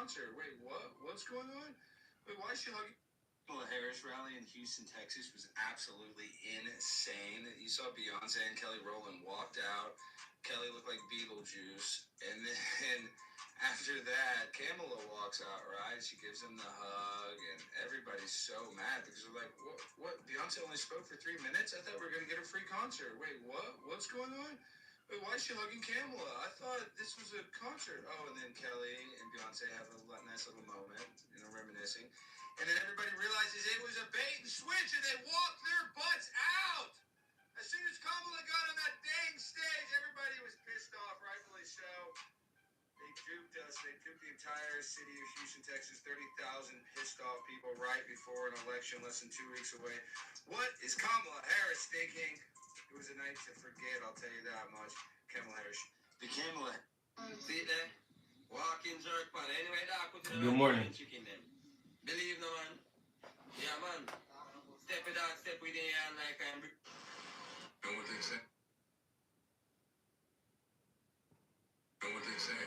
concert. Wait, what? What's going on? Wait, why is she hugging? Kamala Harris rally in Houston, Texas was absolutely insane. You saw Beyonce and Kelly Rowland walked out. Kelly looked like Beetlejuice. And then after that, Kamala walks out, right? She gives him the hug, and everybody's so mad because they're like, what? Beyonce only spoke for 3 minutes? I thought we were going to get a free concert. Wait, what? What's going on? Wait, why is she hugging Kamala? I thought this was a concert. Oh, and then Kelly and Beyonce have a nice little moment, reminiscing. And then everybody realizes it was a bait and switch, and they walked their butts out. As soon as Kamala got on that dang stage, everybody was pissed off, rightfully so. They duped us. They duped the entire city of Houston, Texas. 30,000 pissed off people right before an election, less than 2 weeks away. What is Kamala Harris thinking? It was a night to forget, I'll tell you that much. Kamala Harris. The Kamala. See it there? Walking jerk, man. Anyway, that put it on. Good morning. Chicken them. Believe no man. Yeah, man. Step it out, step with it, and like I'm. Know what they say? Know what they say?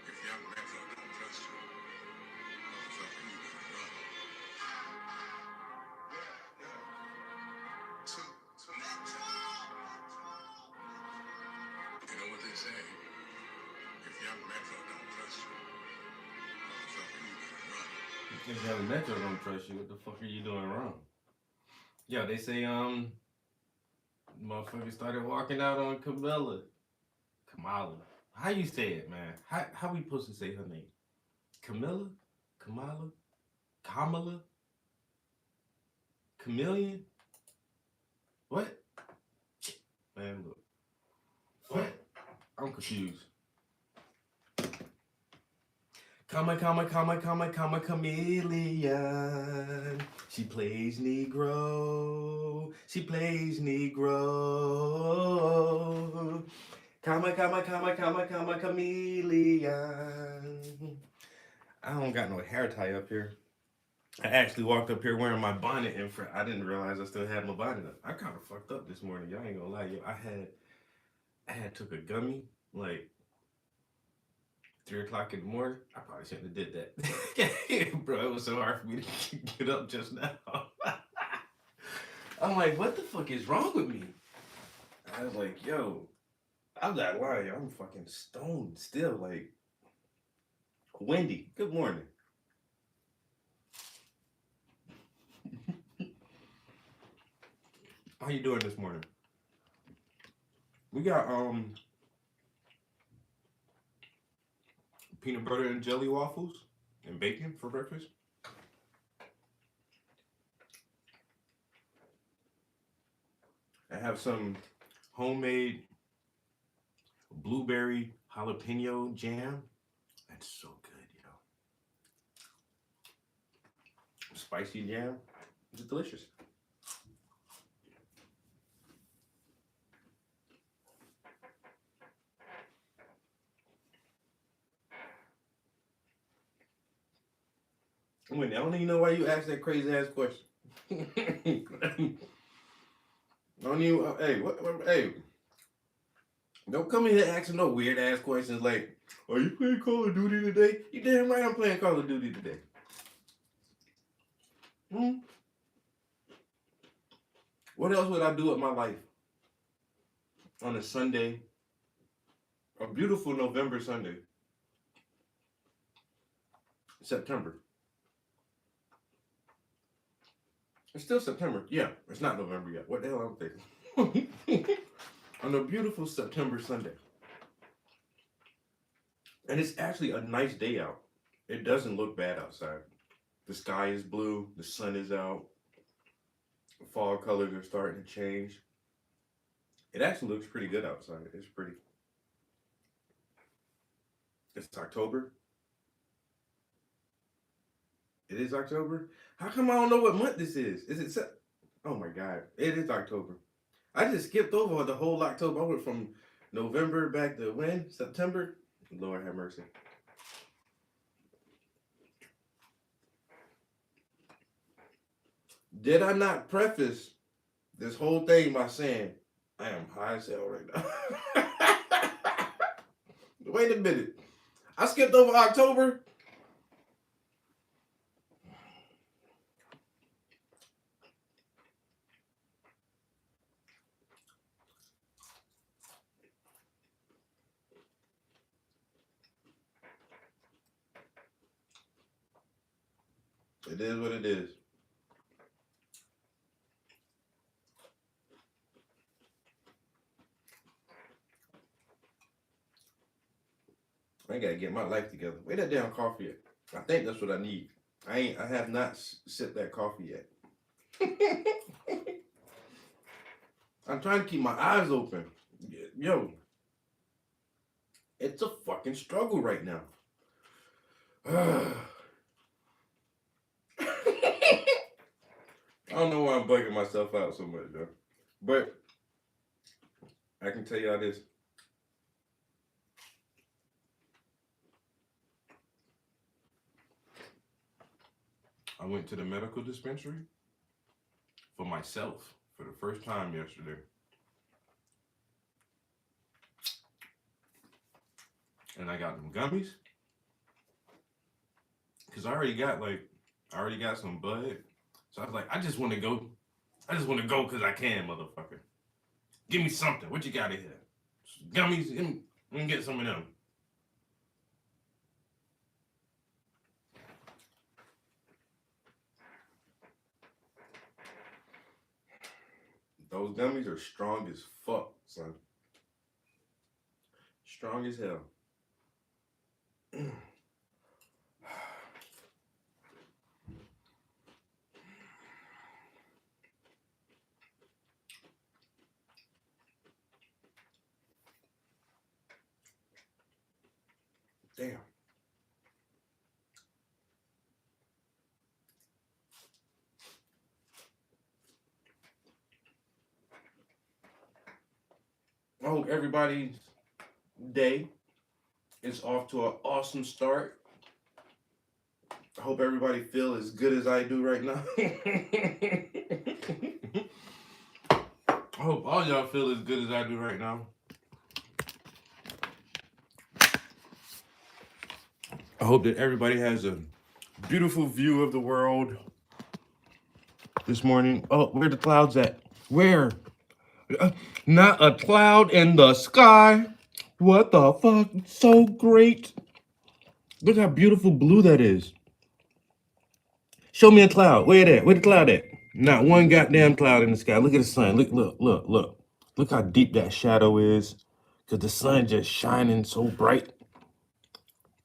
If young men don't trust you, motherfucker, you better run. You know what they say? If young Metro don't trust you, motherfucker, you better run. If young Metro don't trust you, what the fuck are you doing wrong? Yo, they say motherfucker started walking out on Kamala. How you say it, man? How we supposed to say her name? Camilla? Kamala? Kamala? Chameleon? What? Man, look. What? I'm confused. Chameleon. She plays Negro. She plays Negro. Chameleon. I don't got no hair tie up here. I actually walked up here wearing my bonnet, and I didn't realize I still had my bonnet up. I kind of fucked up this morning. Y'all ain't gonna lie, yo. I had took a gummy like 3 o'clock in the morning. I probably shouldn't have did that, bro. It was so hard for me to get up just now. I'm like, what the fuck is wrong with me? I was like, yo, I'm not lying. I'm fucking stoned still. Like, Wendy, good morning. How you doing this morning? We got peanut butter and jelly waffles and bacon for breakfast. I have some homemade blueberry jalapeno jam. That's so good, yo. Spicy jam. It's delicious. Wendy, I don't even know why you asked that crazy ass question. Don't you? Hey, hey, don't come in here asking no weird ass questions like, "Are you playing Call of Duty today?" You damn right I'm playing Call of Duty today. What else would I do with my life on a Sunday, a beautiful November Sunday, September? It's still September. Yeah, it's not November yet. What the hell am I thinking? On a beautiful September Sunday. And it's actually a nice day out. It doesn't look bad outside. The sky is blue. The sun is out. The fall colors are starting to change. It actually looks pretty good outside. It's pretty. It's October. It is October? How come I don't know what month this is? Is it oh my God. It is October. I just skipped over the whole October. I went from November back to when? September? Lord have mercy. Did I not preface this whole thing by saying I am high as hell right now? Wait a minute. I skipped over October It is what it is. I gotta get my life together. Where that damn coffee at? I think that's what I need. I have not sipped that coffee yet. I'm trying to keep my eyes open. Yo, it's a fucking struggle right now. I don't know why I'm bugging myself out so much, though. But I can tell y'all this. I went to the medical dispensary for myself for the first time yesterday. And I got them gummies. Cause I already got some bud. So I was like, I just want to go. I just want to go because I can, motherfucker. Give me something. What you got in here? Gummies. Let me get some of them. Those gummies are strong as fuck, son. Strong as hell. Damn. I hope everybody's day is off to an awesome start. I hope everybody feel as good as I do right now. I hope all y'all feel as good as I do right now. I hope that everybody has a beautiful view of the world this morning. Oh, where the clouds at? Where? Not a cloud in the sky. What the fuck? So great. Look how beautiful blue that is. Show me a cloud. Where that? Where the cloud at? Not one goddamn cloud in the sky. Look at the sun. Look. Look how deep that shadow is. Cause the sun just shining so bright.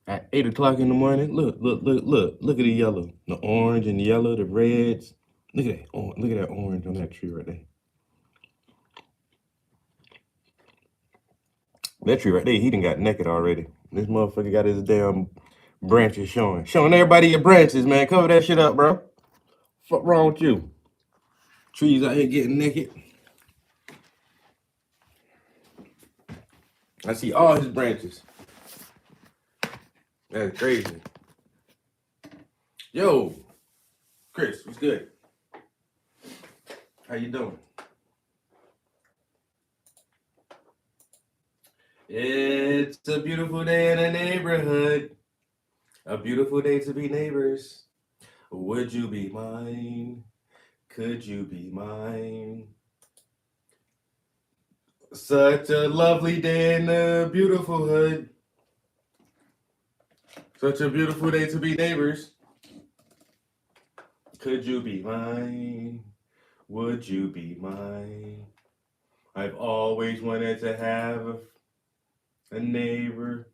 At 8 o'clock in the morning. Look. Look at the yellow. The orange and the yellow, the reds. Look at that. Look at that orange on that tree right there. That tree right there, he done got naked already. This motherfucker got his damn branches showing. Showing everybody your branches, man. Cover that shit up, bro. Fuck wrong with you? Trees out here getting naked. I see all his branches. That's crazy. Yo, Chris, what's good? How you doing? It's a beautiful day in the neighborhood. A beautiful day to be neighbors. Would you be mine? Could you be mine? Such a lovely day in the beautiful hood. Such a beautiful day to be neighbors. Could you be mine? Would you be mine? I've always wanted to have a neighbor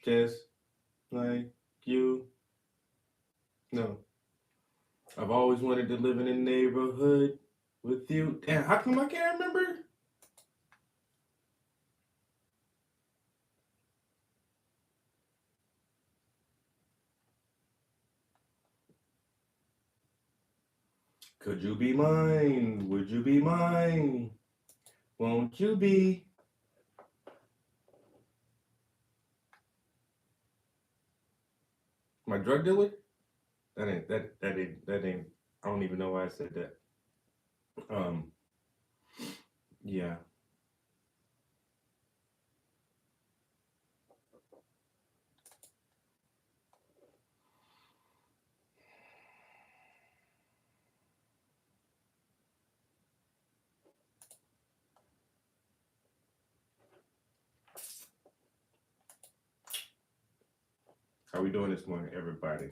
just like you. No. I've always wanted to live in a neighborhood with you. Damn, how come I can't remember? Could you be mine? Would you be mine? Won't you be? My drug dealer? That ain't. I don't even know why I said that. Yeah. How we doing this morning, everybody?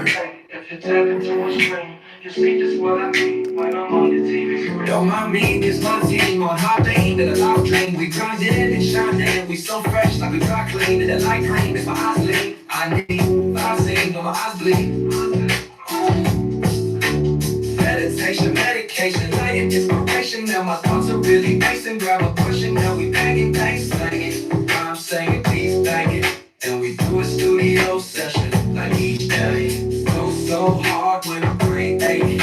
Hey, if you tap into my screen, you see just what I mean when I'm on the TV screen. Don't mind me, cause my team on hot day, that a loud dream. We grinding and shining, we so fresh like we dry clean. And the light green is my eyes lean. I need, I sing, no my eyes bleed. Meditation, medication, light and inspiration. Now my thoughts are really racing. Grab a pushing, now we banging, bang, slanging. I'm saying, please bang it. And we do a studio session like each day. Go so hard when I'm creating.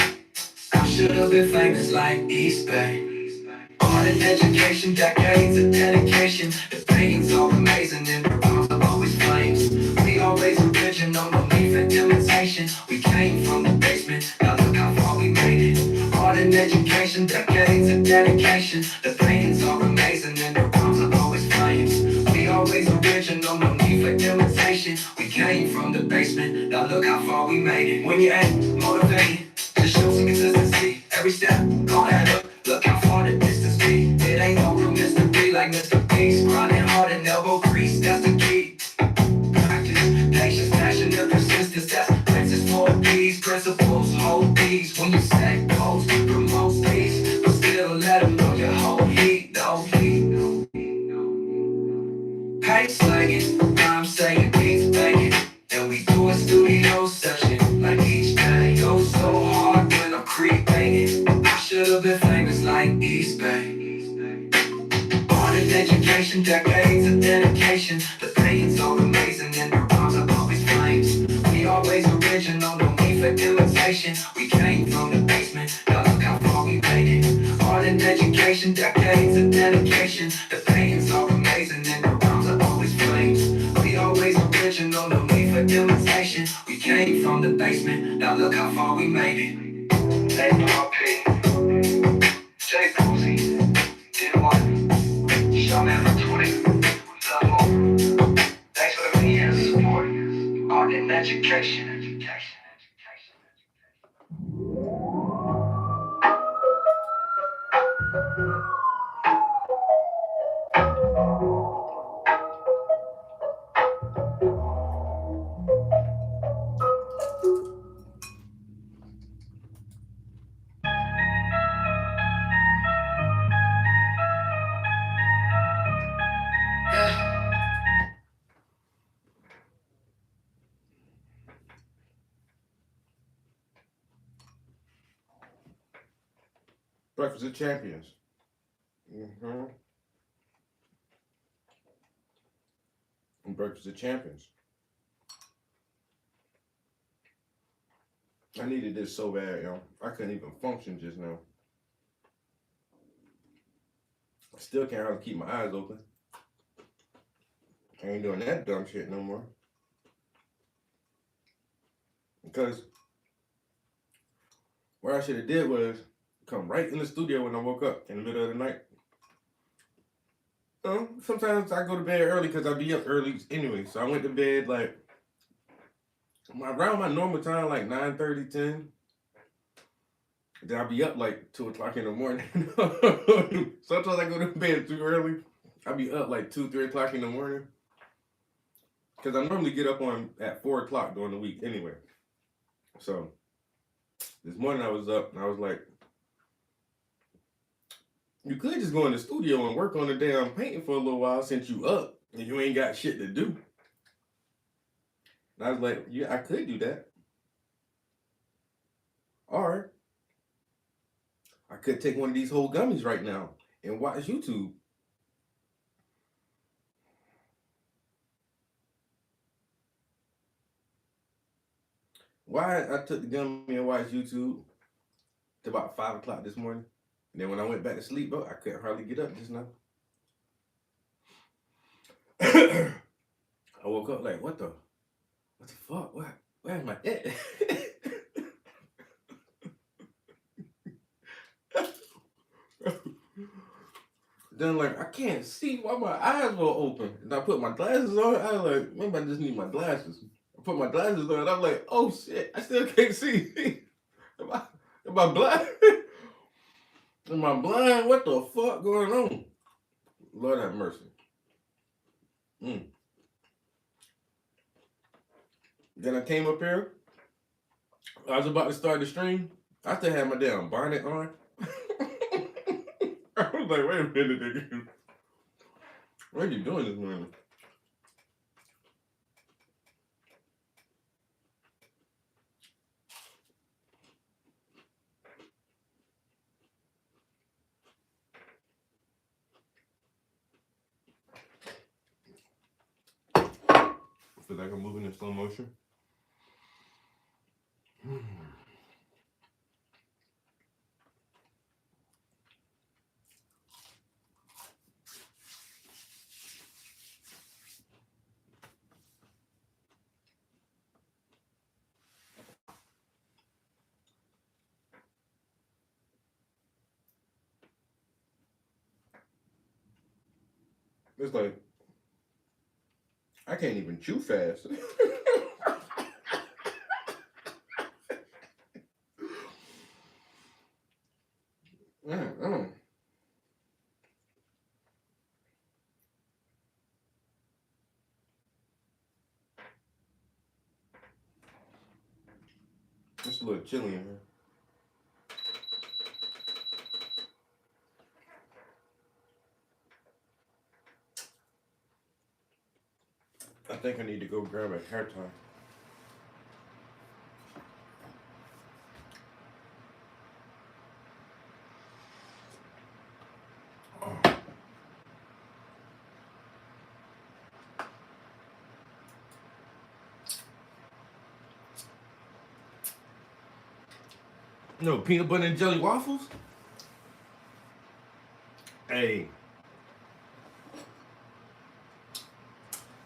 I should have been famous like East Bay. Art and education, decades of dedication. The paintings are amazing and the rhymes are always flames. We always original, no need for imitation. We came from the basement, now look how far we made it. Art and education, decades of dedication. The paintings are amazing and the rhymes are always flames. We always original, no need for imitation. We came from the basement, now look how far we made it. When you ain't motivated, just show some consistency. Every step, call that up. Look how far the distance be. It ain't no real mystery like Mr. Beast. Grinding hard and elbow grease, that's the key. Practice, patience, passion, and persistence. That's Princess 4Ps, principles, hold these. When you set goals, promote peace. But still let them know you hold heat, no heat. Paint slanging, rhyme saying, beats banging. And we do a studio session like each day. Go so hard when I'm creating. I should have been famous like East Bay. Art and education, decades of dedication. The paintings are amazing and the rhymes are always flames. We always original, no need for imitation. We came from the basement, now look how far we made it. Art and education, decades of dedication. The paintings are amazing and the rhymes are always flames. We always original, no need for imitation. We came from the basement, now look how far we made it. ARP, J Posey, did one. Showman for 20, level. Thanks for the many years of support. Art and education. Breakfast of Champions. And Breakfast of Champions. I needed this so bad, yo. I couldn't even function just now. I still can't hardly keep my eyes open. I ain't doing that dumb shit no more. Because what I should have did was come right in the studio when I woke up in the middle of the night. Sometimes I go to bed early because I be up early anyway. So I went to bed like around my normal time, like 9:30, 10. Then I'll be up like 2 o'clock in the morning. Sometimes I go to bed too early. I'll be up like 2, 3 o'clock in the morning. Because I normally get up at 4 o'clock during the week anyway. So this morning I was up and I was like, you could just go in the studio and work on the damn painting for a little while since you up and you ain't got shit to do. And I was like, yeah, I could do that. Or I could take one of these whole gummies right now and watch YouTube. Why I took the gummy and watched YouTube to about 5 o'clock this morning. And then when I went back to sleep, bro, I couldn't hardly get up just now. I woke up like, what the fuck? Where am I at? Then like, I can't see why my eyes were open. And I put my glasses on. I was like, maybe I just need my glasses. I put my glasses on and I'm like, oh shit, I still can't see. Am I blind? Am I blind? What the fuck going on? Lord have mercy. Then I came up here I was about to start the stream. I still had my damn bonnet on. I was like, wait a minute, nigga. What are you doing this morning? I feel like I'm moving in slow motion. It's like, I can't even chew fast. It's a little chilly in here. I think I need to go grab a hair tie. No, peanut butter and jelly waffles? Hey.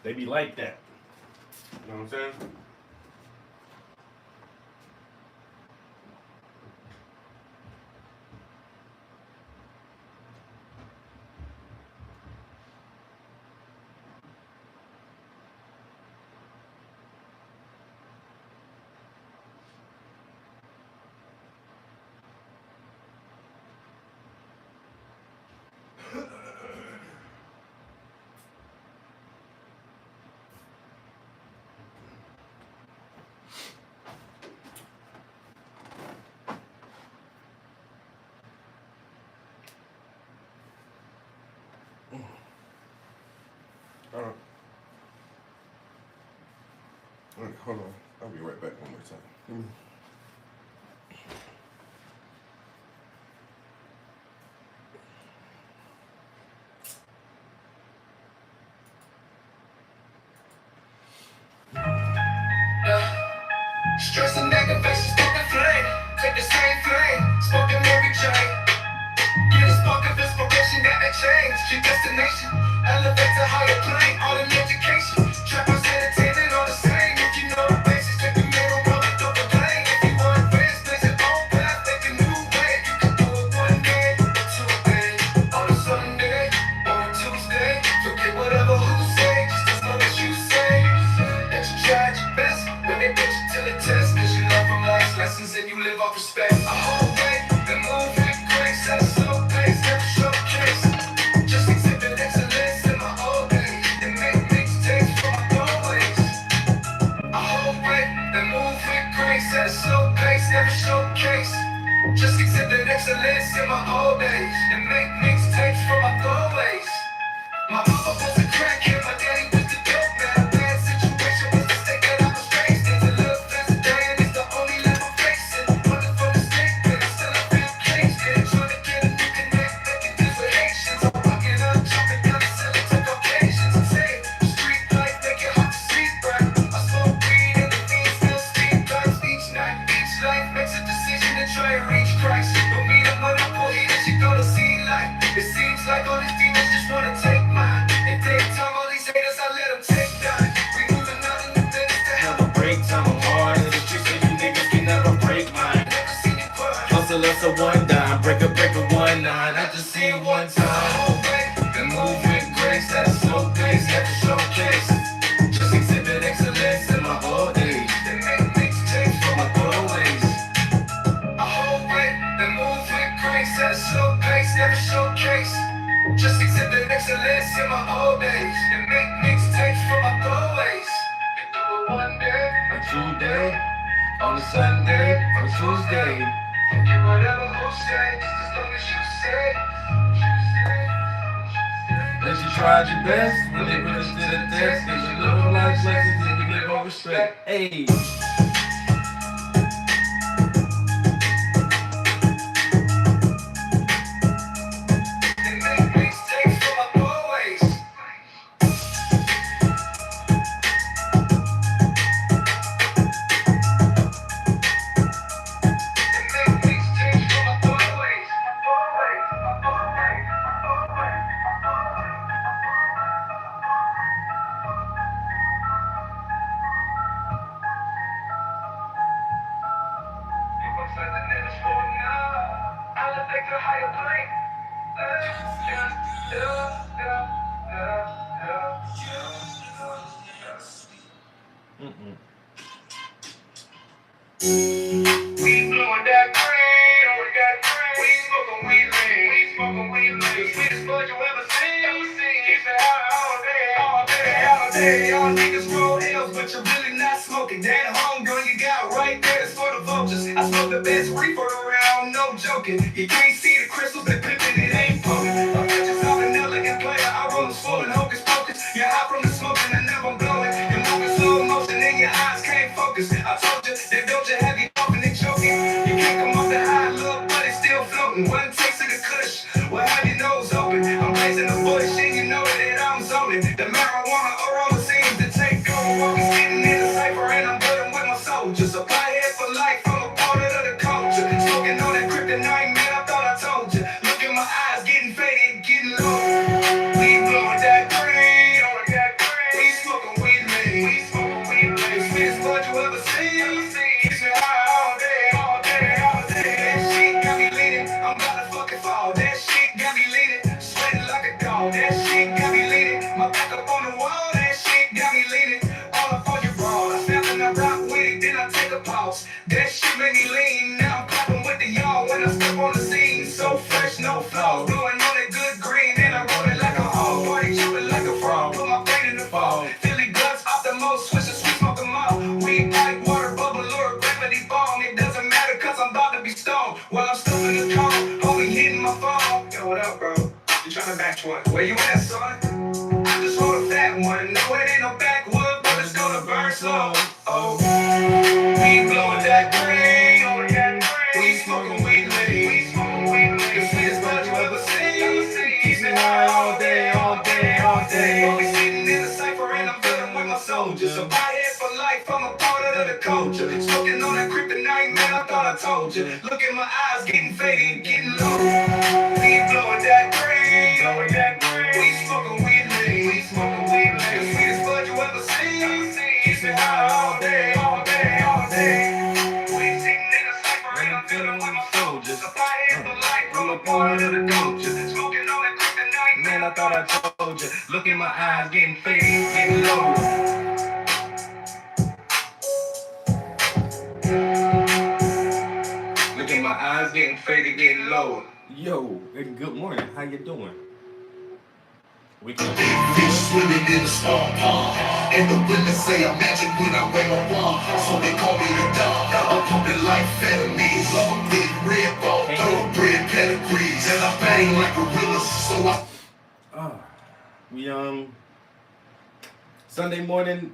They be like that. You know what I'm saying? Hold on. I'll be right back one more time. Stress and aggravation, smoking flame. Take the same flame, smoking Mary Jane. Get a spark of inspiration that may change your destination. Elevate to higher plane, all in education. Trappers entertaining all the same. If you know the basics, take the middle road and don't complain. If you want advance, blaze your own path, make a new way. You can do it one day, 2 days, on a Sunday, or a Tuesday. Forget whatever who say, just as long as you say that you tried your best. When they put you to the test, cause you learn from life's lessons and you live off respect. A whole way, then move with grace, at a slow pace, never showcase. Just exhibit excellence in my old days, and make mixtapes for my doorways. A whole way, then move with grace, at a slow pace, never showcase. Just exhibit excellence in my old days, and make mixtapes for my doorways. My mama was a crackhead, my daddy was the dope man. A bad situation was the state that I was raised in. To live fast and dying is the only life I'm facing. Wonderful mistake, but still I feel caged in. Trying to get a new connect that can do with Haitians. I'm walking up, jumping down, selling to Caucasians. Say, street life make it hard to sleep right. I smoke weed and the fiend still steam guns each night. Each life makes a decision to try and reach Christ. Don't mean I'm on a pulley that you gonna see light. It seems like all these demons just wanna take mine. In daytime, all these haters, I let them take time. We moving out in the minutes to have a break time. I'm hard in the streets, so you niggas can never break mine. Never seen it cry. Hustle us a one dime, break a 1-9. I just see it one time. Whole way, then move with grace at a slow pace, never showcase. Just exhibit excellence in my old age. Then make mixtapes for my doorways. A whole way, then move with grace at a slow pace, never showcase. Just exhibit excellence in my old age, and make mixtapes for my doorways. And do it one day, a 2 day, on a Sunday or Tuesday. Forget whatever who say, as long as you say. That you tried your best when they put us to the test. Cause you live life lessons and you give all respect. Hey. We blowing that green, we smoking weed lean, the sweetest bud you ever seen. Keep it out all day. Y'all niggas roll hills, but you're really not smoking. That homegrown you got right there is for the vultures. I smoke the best reefer around, no joking. You can't see the crystals, they pimpin', it ain't poking. I'm just how an elegant player, I roll them swollen hocus pocus. You're high from the smoking and never blowing. You're moving slow motion and your eyes can't focus. I told you, that don't you have you talking and choking. You can't come off the high, look, but it's still floating. One taste of the kush, well, have your nose open. I'm blazing the bush and you know that I'm zoning. The marijuana aroma seems to take over. Walking, sitting in the cipher and I'm building with my soldiers. A pothead for life, I'm a part of the culture. Smoking on that kryptonite, man, I thought I told you. Look in my eyes, getting faded, getting low. We blowing that green, we smoking weed lean. The sweetest bud you ever seen. Keeps me high all day. That shit got me leaning, I'm about to fucking fall. That shit got me leaning, sweating like a dog. That shit got me leaning, my back up on the wall. That shit got me leaning, all up on your bra. I snap and I rock with it, then I take a pause. That shit made me lean, now I'm clapping with the y'all when I step on the scene. So fresh, no flaws, blowing on that good green, then I roll it like a hog. Party jumping like a frog, put my brain in the fall. Philly guts off the most, switch the sweet smoke them all. Weed pipe, water bubble, or gravity bomb. It doesn't matter cause I'm about to be stoned. While I'm still in the cone, homie hitting my phone. Yo, what up, bro? You tryna match one? Where you at, son? I just rolled a fat one. No, it ain't no backwood, but it's gonna burn slow. Oh, we blowing that green. We smoking weed lean. The sweetest bud you ever seen. Keeps me high all day. We sitting in the cipher and I'm building with my soldiers. A pothead for life, I'm a part of the culture. Smoking on that kryptonite, man, I thought I told you. Look in my eyes, getting faded, getting low. We blowing that green. We smoking weed lean. The sweetest bud you ever seen. Keeps me high all day. We sitting in the cipher and I'm building with my soldiers. A pothead for life, I'm a part of the culture. Smoking on that kryptonite, man, I thought I told you. Look in my eyes, getting faded, getting low. Look in my eyes, getting faded, getting low. Yo, and good morning. How you doing? We can Fish swimming in the small pond, and the women say I'm magic when I wear a wand. So they call me the dog. I'm pumping like amphetamines, long big red ball, thoroughbred pedigrees, and I bang like gorillas. So I we Sunday morning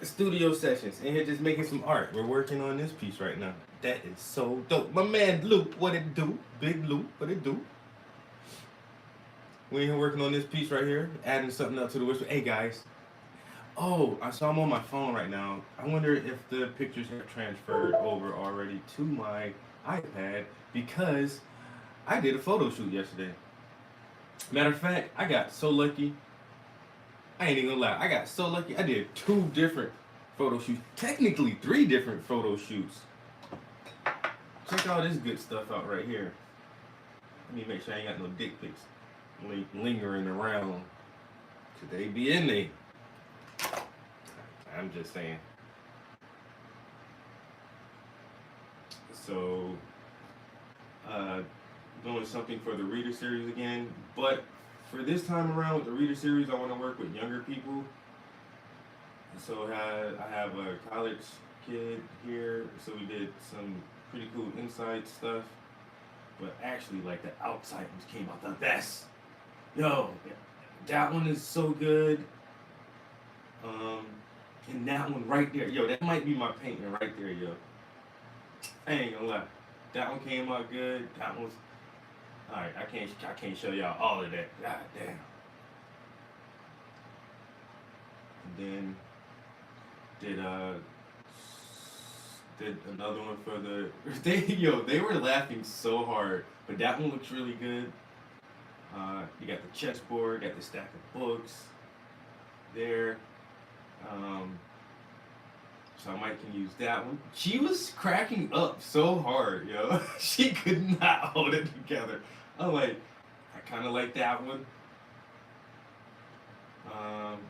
studio sessions in here just making some art. We're working on this piece right now. That is so dope. My man Luke, what it do? Big Luke, what it do? We're here working on this piece right here, adding something up to the whisper. Hey guys. Oh, so I'm on my phone right now. I wonder if the pictures have transferred over already to my iPad because I did a photo shoot yesterday. Matter of fact, I got so lucky. I ain't even gonna lie. I got so lucky. I did 2 different photo shoots. Technically 3 different photo shoots. Check all this good stuff out right here. Let me make sure I ain't got no dick pics lingering around. Could they be in there? I'm just saying. So, doing something for the Reader Series again, but for this time around with the Reader Series, I want to work with younger people. So I have a college kid here, so we did some pretty cool inside stuff. But actually, like, the outside ones came out the best. Yo, that one is so good. And that one right there, yo, that might be my painting right there, yo. I ain't gonna lie, that one came out good. That one's all right. I can't show y'all all of that. God damn. And then did another one for the they were laughing so hard, but that one looks really good. You got the chessboard, got the stack of books there. So I might can use that one. She was cracking up so hard, yo. She could not hold it together. I'm like, I kind of like that one.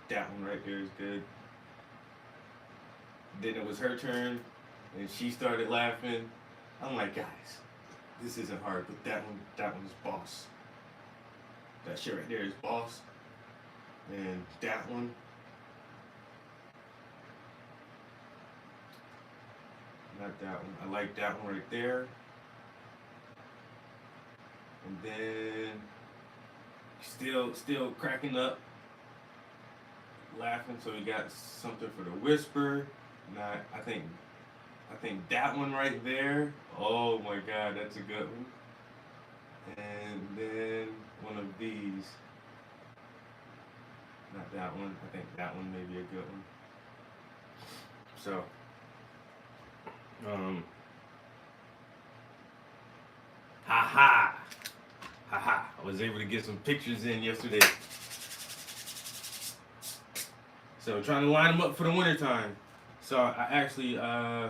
That one right there is good. Then it was her turn, and she started laughing. I'm like, guys, this isn't hard, but that one is boss. That shit right there is boss. And that one. Not that one. I like that one right there. And then still cracking up, laughing. So we got something for the whisper. Now I think that one right there. Oh my God, that's a good one. And then one of these. Not that one. I think that one may be a good one. So. Ha ha. I was able to get some pictures in yesterday. So trying to line them up for the winter time. So I actually I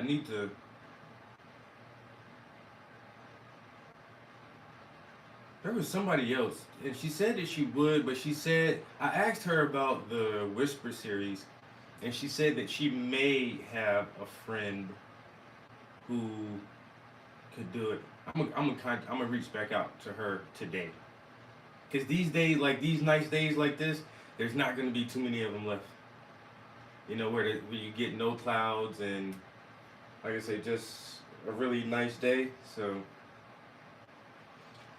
need to there was somebody else, and she said that she would, but she said, I asked her about the Whisper series, and she said that she may have a friend who could do it. I'm gonna reach back out to her today, because these days, like these nice days like this, there's not gonna be too many of them left. You know, where you get no clouds and, like I say, just a really nice day. So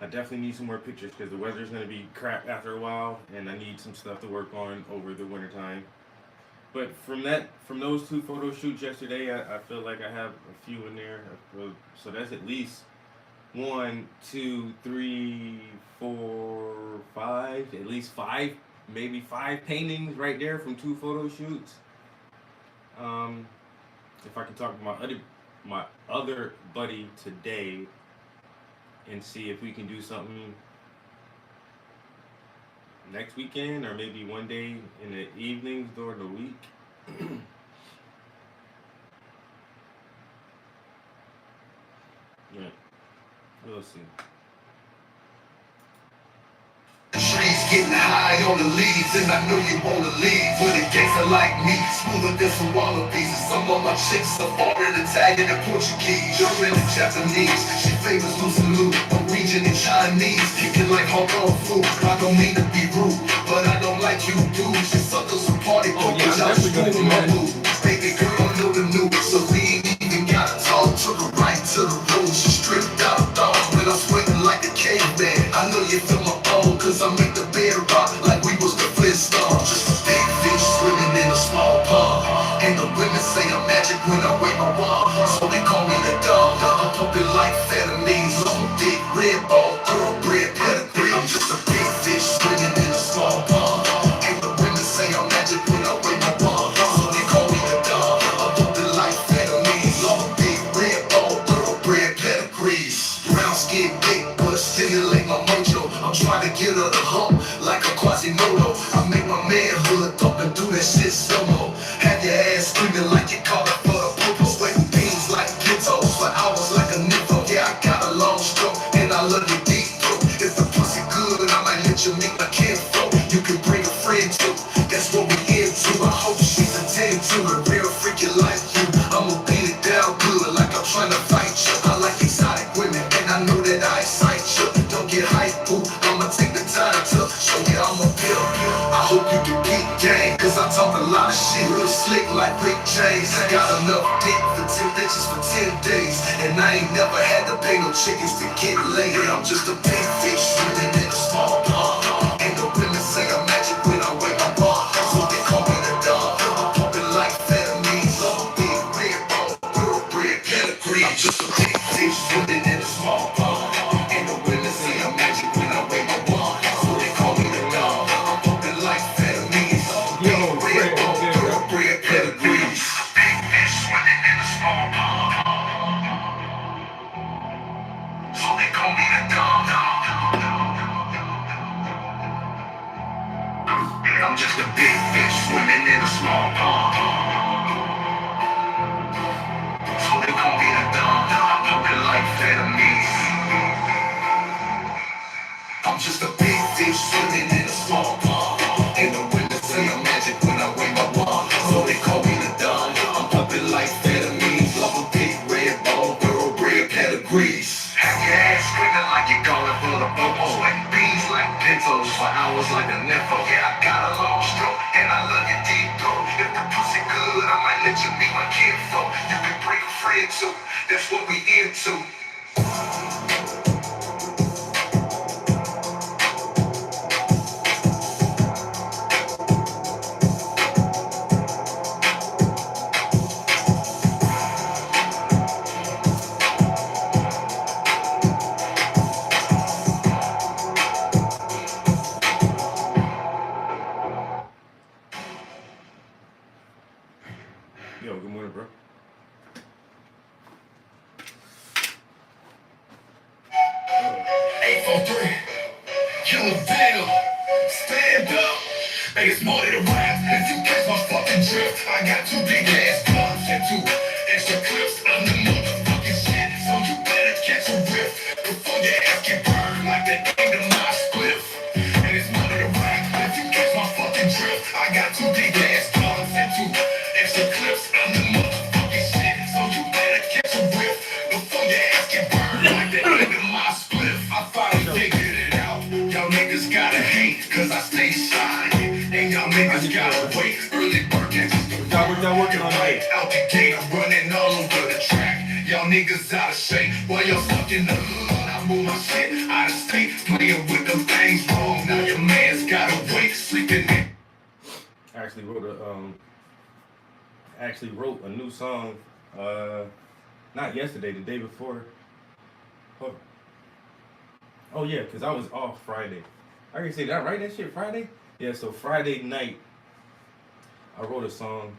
I definitely need some more pictures because the weather's going to be crap after a while, and I need some stuff to work on over the winter time. But from those two photo shoots yesterday, I feel like I have a few in there. So that's at least 1, 2, 3, 4, 5, at least 5, maybe 5 paintings right there from 2 photo shoots. If I can talk to my other buddy today and see if we can do something next weekend or maybe one day in the evenings during the week. Yeah, we'll see. Trees getting high on the leaves, and I know you wanna leave with a gangster like me, smoother than some wallabies. And some of my chicks are foreign, Italian and Portuguese. You're in the Japanese, she favors Lusaloo, Norwegian and Chinese, kicking like Hong Kong food. I don't mean to be rude, but I don't like you dudes. You suckers who party, but yeah, y'all screwing my mood. Baby girl, I know the news, so we ain't even gotta talk. Took her right to the road, she stripped out a dog. When I'm sweating like a caveman, I know you feel my bone, cause I make the bed rock like we was the Flintstones. Just a big fish swimming in a small pond, and the women say I'm magic when I wave my wand. So they call me the dog. I'm pumping like amphetamines, long dick, red ball, thoroughbred pedigree. I'm just a big fish swimming in a small pond, and the women say I'm magic when I wave my wand. So they call me the dog. I'm pumping like amphetamines, long dick, red ball, thoroughbred pedigree. Brown skin, big butt, stimulate my mojo. I'm trying to get her to hump like a Quasimodo. I make my man hood up and do that shit slow-mo. Have your ass screaming like you call it for the popo. Sweating beans like pintos for hours like a nympho. Yeah, I got a long stroke and I love your deep throat. If the pussy good, I might let you meet my kinfolk. You can bring a friend too, that's what we into. I hope she's a 10 to a real freaky like you. I'ma beat it down good like I'm trying to fight you. I like exotic women and I know that I excite you. Don't get hyped, boo, I'ma take the time to show you I'm a pimp. I hope you can get I talk a lot of shit, real slick like Rick James. Got enough dick for 10 bitches for 10 days. And I ain't never had to pay no chickens to get laid. I'm just a big fish swimming in a small pond. And the women say I'm magic when I wear my bar. So they call me the dog. I'm pumping like amphetamines. I'm a big red bone, thoroughbred pedigree. I'm just a big fish swimming in a small pond. And the women say I'm magic when I wear my bar. So they call me the dog. I'm pumping like amphetamines. I'm a big red bone, thoroughbred pedigrees. Big fish swimming in a small pond. So they call me the dog. I'm just a big fish swimming in a small pond. So they call me the dog. I'm pumping like amphetamines. I'm just a big fish swimming in a small pond. And the women say I'm magic when I wear my wand. So they call me the dog. I'm pumping like amphetamines. Love a big red bone, thoroughbred pedigrees. Have your ass screaming like you're calling for the popo. Sweating beans like pintos for hours like a nympho. Yeah, I got a long stroke and I love you deep throat. If the pussy good, I might let you meet my kinfolk. You can bring a friend too. That's what we into. Yo, good morning, bro. 843, Killer Bill, stand up. Hey, it's more than a rap. If you catch my fucking drift, I got 2 big ass guns and 2 extra clips. I'm the motherfucking shit, so you better catch a riff before your ass get burned like the end of my spliff. And it's more than a rap. If you catch my fucking drift, I got 2 big ass guns and 2 extra clips. I'm the motherfucking shit, so you better catch a riff before your ass get burned like the end of my spliff. I finally figured it out. Y'all niggas gotta hate, cause I stay shy. And y'all niggas gotta wait. Early bird catches the Y'all working on right out the gate. I'm running all over the track. Y'all niggas out of shape. While y'all stuck in the hood, I move my shit out of state. Playing with them things wrong. Now your man's gotta wait. Sleeping in. I actually wrote a new song, not yesterday, the day before. Hold on. Oh yeah, because I was off Friday. I can say, did I write that shit Friday? Yeah, so Friday night, I wrote a song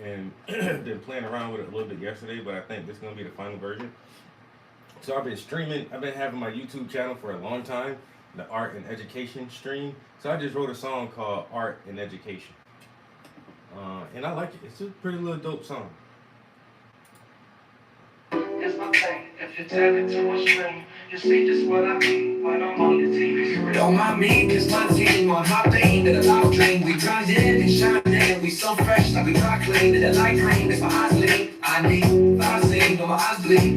and been playing around with it a little bit yesterday, but I think this is going to be the final version. So I've been streaming, I've been having my YouTube channel for a long time, the Art and Education stream. So I just wrote a song called Art and Education. And I like it. It's a pretty little dope song. It's my thing. If you tap into my string, you see just what I mean when I'm on the TV. Don't mind me, cause my team on my thing that a live dream. We grind in and shine in. We so fresh like we dry clean. And the light green is my eyes lean. I need Vaseline on my eyes bleed.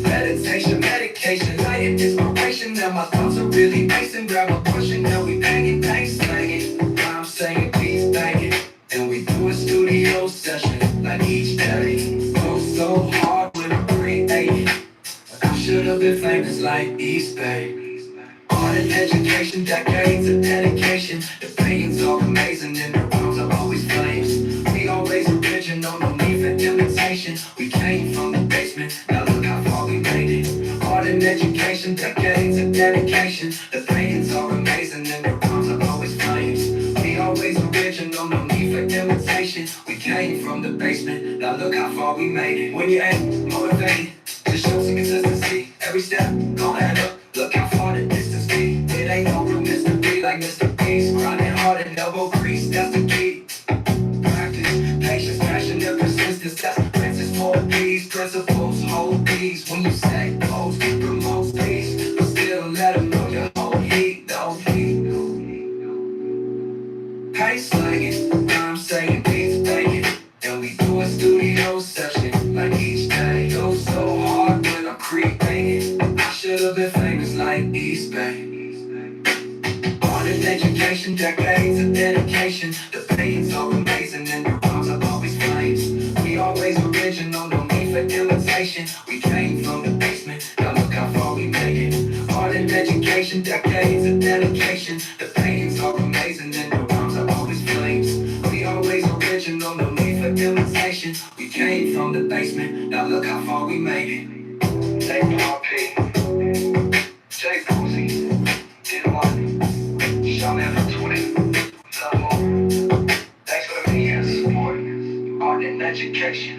Meditation, medication, light and inspiration. Now my thoughts are really racing. Grab a pushing, now we banging, slanging. I'm saying please thank it. And we do a studio session like each day. Go so hard when I'm creating. I should have been famous like East Bay. Art and education, decades of dedication. The paintings are amazing and the rooms are always flames. We always original, no need for imitation. We came from the basement, now look how far we made it. Art and education, decades of dedication. The paintings are amazing and the rooms are always flames. We always original, no need for imitation. We came from the basement, now look how far we made it. When you ain't motivated, just show some consistency. Every step, gon' add up, look how far the distance be. It ain't no real mystery like Mr. Beast. Grinding hard and elbow crease, that's the key. Practice, patience, passion, and persistence. That's the princess for these principles. Hold these when you say pose, promote peace. But still let them know you hold heat, no heat. Hey, slanging, I'm saying please thank it. And we do a studio session like each day. Go so hard when I'm creating. I should have been famous like East Bay. Art and education, decades of dedication. The pain's all amazing and the rhymes are always flames. We always original, no need for imitation. We came from the basement, now look how far we made it. Art and education, decades of dedication. The pain's all amazing and the rhymes are always flames. We always original, no need for imitation. We came from the basement, now look how far we made it. Take RP, Jay Boozy, D1, Sean Evans 20, Double. Thanks for the media and support. Art and education.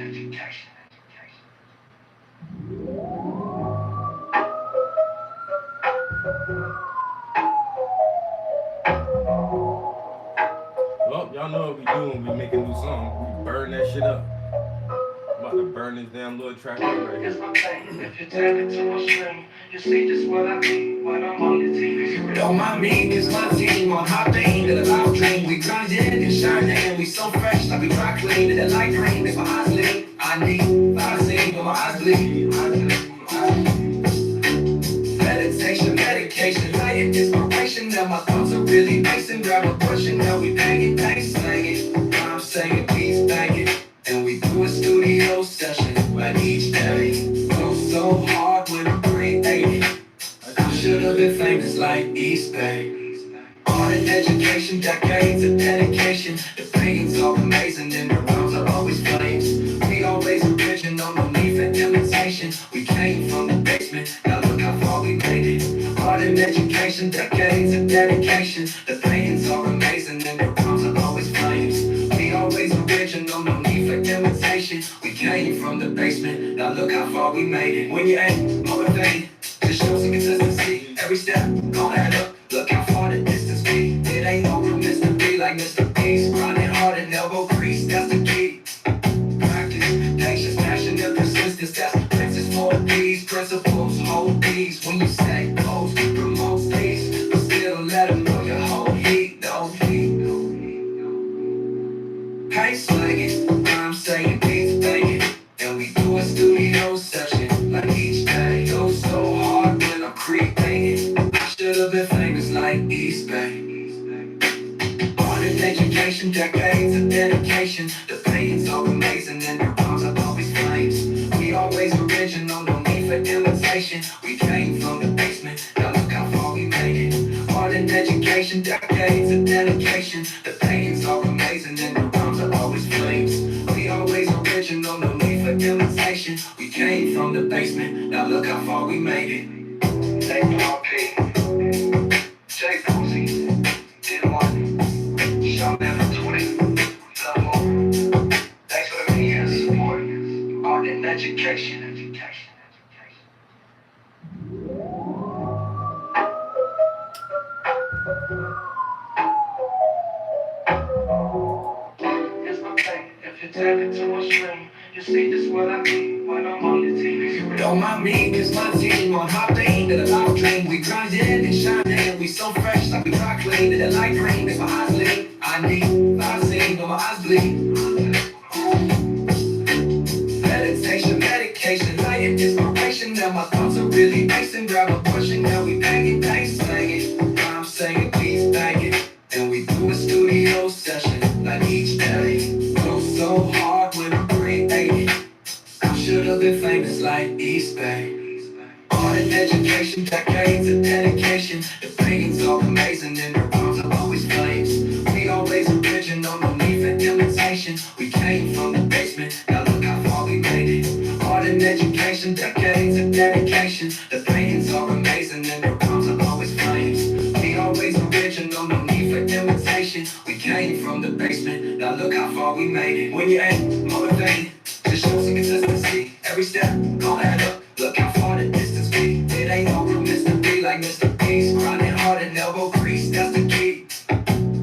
Well, y'all know what we do when we make a new song. We burn that shit up. I'm about to burn this damn little track right here. Here's my thing. If you tap into my string, you see just what I mean when I'm on your TV. Don't mind me, cause my team on hot beam to the live dream. We grinding and shining, we so fresh like we dry clean. And the light green, if my eyes lean, I need Vaseline when my eyes bleed. Meditation, medication, light and inspiration. Now my thoughts are really racing. Grab a push and now we bang it, slang it. I'm saying please bang it. And we do a studio session when each day goes so hard when I'm creating. I should have been famous like East Bay. Art and education, decades of dedication. The pain's all amazing and the rhymes are always flames. We always original, no need for imitation. We came from the basement, now look how far we made it. Art and education, decades of dedication. The pain's all amazing and the rhymes are always flames. We always original, no need for imitation. We came from the basement, now look how far we made it. When you ain't motivated, just show some consistency. Every step, gon' add up, look how far the distance be. It ain't no room Mr. B like Mr. Beast. Grinding hard and elbow crease, that's the key. Practice, patience, passion, and persistence. That's the princess for these principles, hold these. When you say pose, promote these. But still let them know you hold heat, no heat. Hey, slang it, I'm saying please bang it. And we do a studio session like each day. Go so hard when I'm creating. I should have been famous like East Bay. Art and education, decades of dedication. The pain's all amazing and the rhymes are always flames. We always original, no need for imitation. We came from the basement, now look how far we made it. Art and education, decades of dedication. The pain's all amazing and the rhymes are always flames. We always original, no need for imitation. We came from the basement, now look how far we made it. Take RP, Jay Boozy, D1, Sean Evans 20, Double. Thanks for the media and support. Art and education. Here's my thing. If you tap into my string, you see just what I mean when I'm on your TV. Don't mind me, cause my team on hot beam to the live dream. We grinding and shining, we so fresh like we dry clean. And the light green, if my eyes lean, I need Vaseline when my eyes bleed. Meditation, medication, light and inspiration. Now my thoughts are really racing. Grab a push and now we bang it, slang it. I'm saying please bang it. And we do a studio session like each day. Go so hard when I'm creating. I should have been famous like East Bay. Art and education, decades of dedication. The pain's all amazing and the rhymes are always flames. We always original, no need for imitation. We came from the basement, now look how far we made it. Art and education, decades of dedication. The pain's all amazing and the rhymes are always flames. We always original, no need for imitation. We came from the basement, now look how far we made it. When you ain't motivated, just show some consistency. Every step, gon' add up, look how far the distance be. It ain't no room Mr. B like Mr. Beast. Grinding hard and elbow crease, that's the key.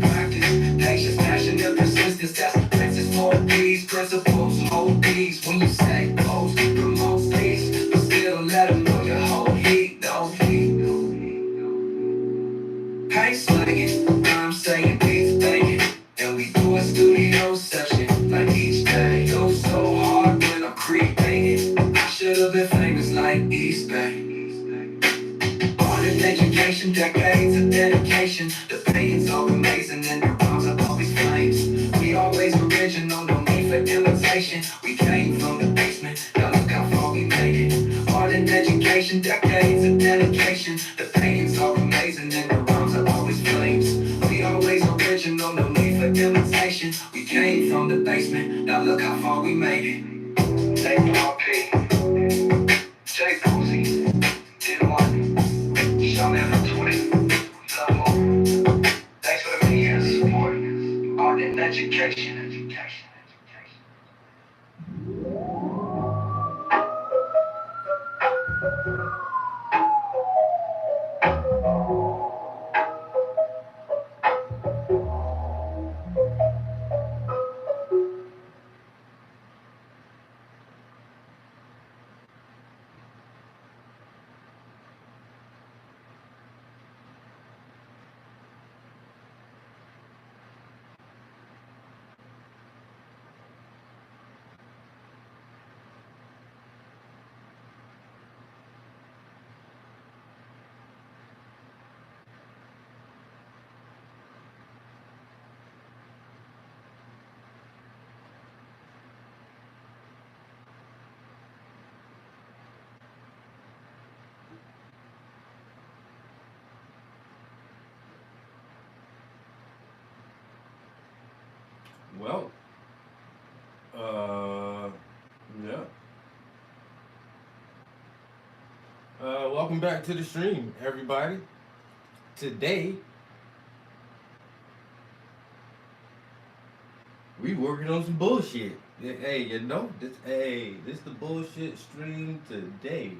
Practice, patience, passion, and persistence. That's the princess for these principles, hold these. When you say pose, promote these. But still let them know you hold heat, no heat. Hey, slang it, I'm saying please bang it. And we do a studio session like each day. Go so hard when I'm creating. I should have been famous medication. We came from the basement, now look how far we made it. Art and education, decades of dedication. The paintings are amazing and the rhymes are always flames. We always original, no need for imitation. We came from the basement, now look how far we made it. Take RP, Jay Posey, did one, Sean Ever 20, level. Thanks for the many years of support. Art and education. Well, yeah. Welcome back to the stream, everybody. Today, we working on some bullshit. Hey, this the bullshit stream today.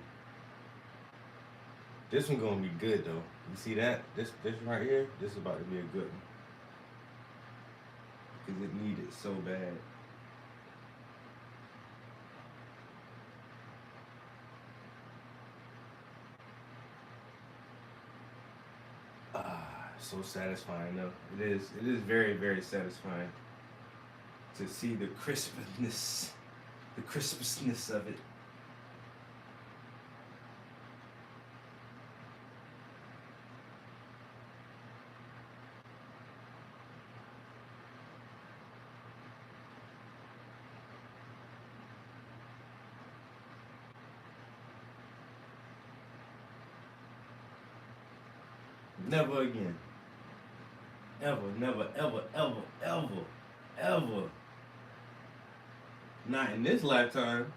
This one gonna be good though. You see that? This right here, this is about to be a good one. Cause it needed so bad. So satisfying though. It is very, very satisfying to see the crispness of it. Never again. Ever, never, ever, ever, ever, ever. Not in this lifetime.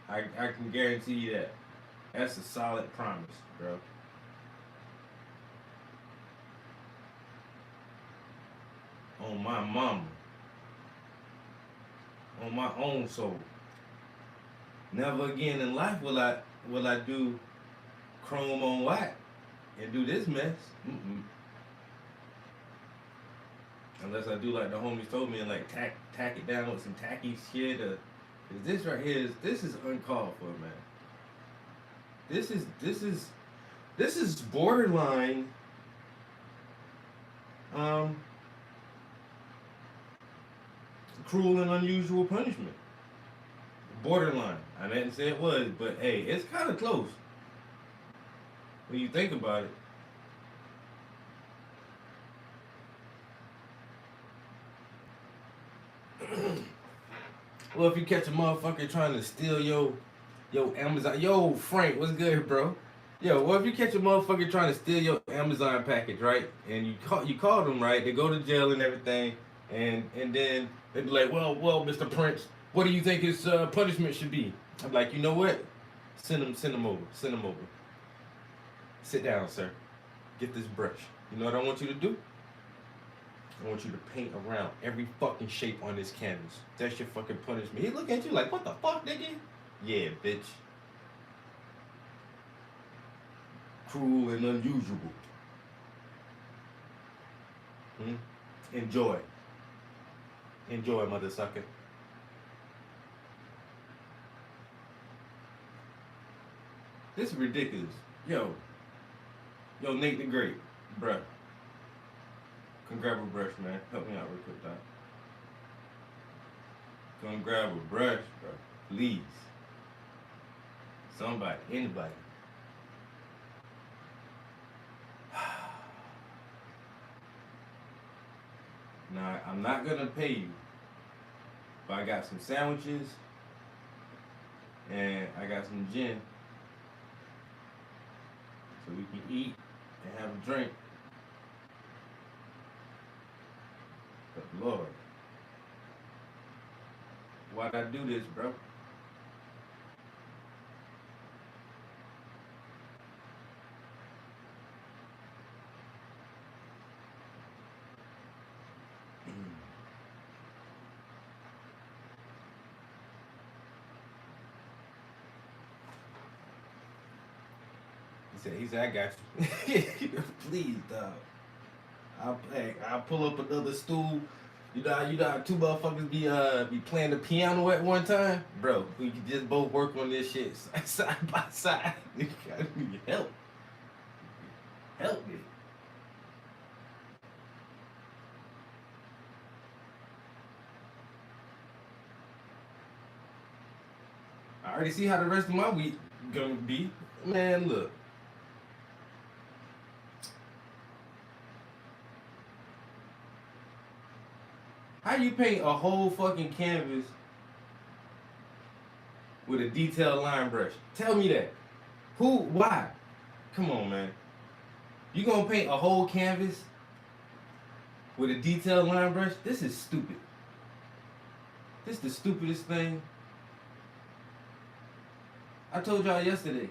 I can guarantee you that. That's a solid promise, bro. On my mama. On my own soul. Never again in life will I do chrome on white and do this mess. Mm-mm. Unless I do like the homies told me and like tack it down with some tacky shit. Cause this right here is uncalled for, man. This is borderline. Cruel and unusual punishment. Borderline. I didn't say it was, but hey, it's kind of close when you think about it. Well, if you catch a motherfucker trying to steal your Amazon, yo Frank, what's good, bro? Yo, well, if you catch a motherfucker trying to steal your Amazon package, right, and you call them, right, they go to jail and everything, and then they be like, well, Mr. Prince, what do you think his punishment should be? I'm like, you know what? Send him over. Sit down, sir. Get this brush. You know what I want you to do? I want you to paint around every fucking shape on this canvas. That's your fucking punishment. He look at you like, what the fuck, nigga? Yeah, bitch. Cruel and unusual. Enjoy. Enjoy, mother sucker. This is ridiculous. Yo, Nate the Great, bruh. Come grab a brush, man. Help me out real quick, Doc. Come grab a brush, bro. Please. Somebody, anybody. Now, I'm not gonna pay you But I got some sandwiches and I got some gin. So we can eat and have a drink. But Lord, why'd I do this, bro? He said, I got you. Please, dog. I'll pull up another stool. You know how two motherfuckers be playing the piano at one time? Bro, we can just both work on this shit side by side. You gotta help. Help me. I already see how the rest of my week gonna be. Man, look. How you paint a whole fucking canvas with a detailed line brush? Tell me that. Who? Why? Come on, man. You gonna paint a whole canvas with a detailed line brush? This is stupid. This is the stupidest thing. I told y'all yesterday.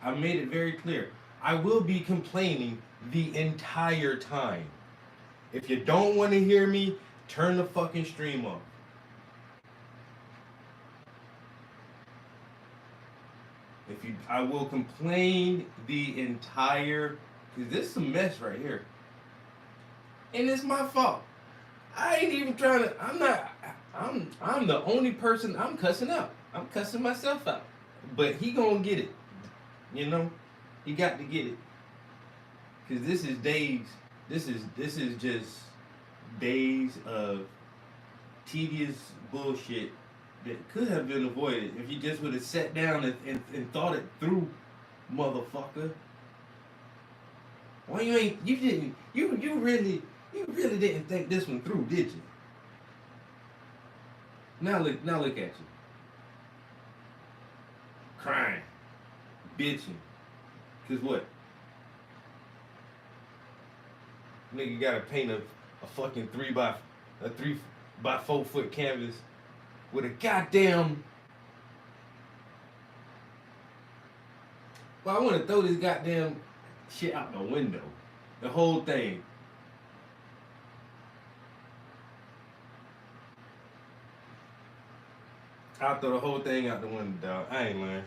I made it very clear. I will be complaining the entire time. If you don't want to hear me, turn the fucking stream off. I will complain the entire, cause this is a mess right here, and it's my fault. I ain't even trying to. I'm the only person I'm cussing out. I'm cussing myself out, but he gonna get it. You know, he got to get it, cause this is days. This is just days of tedious bullshit that could have been avoided if you just would have sat down and thought it through, motherfucker. Why you really didn't think this one through, did you? Now look at you. Crying, bitching. Cause what? Nigga gotta paint a fucking 3 by 4 foot canvas with a goddamn. Well, I want to throw this goddamn shit out the window. The whole thing. I'll throw the whole thing out the window, dog. I ain't lying.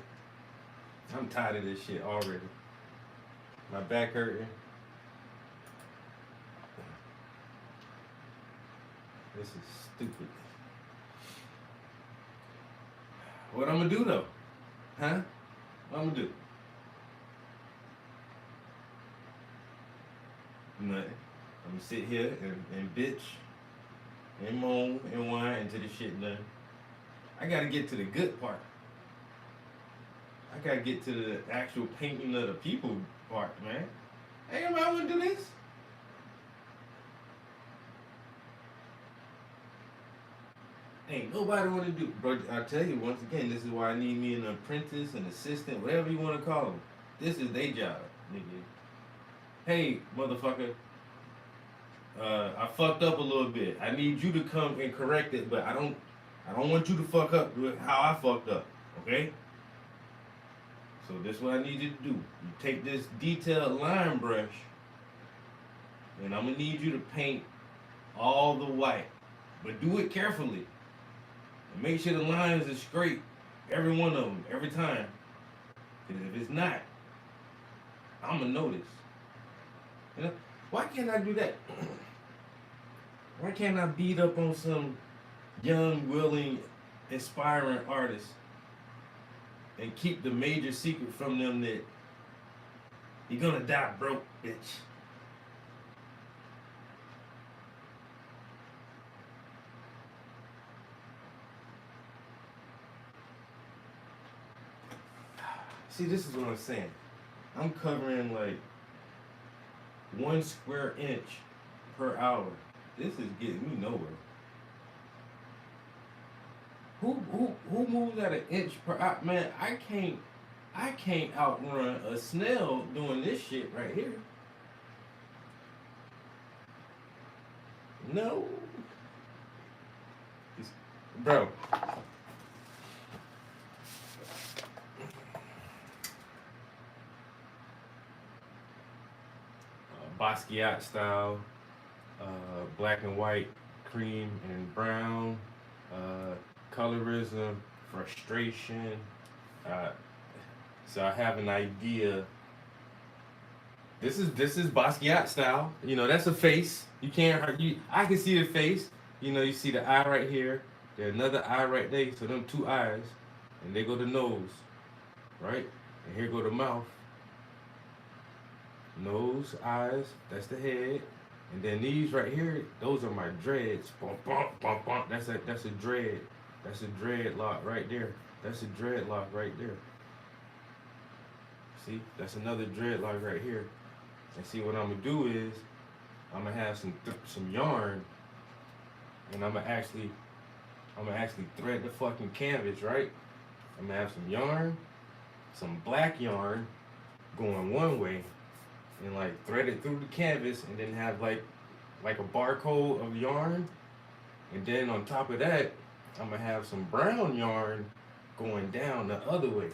I'm tired of this shit already. My back hurting. This is stupid. What I'm gonna do though? Huh? What I'm gonna do? Nothing. I'm gonna sit here and bitch and moan and whine until this shit done. I gotta get to the good part. I gotta get to the actual painting of the people part, man. Hey, everybody wanna do this? Ain't nobody want to do, bro. I tell you once again, this is why I need me an apprentice, an assistant, whatever you want to call them. This is their job, nigga. Hey, motherfucker, I fucked up a little bit. I need you to come and correct it, but I don't want you to fuck up with how I fucked up, okay? So this is what I need you to do. You take this detailed line brush, and I'm gonna need you to paint all the white, but do it carefully. And make sure the lines are straight, every one of them, every time. Because if it's not, I'm gonna notice. You know? Why can't I do that? Why can't I beat up on some young, willing, inspiring artist and keep the major secret from them that you're gonna die broke, bitch? See, this is what I'm saying. I'm covering like 1 square inch per hour. This is getting me nowhere. Who moves at an inch per hour? Man, I can't outrun a snail doing this shit right here. No. Bro. Basquiat style, black and white, cream and brown, colorism, frustration. Uh, so I have an idea. This is Basquiat style. You know, that's a face. You can't hurt you. I can see the face. You know, you see the eye right here. There's another eye right there. So them two eyes, and they go the nose, right? And here go the mouth. Nose, eyes, that's the head. And then these right here, those are my dreads. Bump, bump, bump, bump. That's a dread. That's a dreadlock right there. That's a dreadlock right there. See, that's another dreadlock right here. And see what I'm gonna do is, I'm gonna have some yarn, and I'm gonna actually thread the fucking canvas, right? I'm gonna have some yarn, some black yarn, going one way, and like thread it through the canvas, and then have like a barcode of yarn, and then on top of that, I'm gonna have some brown yarn going down the other way.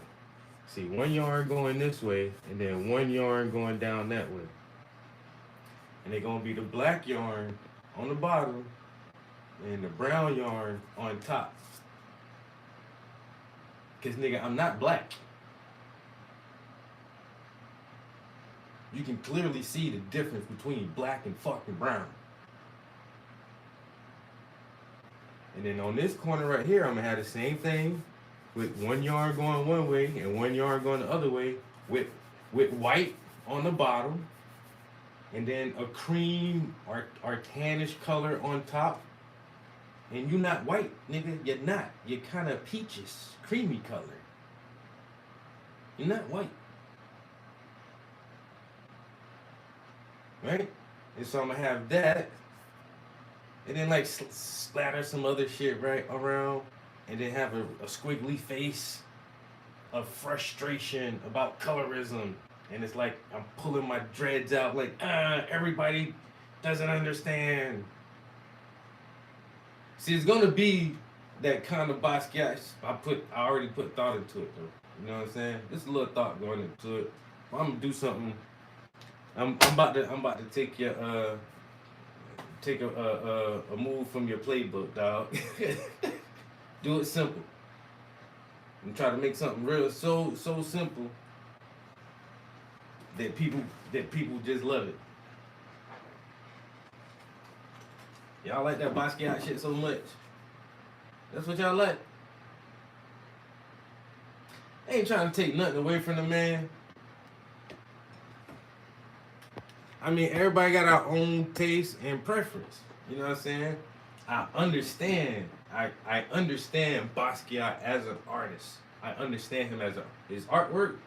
See, one yarn going this way, and then one yarn going down that way. And they're gonna be the black yarn on the bottom, and the brown yarn on top. Cause nigga, I'm not black. You can clearly see the difference between black and fucking brown. And then on this corner right here, I'm gonna have the same thing with one yarn going one way and one yarn going the other way with white on the bottom, and then a cream or tannish color on top. And you're not white, nigga. You're not. You're kind of peaches, creamy color. You're not white. Right? And so I'm gonna have that, and then like splatter some other shit right around, and then have a squiggly face of frustration about colorism. And it's like I'm pulling my dreads out like, everybody doesn't understand. See, it's gonna be that kind of Basquiat. I already put thought into it though. You know what I'm saying? There's a little thought going into it. I'm gonna do something. I'm about to take your a move from your playbook, dog. Do it simple. And try to make something real so simple that people just love it. Y'all like that Basquiat shit so much. That's what y'all like. I ain't trying to take nothing away from the man. I mean, everybody got our own taste and preference. You know what I'm saying? I understand. I understand Basquiat as an artist. I understand him as his artwork.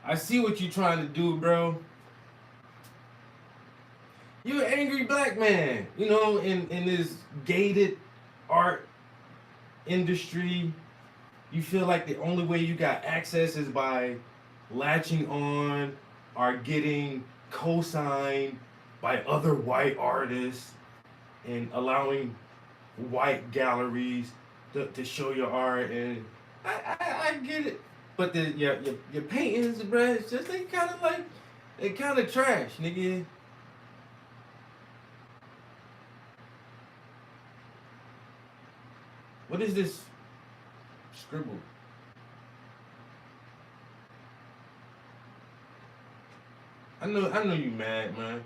I see what you're trying to do, bro. You're an angry black man, you know, in this gated art industry. You feel like the only way you got access is by latching on or getting co-signed by other white artists and allowing white galleries to show your art. And I get it. But your paintings, bruh, it's just they kind of trash, nigga. What is this scribble? I know you mad, man.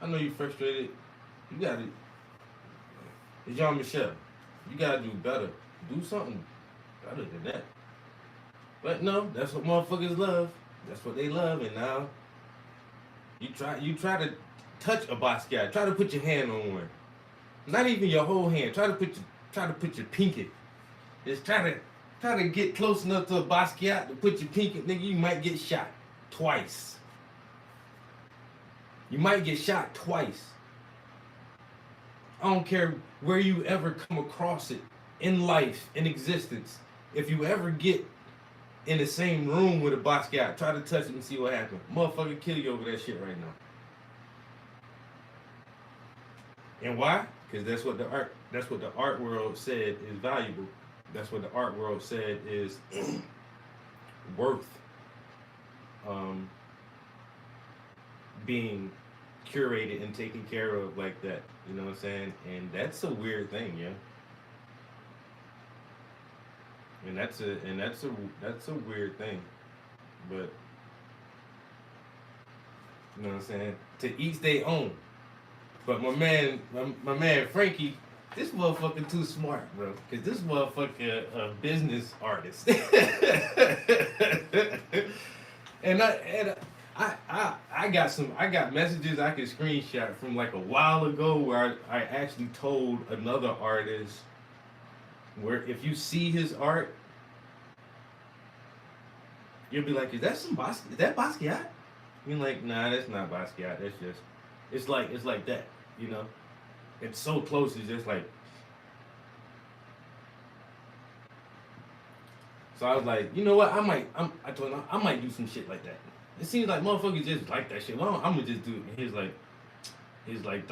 I know you frustrated. You gotta. It's Jean-Michel. You gotta do better. Do something better than that. But no, that's what motherfuckers love. That's what they love. And now you try to touch a Basquiat. Try to put your hand on one. Not even your whole hand. Try to put your pinky. Just try to get close enough to a Basquiat to put your pinky. Nigga, you might get shot twice. You might get shot twice. I don't care where you ever come across it in life, in existence. If you ever get in the same room with a Basquiat, try to touch it and see what happens. Motherfucker kill you over that shit right now. And why? Because that's what the art world said is valuable. That's what the art world said is worth being curated and taken care of like that. You know what I'm saying? And that's a weird thing, yeah. And that's a weird thing. But you know what I'm saying? To each their own. But my man Frankie, this motherfucker too smart, bro. Cause this motherfucker a business artist. and I got messages I could screenshot from like a while ago where I actually told another artist where if you see his art, you'll be like, is that Basquiat? You're like, nah, that's not Basquiat. That's just it's like that, you know? It's so close, it's just like. So I was like, you know what? I told him I might do some shit like that. It seems like motherfuckers just like that shit. Well, I'm gonna just do it. And he's like,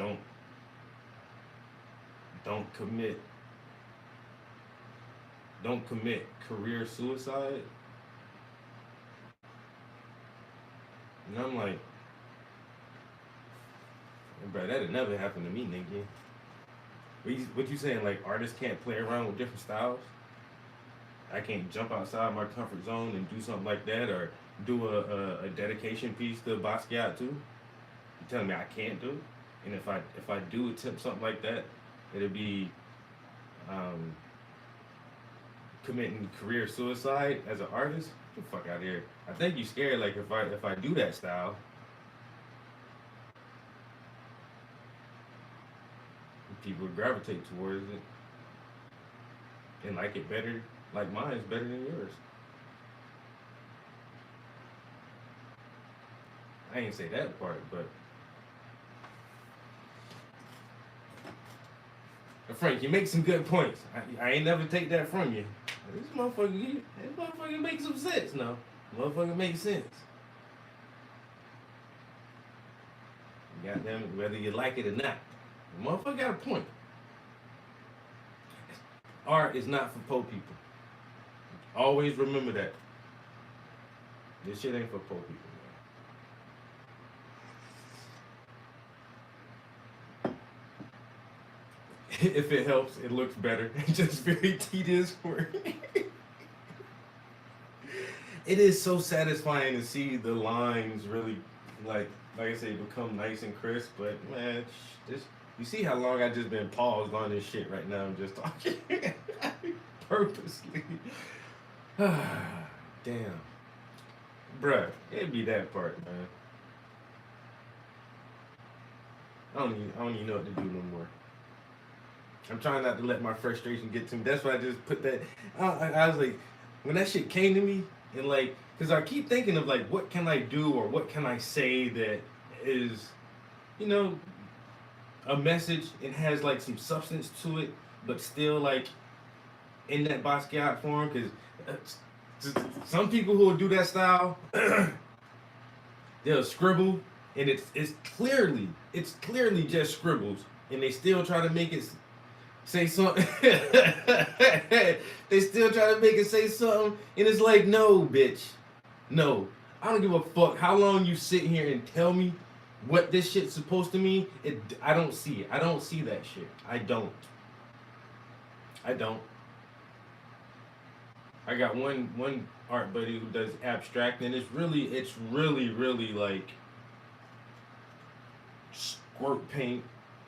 don't commit career suicide. And I'm like, bro, that'd never happen to me, nigga. What you saying? Like artists can't play around with different styles? I can't jump outside my comfort zone and do something like that, or do a dedication piece to Basquiat too? You telling me I can't do it? And if I do attempt something like that, it'll be committing career suicide as an artist? Get the fuck out of here. I think you scared like if I do that style, people would gravitate towards it and like it better. Like mine is better than yours. I ain't say that part, but Frank, you make some good points. I ain't never take that from you. This motherfucker makes some sense now. Motherfucker makes sense. Goddamn it, whether you like it or not. The motherfucker got a point. Art is not for poor people. Always remember that. This shit ain't for poor people, man. If it helps, it looks better. It's just very tedious work. It is so satisfying to see the lines really, like I say, become nice and crisp. But man, you see how long I just been paused on this shit right now? I'm just talking purposely. Damn, bruh, it'd be that part, man. I don't even know what to do no more. I'm trying not to let my frustration get to me. That's why I just put that. I was like, when that shit came to me, and like, because I keep thinking of like, what can I do or what can I say that is, you know, a message and has like some substance to it, but still like in that Basquiat form. Because some people who will do that style, they'll scribble, and it's clearly just scribbles, and they still try to make it say something. They still try to make it say something, and it's like, no, bitch, no. I don't give a fuck how long you sit here and tell me what this shit's supposed to mean. I don't see it. I don't see that shit. I don't. I got one art buddy who does abstract, and it's really like squirt paint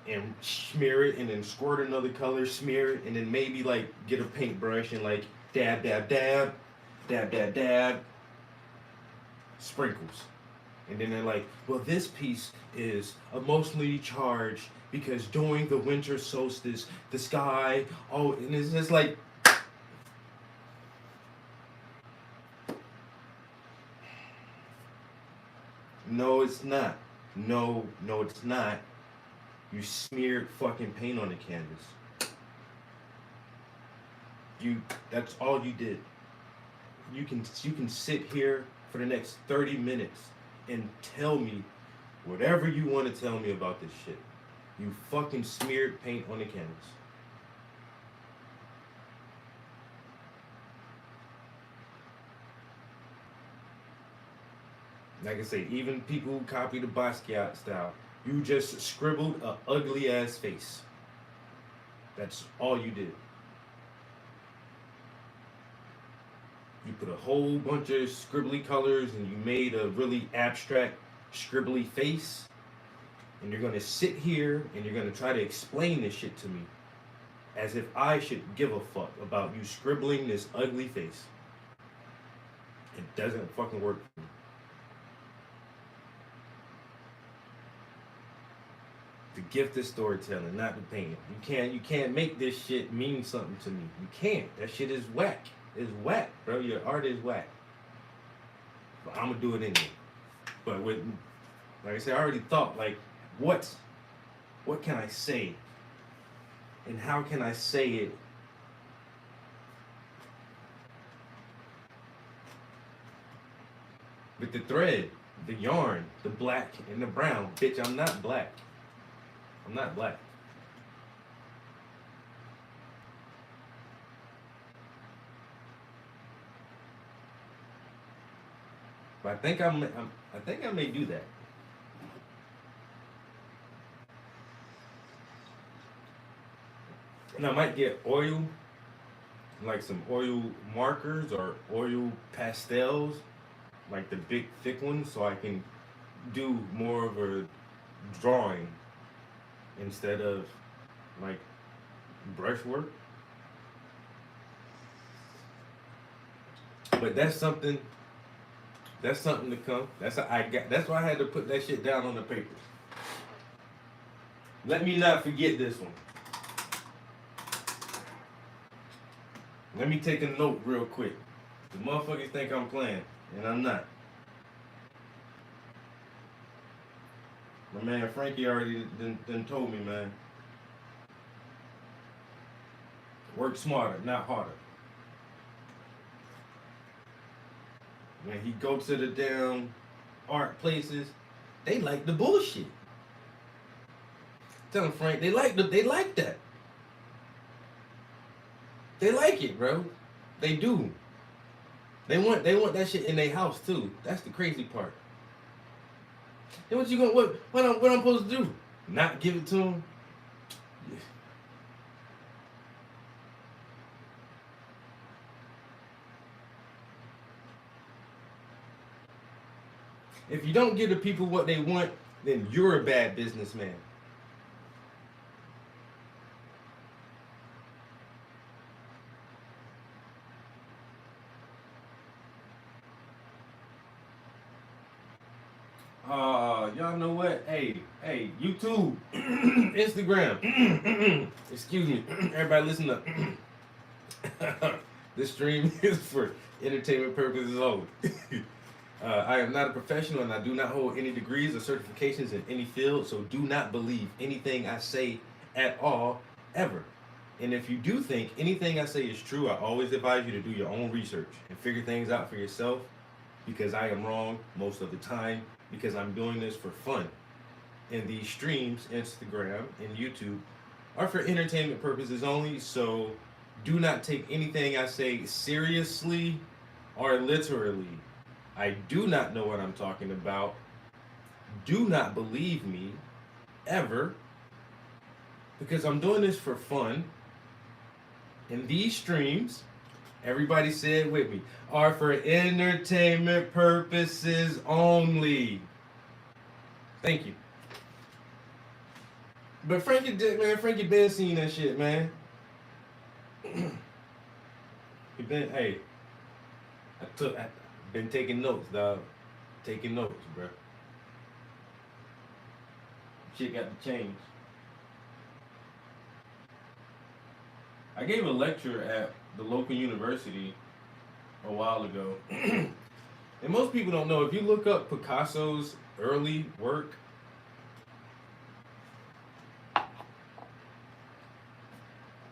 and smear it, and then squirt another color, smear it, and then maybe like get a paintbrush and like dab, sprinkles. And then they're like, well, this piece is emotionally charged because during the winter solstice, the sky, oh, and it's just like, no, it's not. No, it's not. You smeared fucking paint on the canvas. That's all you did. You can sit here for the next 30 minutes and tell me whatever you want to tell me about this shit. You fucking smeared paint on the canvas. Like I say, even people who copy the Basquiat style, you just scribbled a ugly ass face. That's all you did. You put a whole bunch of scribbly colors and you made a really abstract scribbly face. And you're gonna sit here and you're gonna try to explain this shit to me as if I should give a fuck about you scribbling this ugly face. It doesn't fucking work for me. The gift of storytelling, not the painting. You can't make this shit mean something to me. You can't. That shit is whack. It's whack, bro. Your art is whack. But I'm gonna do it anyway. But with, like I said, I already thought, like, what can I say? And how can I say it? With the thread, the yarn, the black and the brown. Bitch, I'm not black. I'm not black. But I think I may do that. And I might get oil, like some oil markers or oil pastels, like the big thick ones, so I can do more of a drawing instead of like brushwork. But that's something to come. That's why I had to put that shit down on the paper. Let me not forget this one. Let me take a note real quick. The motherfuckers think I'm playing, and I'm not. My man Frankie already done told me, man. Work smarter, not harder. When he go to the damn art places, they like the bullshit. Tell him, Frank, they like that. They like it, bro. They do. They want that shit in their house too. That's the crazy part. Then what you gonna what I'm supposed to do? Not give it to them? Yeah. If you don't give the people what they want, then you're a bad businessman. Y'all know what? Hey, YouTube, Instagram. Excuse me. Everybody listen up. This stream is for entertainment purposes only. I am not a professional and I do not hold any degrees or certifications in any field, so do not believe anything I say at all, ever. And if you do think anything I say is true, I always advise you to do your own research and figure things out for yourself, because I am wrong most of the time, because I'm doing this for fun. And these streams, Instagram and YouTube, are for entertainment purposes only, so do not take anything I say seriously or literally. I do not know what I'm talking about. Do not believe me, ever, because I'm doing this for fun. And these streams, everybody say it with me, are for entertainment purposes only. Thank you. But Frankie been seeing that shit, man. I've been taking notes, dog. Taking notes, bro. Shit got to change. I gave a lecture at the local university a while ago. And most people don't know, if you look up Picasso's early work,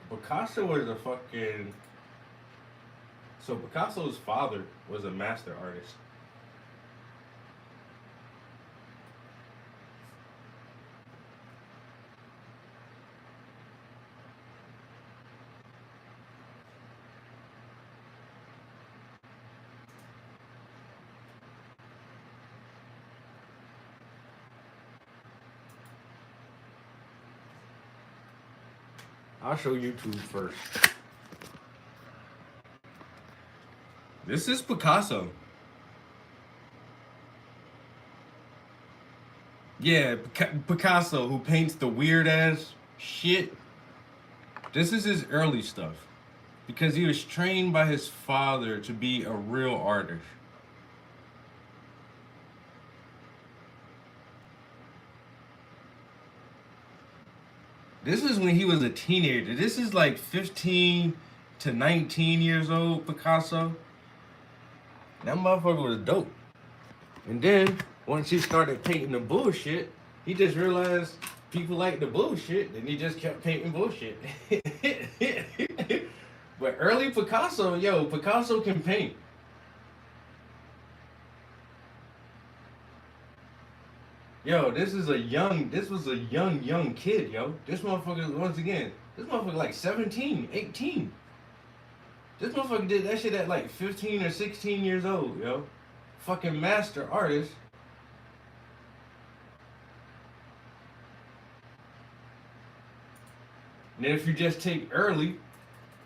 Picasso was a fucking... So Picasso's father was a master artist. I'll show YouTube first. This is Picasso. Yeah, Picasso, who paints the weird ass shit. This is his early stuff. Because he was trained by his father to be a real artist. This is when he was a teenager. This is like 15 to 19 years old, Picasso. That motherfucker was dope. And then, once he started painting the bullshit, he just realized people like the bullshit, and he just kept painting bullshit. But early Picasso, Picasso can paint. This was a young kid, yo. This motherfucker, once again, like 17, 18. This motherfucker did that shit at like 15 or 16 years old, yo. Fucking master artist. And then if you just take early,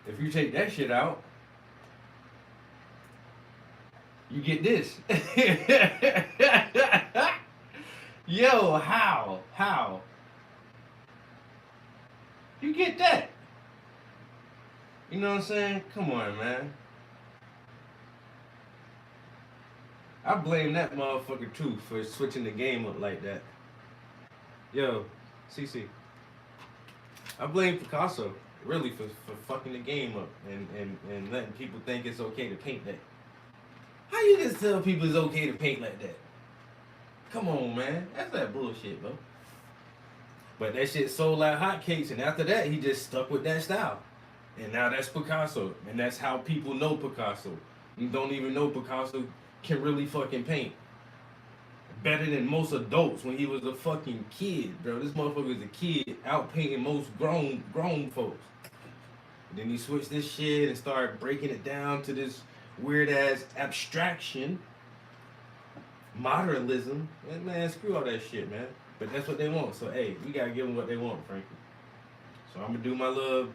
if you take that shit out, you get this. Yo, how? You get that? You know what I'm saying? Come on, man. I blame that motherfucker too for switching the game up like that. Yo, CC. I blame Picasso really for fucking the game up and letting people think it's okay to paint that. How you just tell people it's okay to paint like that? Come on, man. That's that bullshit, bro. But that shit sold like hotcakes, and after that, he just stuck with that style. And now that's Picasso, and that's how people know Picasso. You don't even know Picasso can really fucking paint. Better than most adults when he was a fucking kid, bro. This motherfucker was a kid out painting most grown folks. And then he switched this shit and started breaking it down to this weird ass abstraction. Modernism, man, screw all that shit, man. But that's what they want. So hey, we gotta give them what they want, Frankie. So I'm gonna do my little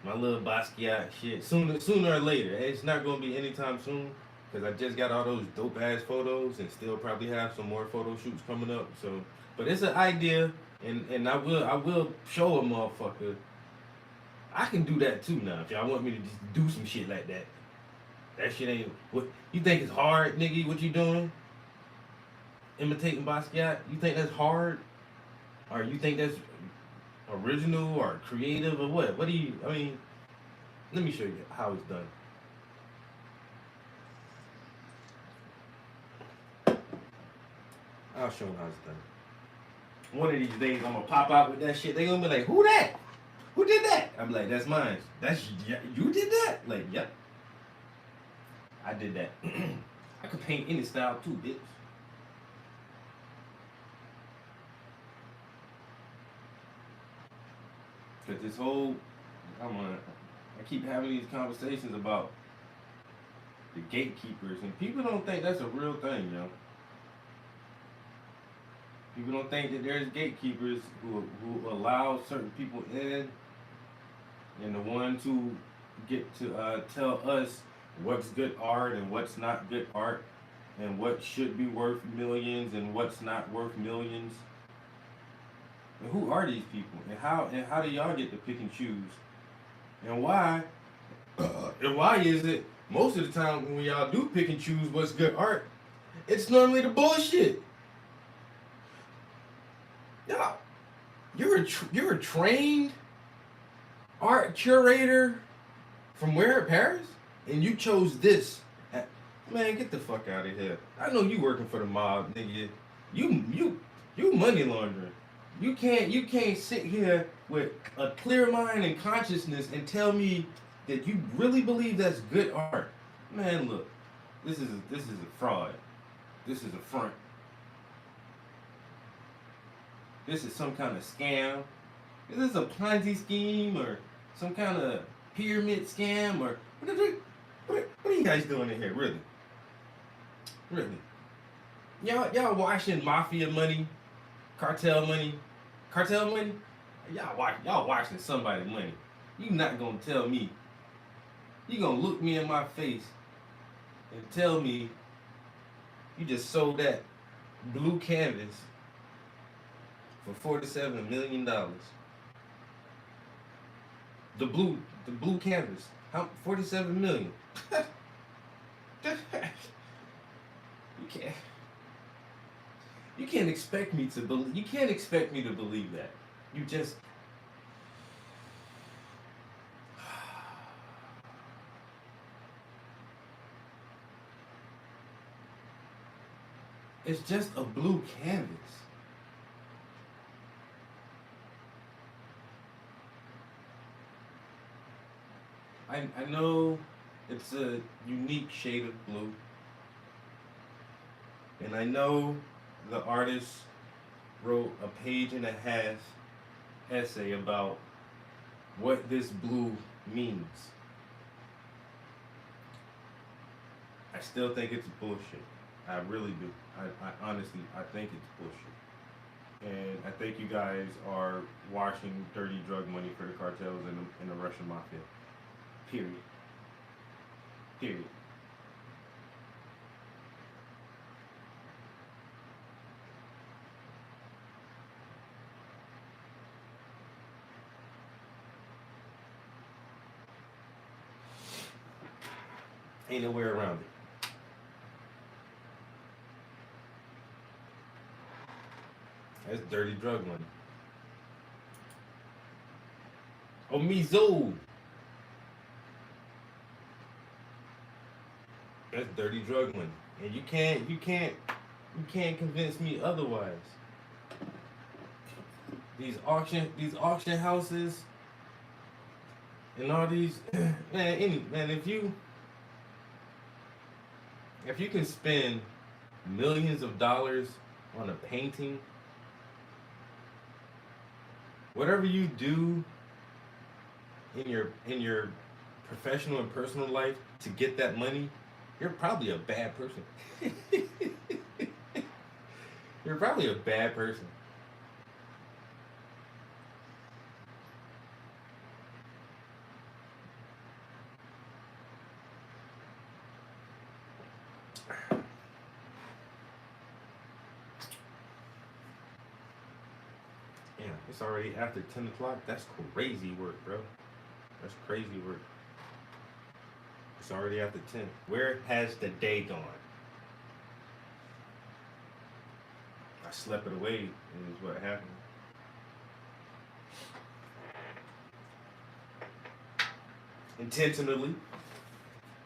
Basquiat shit sooner or later. It's not gonna be anytime soon because I just got all those dope ass photos and still probably have some more photo shoots coming up. So, but it's an idea, and I will show a motherfucker. I can do that too now if y'all want me to just do some shit like that. That shit ain't what you think is hard, nigga. What you doing? Imitating Basquiat? You think that's hard, or you think that's original or creative or what? What do you? I mean, let me show you how it's done. I'll show them how it's done. One of these days, I'm gonna pop out with that shit. They gonna be like, "Who that? Who did that?" I'm like, "That's mine. That's you did that?" Like, yep. I did that. I could paint any style too, bitch. Cause this whole, I keep having these conversations about the gatekeepers, and people don't think that's a real thing, yo. People don't think that there's gatekeepers who allow certain people in, and the ones who get to tell us what's good art and what's not good art, and what should be worth millions and what's not worth millions. And who are these people? And how do y'all get to pick and choose? And why? And why is it most of the time when y'all do pick and choose what's good art, it's normally the bullshit. Yeah, you're a trained art curator from where, Paris? And you chose this. Man, get the fuck out of here. I know you working for the mob, nigga. You money laundering. You can't sit here with a clear mind and consciousness and tell me that you really believe that's good art. Man, look. This is a fraud. This is a front. This is some kind of scam. Is this a Ponzi scheme or some kind of pyramid scam or what are you guys doing in here, really? Really? Y'all washing mafia money, cartel money? Y'all washing somebody's money. You not gonna tell me. You gonna look me in my face and tell me you just sold that blue canvas for $47 million. The blue canvas. How 47 million? You can't expect me to believe. You can't expect me to believe that. You just. It's just a blue canvas. I know it's a unique shade of blue. And I know the artist wrote a 1.5-page essay about what this blue means. I still think it's bullshit. I really do. I honestly, I think it's bullshit. And I think you guys are washing dirty drug money for the cartels and the Russian mafia. Period. Period. Ain't no way around it. That's dirty drug money. Oh, Mizo. That's dirty drug money, and you can't convince me otherwise. These auction houses and all these man, if you can spend millions of dollars on a painting, whatever you do in your professional and personal life to get that money, you're probably a bad person. You're probably a bad person. Yeah, it's already after 10 o'clock. That's crazy work, bro. That's crazy work. It's already after 10. Where has the day gone? I slept it away, is what happened. Intentionally,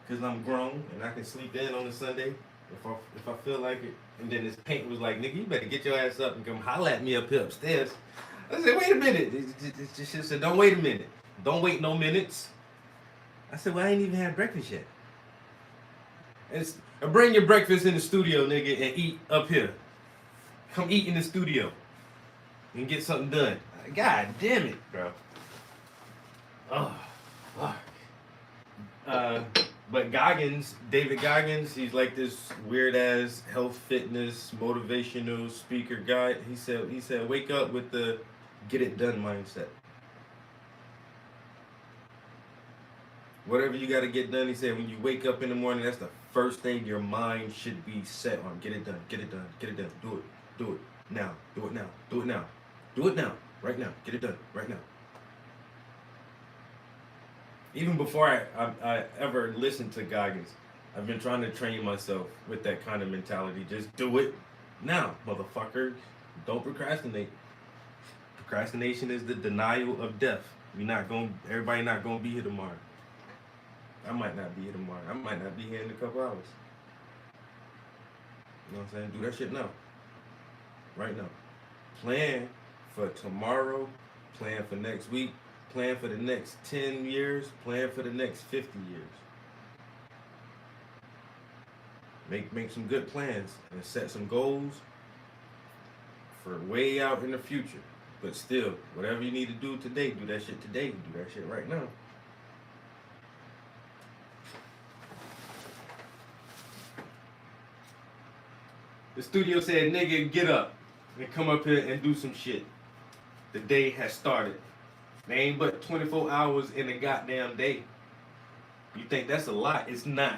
because I'm grown and I can sleep in on a Sunday if I feel like it. And then this paint was like, nigga, you better get your ass up and come holler at me up here upstairs. I said, wait a minute. She said, don't wait a minute. Don't wait no minutes. I said, well, I ain't even had breakfast yet. Bring your breakfast in the studio, nigga, and eat up here. Come eat in the studio and get something done. God damn it, bro. Oh, fuck. But David Goggins, he's like this weird ass health, fitness, motivational speaker guy. He said, wake up with the get it done mindset. Whatever you got to get done, he said, when you wake up in the morning, that's the first thing your mind should be set on. Get it done, get it done, get it done. Do it now, do it now, do it now, do it now, right now, get it done, right now. Even before I ever listened to Goggins, I've been trying to train myself with that kind of mentality. Just do it now, motherfucker. Don't procrastinate. Procrastination is the denial of death. Everybody not gonna be here tomorrow. I might not be here tomorrow. I might not be here in a couple hours. You know what I'm saying? Do that shit now. Right now. Plan for tomorrow. Plan for next week. Plan for the next 10 years. Plan for the next 50 years. Make some good plans and set some goals for way out in the future. But still, whatever you need to do today, do that shit today. Do that shit right now. The studio said, nigga, get up and come up here and do some shit. The day has started. There ain't but 24 hours in a goddamn day. You think that's a lot? It's not.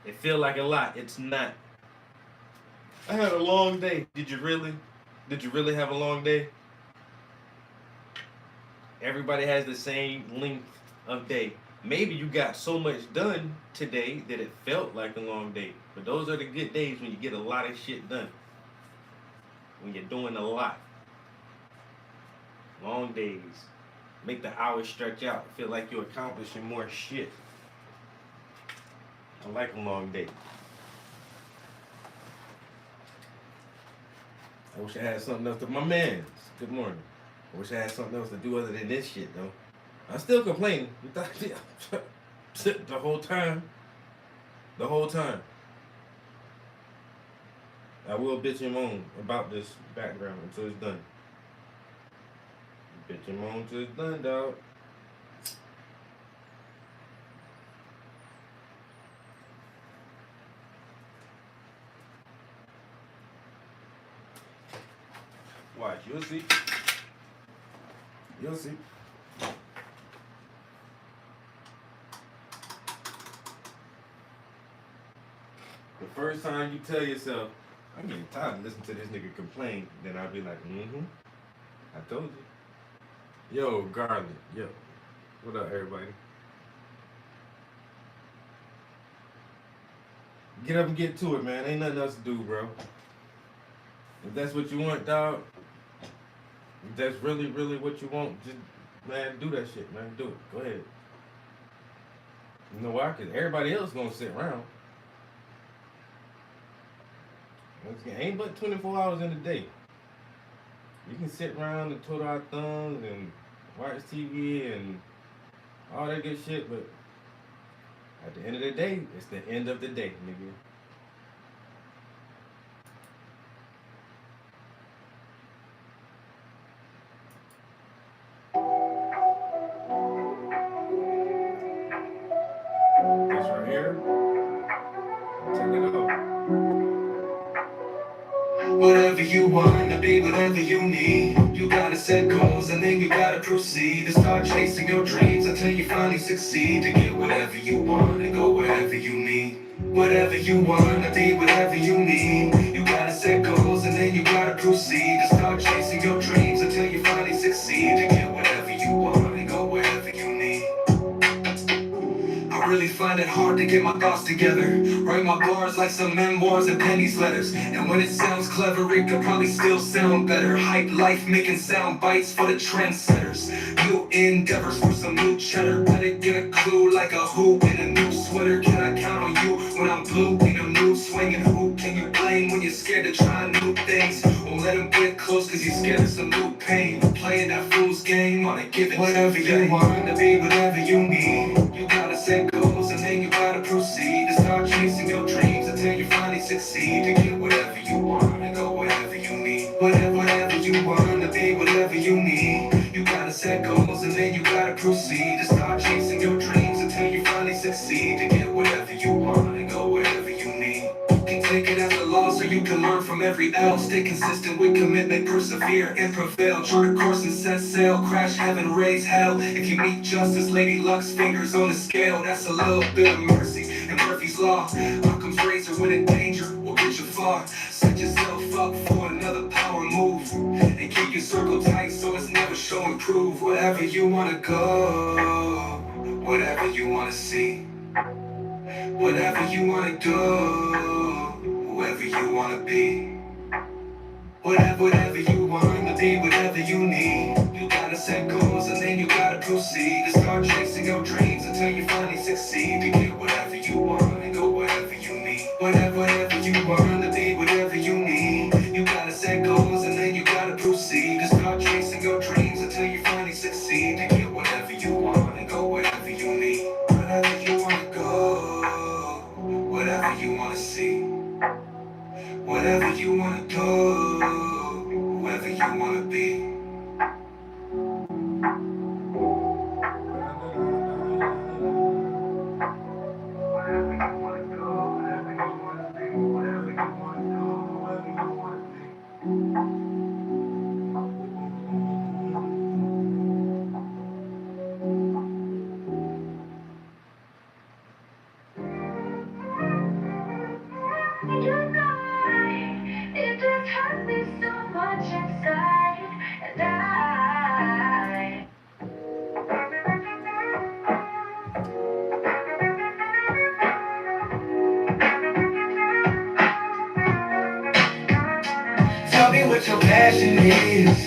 It feel like a lot. It's not. I had a long day. Did you really? Did you really have a long day? Everybody has the same length of day. Maybe you got so much done today that it felt like a long day. But those are the good days when you get a lot of shit done. When you're doing a lot. Long days. Make the hours stretch out. Feel like you're accomplishing more shit. I like a long day. I wish I had something else to my mans. Good morning. I wish I had something else to do other than this shit though. I'm still complaining. The whole time. The whole time. I will bitch and moan about this background until it's done. Bitch and moan until it's done, dog. Watch, you'll see. You'll see. The first time you tell yourself, I'm getting tired of listening to this nigga complain, then I'll be like, I told you. Yo, Garland, yo. What up, everybody? Get up and get to it, man. Ain't nothing else to do, bro. If that's what you want, dog, if that's really, really what you want, just, man, do that shit, man. Do it. Go ahead. You know why? Because everybody else gonna sit around. Ain't but 24 hours in a day. You can sit around and twiddle our thumbs and watch TV and all that good shit, but at the end of the day, it's the end of the day, nigga. This right here. Check it out. Whatever you want to be, whatever you need, you gotta set goals and then you gotta proceed to start chasing your dreams until you finally succeed to get whatever you want and go wherever you need. Whatever you want to be, whatever you need, you gotta set goals and then you gotta proceed to start chasing your dreams until you finally succeed to get whatever you want and go wherever you need. I really find it hard to get my thoughts together. Write my bars like some memoirs and pennies letters. And when it sounds clever, it could probably still sound better. Hype life, making sound bites for the trendsetters. New endeavors for some new cheddar. Better get a clue like a hoop in a new sweater. Can I count on you when I'm blue in a mood swinging? Who can you blame when you're scared to try new things? Won't let them get close cause you're scared of some new pain. Playing that fool's game on a given whatever you want to be, whatever you need. You gotta set goals and then you gotta proceed to start chasing your dreams until you finally succeed to get whatever you want and go wherever you need. Whatever you want to be, whatever you need. You gotta set goals and then you gotta proceed to start chasing your dreams until you finally succeed to get whatever you want and go wherever you need. You can take it as a loss or you can learn from every L. Stay consistent with commitment, persevere and prevail. Chart a course and set sail, crash heaven, raise hell. If you meet justice, Lady Luck's fingers on the scale. That's a little bit of mercy and Murphy's Law. Occam's razor when in danger will get you far. Set yourself up for another power move and keep your circle tight so it's never show and prove. Wherever you wanna go, whatever you wanna see, whatever you wanna do, whoever you wanna be. Whatever you want to be, whatever you need. You gotta set goals and then you gotta proceed. To start chasing your dreams until you finally succeed. You get whatever you want and go wherever you need. Whatever you want to be, whatever you need. You gotta set goals and then you gotta proceed. To start chasing your dreams until you finally succeed. You get whatever you want and go wherever you need. Wherever you wanna go, whatever you wanna see. Whatever you wanna do, whoever you wanna be. It just hurt me so much inside, and I Tell me what your passion is.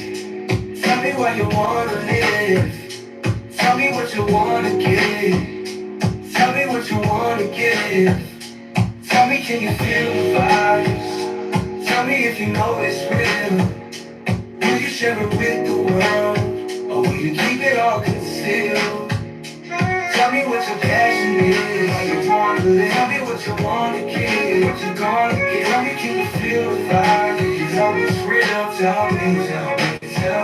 Tell me why you wanna live. Tell me what you wanna give. Tell me what you wanna give. Tell me, can you feel the vibes? Tell me if you know it's real. Will you share it with the world? Or will you keep it all concealed? Tell me what your passion is, how you wanna live. Tell me what you wanna give, what you gonna give. Tell me, can you feel the vibe? You know it's real. Tell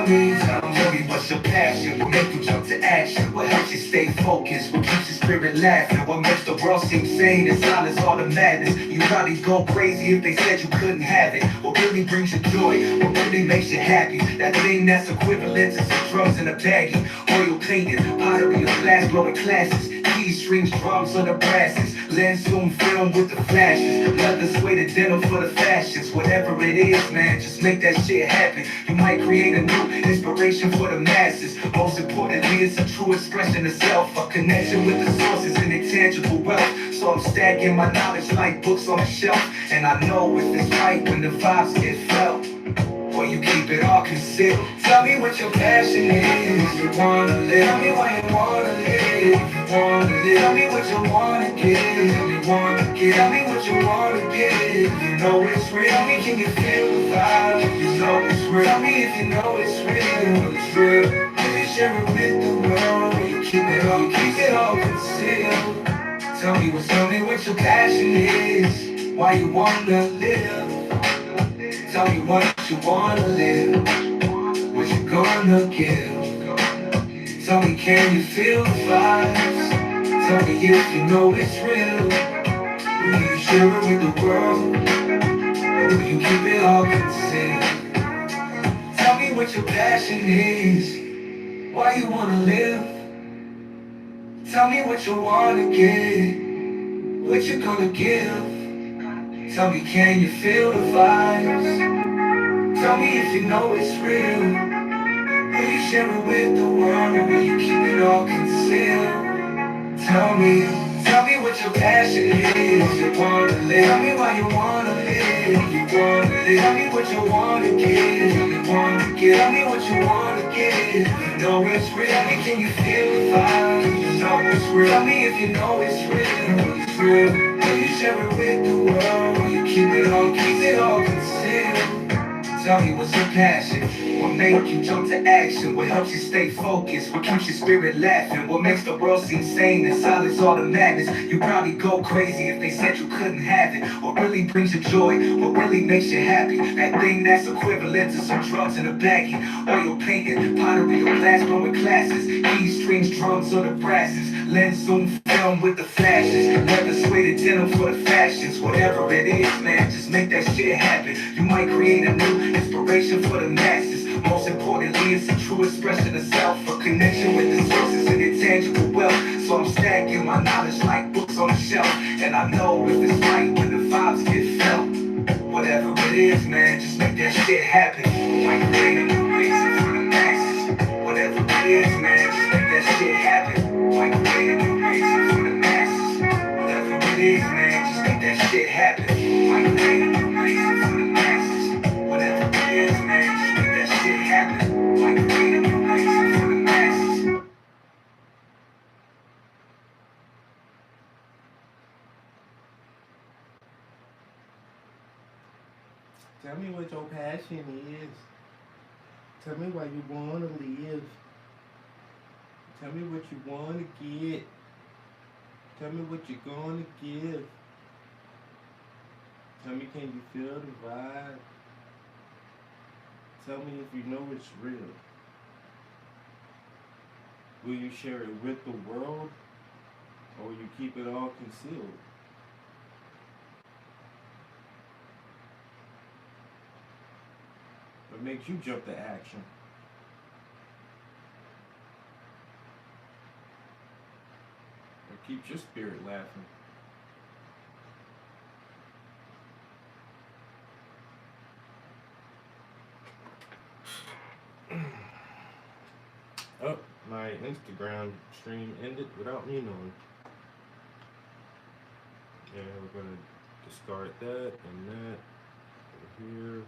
me what's your passion? What makes you jump to action? What helps you stay focused? What keeps your spirit laughing? What makes the world seem sane and silence all the madness? You probably go crazy if they said you couldn't have it. What really brings you joy? What really makes you happy? That thing that's equivalent to some drugs in a baggie. Oil painted, pottery, or glass blowing classes. Keys, strings, drums, or the brasses. Lens zoom film with the flashes. Leather suede denim for the fashions. Whatever it is, man, just make that shit happen. You might create a new inspiration for the masses. Most importantly, it's a true expression of self. A connection with the sources and intangible wealth. So I'm stacking my knowledge like books on a shelf. And I know if it's right when the vibes get felt. Or you keep it all concealed. Tell me what your passion is. You wanna live. Tell me why you wanna live. You wanna live. Tell me what you wanna give. You wanna give. Tell me what you wanna give. You know it's real. Tell me, can you feel the vibe? You know it's real. Tell me if you know it's real. It's real. Will you share it with the world? Or you keep it all concealed? Tell me what your passion is. Why you wanna live. Tell me what you wanna live, what you gonna give. Tell me, can you feel the vibes? Tell me if you know it's real. Will you share it with the world? Or will you keep it all concealed? Tell me what your passion is, why you wanna live. Tell me what you wanna give, what you gonna give. Tell me, can you feel the vibes? Tell me if you know it's real. Will you share it with the world, or will you keep it all concealed? Tell me what your passion is. You wanna live. Tell me why you wanna live. You wanna live. Tell me what you wanna give. You wanna give. Tell me what you wanna give. You know it's real. Tell me, can you feel the vibe? You know it's real. Tell me if you know it's real. It's real. Will you share it with the world? Will you keep it all concealed? Tell me what's your passion? What makes you jump to action? What helps you stay focused? What keeps your spirit laughing? What makes the world seem sane and silence all the madness? You probably go crazy if they said you couldn't have it. What really brings you joy? What really makes you happy? That thing that's equivalent to some drugs in a baggie. Oil painted, pottery or glass blowing classes. Keys, strings, drums, or the brasses. Lens zoom film with the flashes. Leather suede denim for the fashions. Whatever it is, man, just make that shit happen. You might create a new inspiration for the masses. Most importantly, it's a true expression of self. A connection with the sources and intangible wealth. So I'm stacking my knowledge like books on a shelf. And I know if it's right when the vibes get felt. Whatever it is, man, just make that shit happen. Might create a new reason for the masses. Whatever it is, man, just make that shit happen. Might create a new reason for the masses. Whatever it is, man, just make that shit happen. Might create a new reason for the masses. Whatever it is. question is, tell me why you wanna live. Tell me what you wanna get. Tell me what you're gonna give. Tell me, can you feel the vibe? Tell me if you know it's real. Will you share it with the world, or will you keep it all concealed? What makes you jump to action? What keeps your spirit laughing? Oh, my Instagram stream ended without me knowing. And we're gonna discard that and that over here.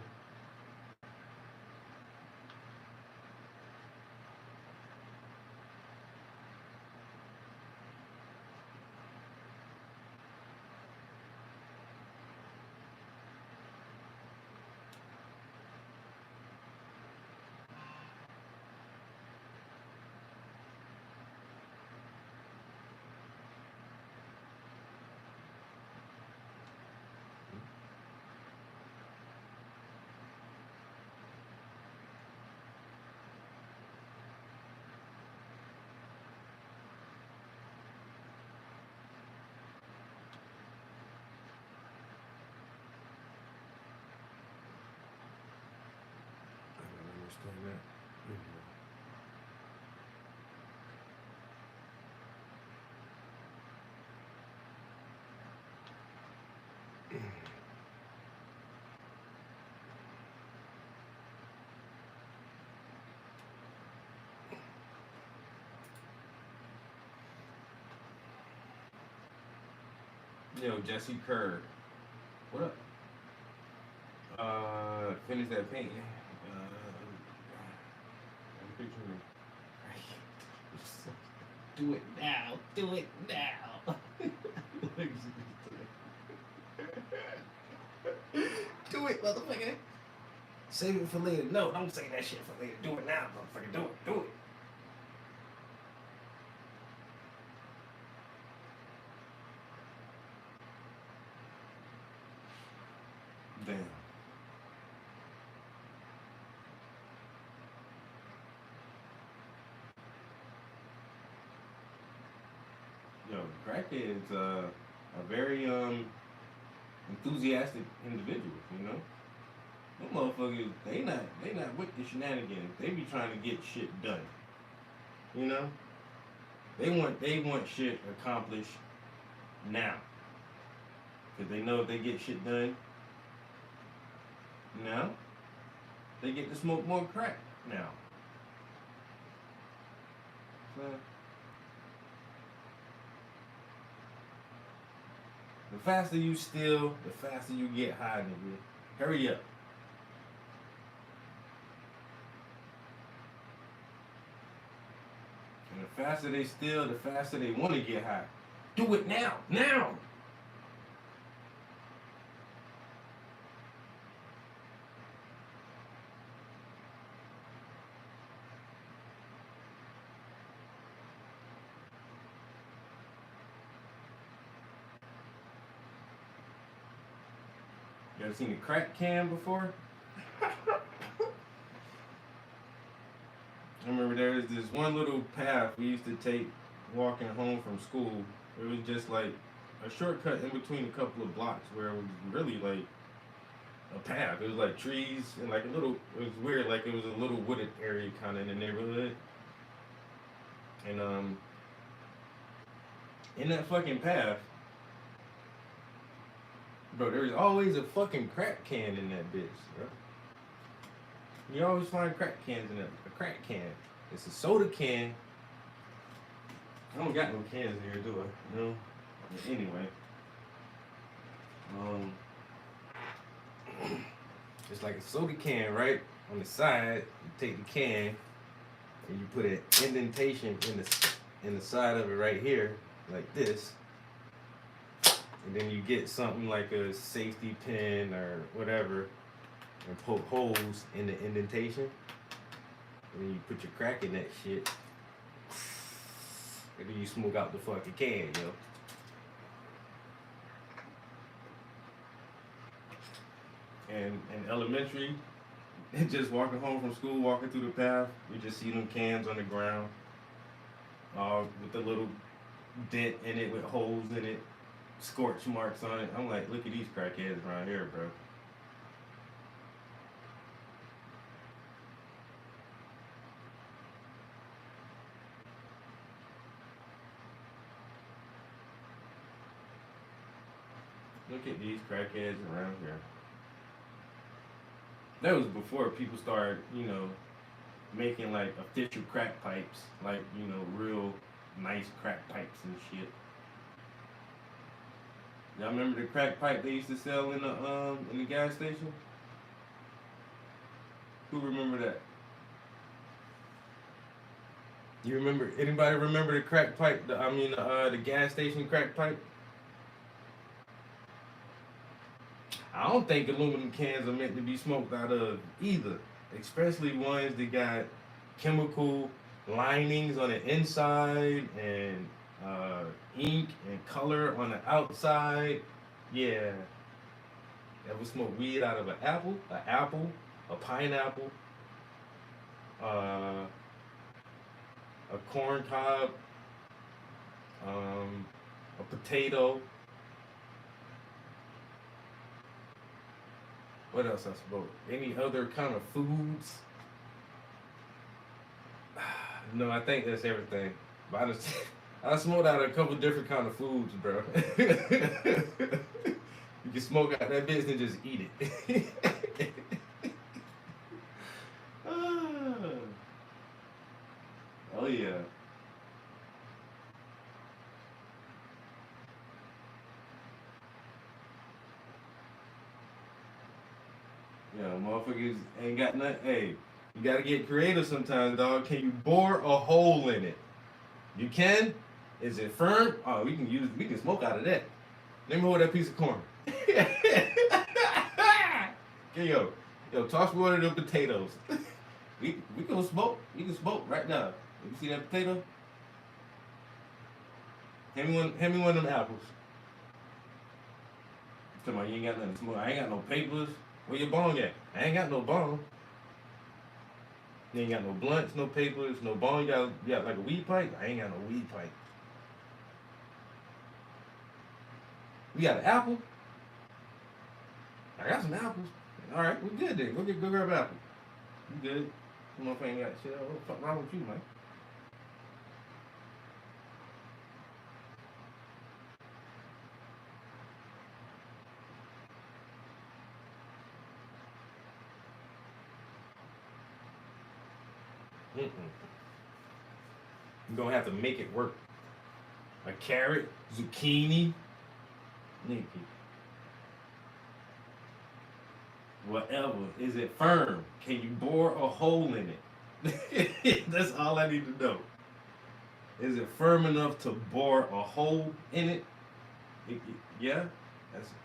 I don't understand that. Yo, Jesse Kerr. What up? Finish that painting. I'm picturing do it now. Do it now. Do it, motherfucker. Save it for later. No, don't say that shit for later. Do it now, motherfucker. Do it. Do it. Damn. Yo, crackhead's a very enthusiastic individual, you know? Them motherfuckers, they not with the shenanigans. They be trying to get shit done. You know? They want shit accomplished now. Cause they know if they get shit done now, they get to smoke more crack now. So, the faster you steal, the faster you get high, nigga. Hurry up. And the faster they steal, the faster they want to get high. Do it now. Now! You ever seen a crack can before? I remember there was this one little path we used to take walking home from school. It was just like a shortcut in between a couple of blocks where it was really like a path. It was like trees and like a little, it was weird, like it was a little wooded area kind of in the neighborhood. And in that fucking path, bro, there's always a fucking crack can in that bitch, bro. You always find crack cans in there. A crack can. It's a soda can. I don't got no cans here, do I? No. Anyway. It's like a soda can, right? On the side, you take the can and you put an indentation in the side of it right here, like this. And then you get something like a safety pin or whatever. and poke holes in the indentation. And then you put your crack in that shit. And then you smoke out the fucking can, yo. And in elementary, just walking home from school, walking through the path, you just see them cans on the ground, with the little dent in it with holes in it, scorch marks on it. I'm like, look at these crackheads around here, bro. Look at these crackheads around here. That was before people started, making like official crack pipes, like, real nice crack pipes and shit. Y'all remember the crack pipe they used to sell in the gas station? Who remember that? You remember? Anybody remember the crack pipe? The gas station crack pipe. I don't think aluminum cans are meant to be smoked out of either, especially ones that got chemical linings on the inside and ink and color on the outside. Yeah. Ever smoke weed out of an apple, a pineapple, a corn cob, a potato. What else I smoked? Any other kind of foods? No, I think that's everything. But I smoked out a couple different kind of foods, bro. You can smoke out that bitch and just eat it. Oh yeah. Yeah, motherfuckers ain't got nothing. Hey, you gotta get creative sometimes, dog. Can you bore a hole in it? You can? Is it firm? Oh, we can smoke out of that. Let me hold that piece of corn. Okay, yo, toss one of them potatoes. we can smoke. We can smoke right now. You see that potato? Hand me one of them apples. Come on, you ain't got nothing to smoke. I ain't got no papers. Where your bong at? I ain't got no bong. You ain't got no blunts, no papers, no bong. You got like a weed pipe? I ain't got no weed pipe. We got an apple? I got some apples. Alright, we good then. Go grab an apple. You good. You motherfucker ain't got shit. What the fuck wrong with you, man? You're gonna have to make it work. A carrot, zucchini, nigga. Whatever. Is it firm? Can you bore a hole in it? That's all I need to know. Is it firm enough to bore a hole in it? Yeah.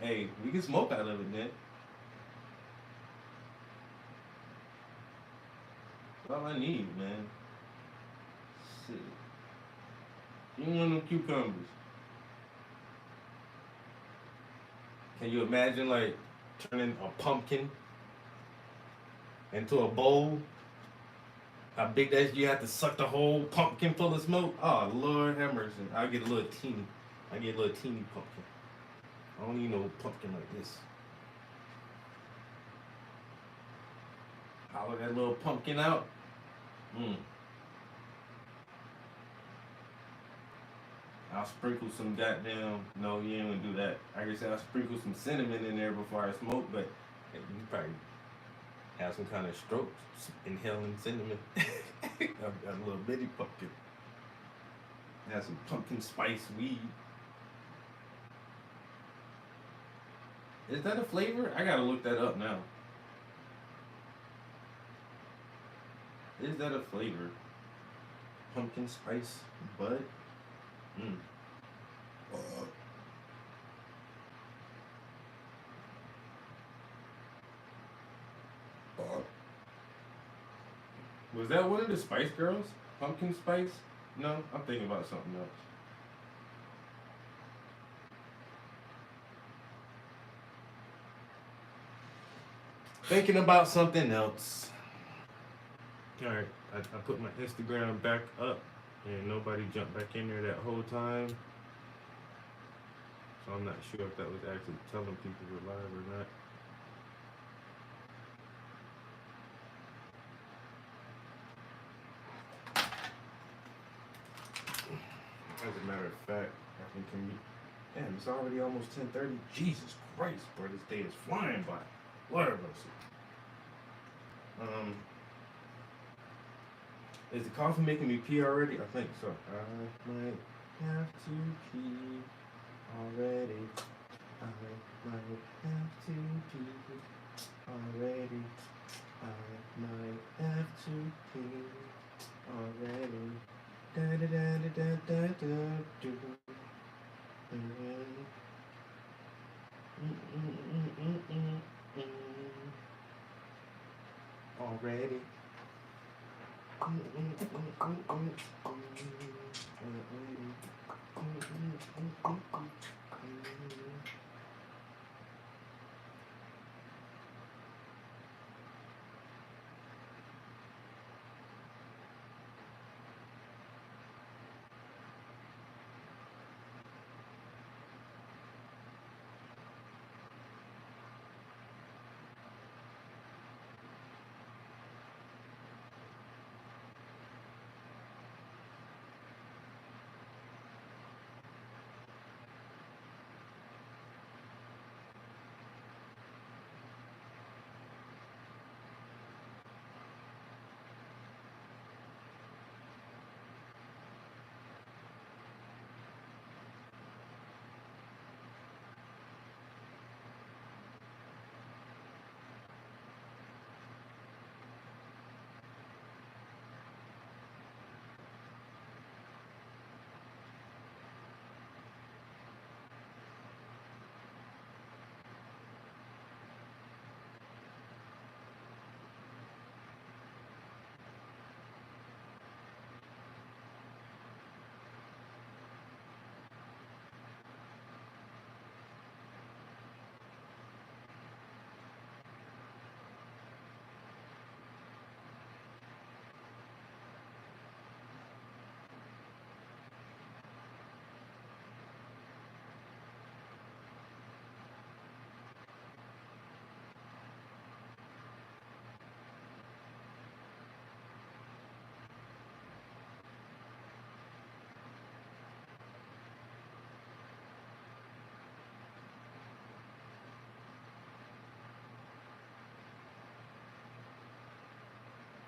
Hey, we can smoke out of it then. That's all I need, man. Shit. Give me one of them cucumbers. Can you imagine, like, turning a pumpkin into a bowl? How big that is? You have to suck the whole pumpkin full of smoke? Oh, Lord have mercy. I get a little teeny pumpkin. I don't need no pumpkin like this. Hollow that little pumpkin out. I'll sprinkle some goddamn. No, you ain't gonna do that. Like I said, I'll sprinkle some cinnamon in there before I smoke, but you probably have some kind of stroke inhaling cinnamon. a little bitty pumpkin. Have some pumpkin spice weed. Is that a flavor? I gotta look that up now. Is that a flavor? Pumpkin spice bud? Was that one of the Spice Girls? Pumpkin Spice? No, I'm thinking about something else. Thinking about something else. Alright, I put my Instagram back up and nobody jumped back in there that whole time. So I'm not sure if that was actually telling people we're live or not. As a matter of fact, I think damn, it's already almost 10:30. Jesus Christ, bro, this day is flying by. Lord have mercy. Is the coffee making me pee already? I think so. I might have to pee already. I might have to pee already. I might have to pee already. Da da da da da da do. Already.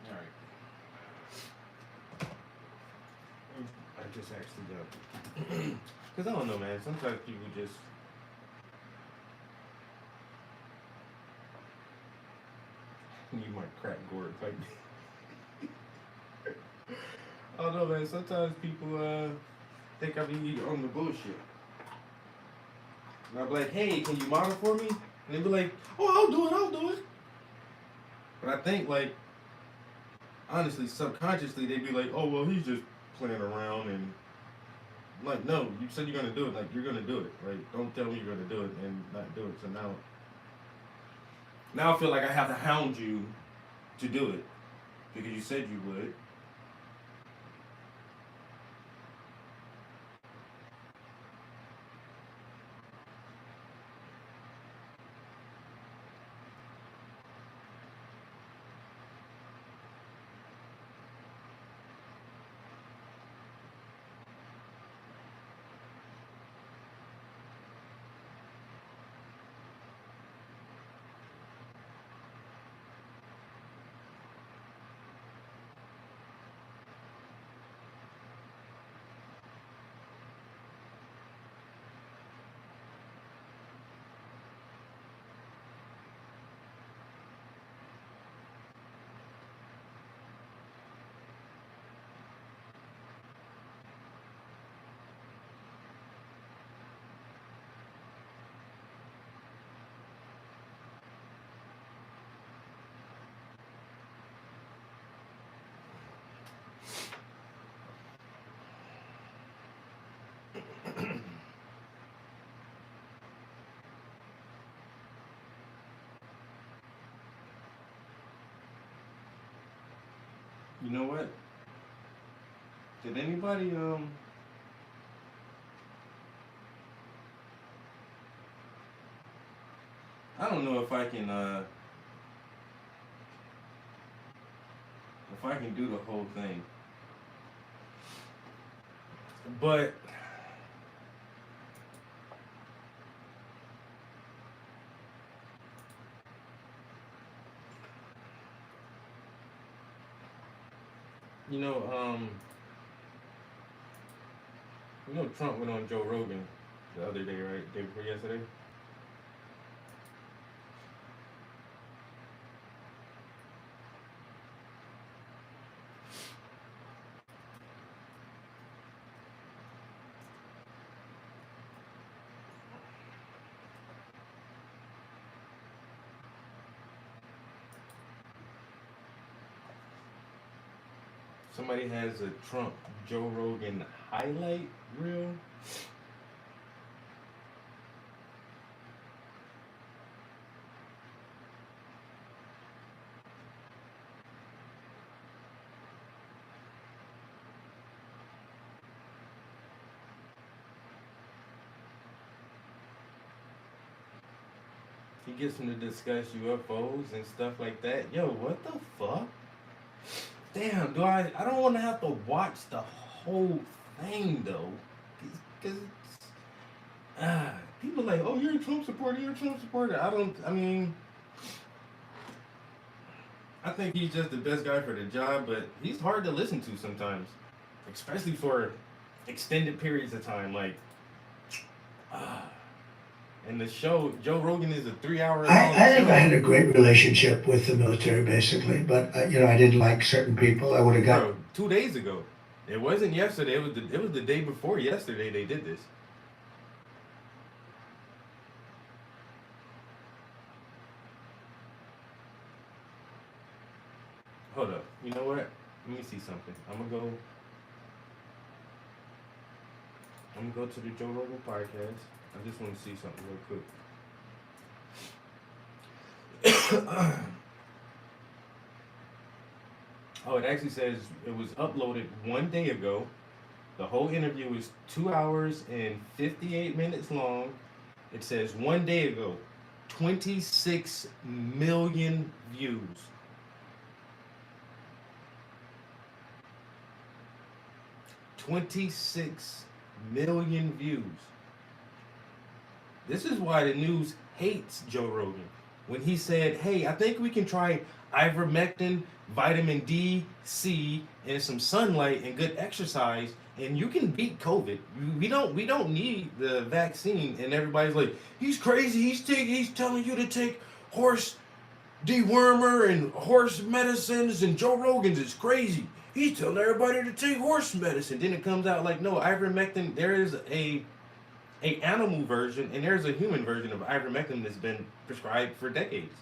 Alright. I just actually because I don't know, man. Sometimes people just you might crack gourd like I don't know, man. Sometimes people think I be on the bullshit. And I'll be like, hey, can you model for me? And they be like, oh, I'll do it. But I think, like, honestly, subconsciously, they'd be like, oh, well, he's just playing around. And, like, no, you said you're going to do it. Like, you're going to do it. Like, don't tell me you're going to do it and not do it. So now I feel like I have to hound you to do it because you said you would. You know what? Did anybody I don't know if I can do the whole thing. But you know, Trump went on Joe Rogan the other day, right? Day before yesterday. Somebody has a Trump Joe Rogan highlight reel. He gets them to discuss UFOs and stuff like that. Yo, what the fuck? Damn, I don't want to have to watch the whole thing though, because people like, oh, you're a Trump supporter, I think he's just the best guy for the job, but he's hard to listen to sometimes, especially for extended periods of time. Like, and the show, Joe Rogan is a 3 hour long I think show. I had a great relationship with the military, basically, but I didn't like certain people. I would have got. Bro, 2 days ago. It wasn't yesterday. It was the day before yesterday they did this. Hold up. You know what? Let me see something. I'm gonna go to the Joe Rogan podcast. I just want to see something real quick. Oh, it actually says it was uploaded 1 day ago. The whole interview is 2 hours and 58 minutes long. It says 1 day ago, 26 million views. $26 million views. This is why the news hates Joe Rogan. When he said, hey, I think we can try ivermectin, vitamin D, C, and some sunlight and good exercise, and you can beat COVID. We don't need the vaccine. And everybody's like, he's crazy. He's telling you to take horse dewormer and horse medicines, and Joe Rogan's is crazy. He's telling everybody to take horse medicine. Then it comes out like, no, ivermectin, there is a animal version and there's a human version of ivermectin that's been prescribed for decades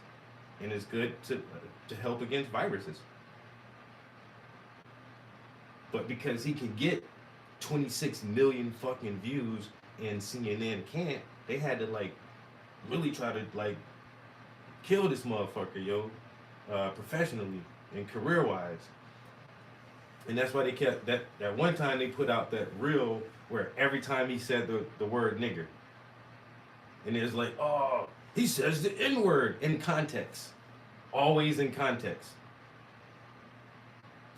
and is good to help against viruses. But because he can get 26 million fucking views and CNN can't, they had to like really try to like kill this motherfucker, yo, professionally and career-wise. And that's why they kept that one time they put out that reel where every time he said the word nigger, and it's like, oh, he says the N-word in context. Always in context.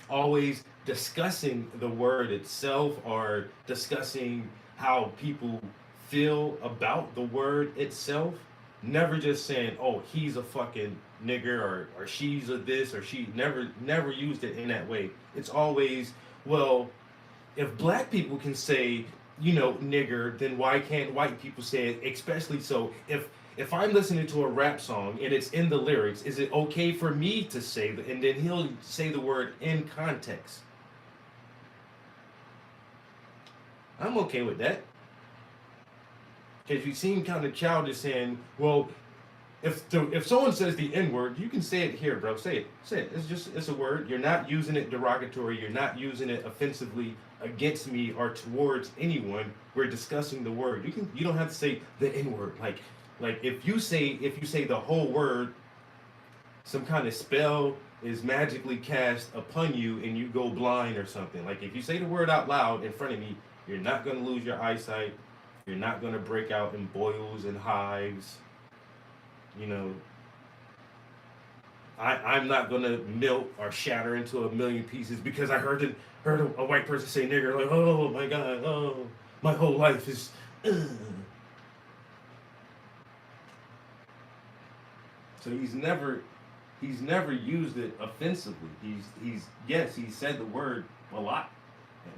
Always discussing the word itself or discussing how people feel about the word itself. Never just saying, oh, he's a fucking nigger or she's a this or she never used it in that way. It's always, well, if black people can say, nigger, then why can't white people say it? Especially so if I'm listening to a rap song and it's in the lyrics, is it okay for me to say that? And then he'll say the word in context. I'm okay with that. Because you seem kind of childish saying, well, if someone says the N-word, you can say it here, bro. Say it. It's a word. You're not using it derogatory. You're not using it offensively against me or towards anyone. We're discussing the word. You don't have to say the N-word. Like if you say the whole word, some kind of spell is magically cast upon you and you go blind or something. Like if you say the word out loud in front of me, you're not gonna lose your eyesight. You're not gonna break out in boils and hives. You know, I'm not gonna melt or shatter into a million pieces because I heard a white person say nigger. Like, oh my god, oh, my whole life is. So he's never used it offensively. He's yes, he said the word a lot,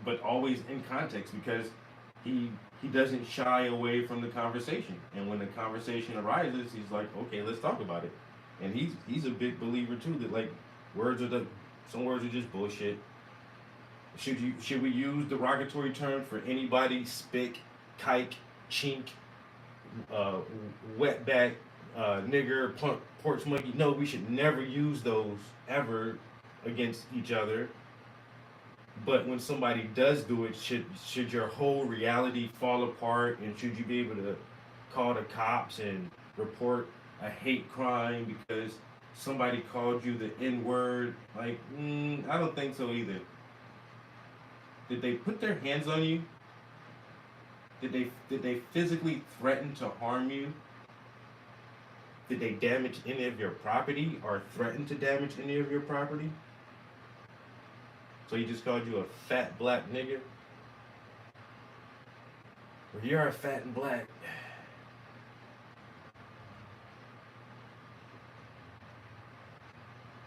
but always in context because he doesn't shy away from the conversation. And when the conversation arises, he's like, okay, let's talk about it. And he's a big believer too that like some words are just bullshit. Should we use derogatory terms for anybody? Spick, kike, chink, wetback, nigger, porch monkey. No, we should never use those ever against each other. But when somebody does do it, should your whole reality fall apart, and should you be able to call the cops and report a hate crime because somebody called you the N-word? Like, I don't think so either. Did they put their hands on you? Did they physically threaten to harm you? Did they damage any of your property or threaten to damage any of your property? So he just called you a fat black nigger? Well, you're a fat and black.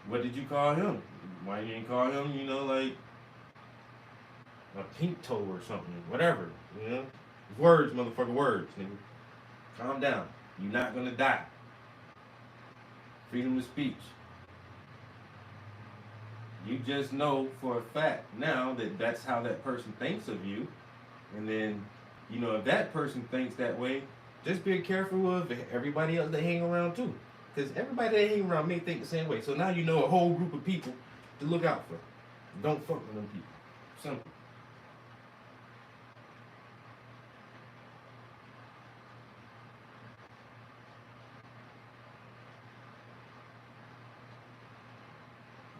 What did you call him? Why you didn't call him, like a pink toe or something? Whatever, Words, motherfucker, words, nigga. Calm down. You're not gonna die. Freedom of speech. You just know for a fact now that that's how that person thinks of you. And then, if that person thinks that way, just be careful of everybody else that hang around too. Because everybody that hang around may think the same way. So now you know a whole group of people to look out for. Don't fuck with them people. Simple.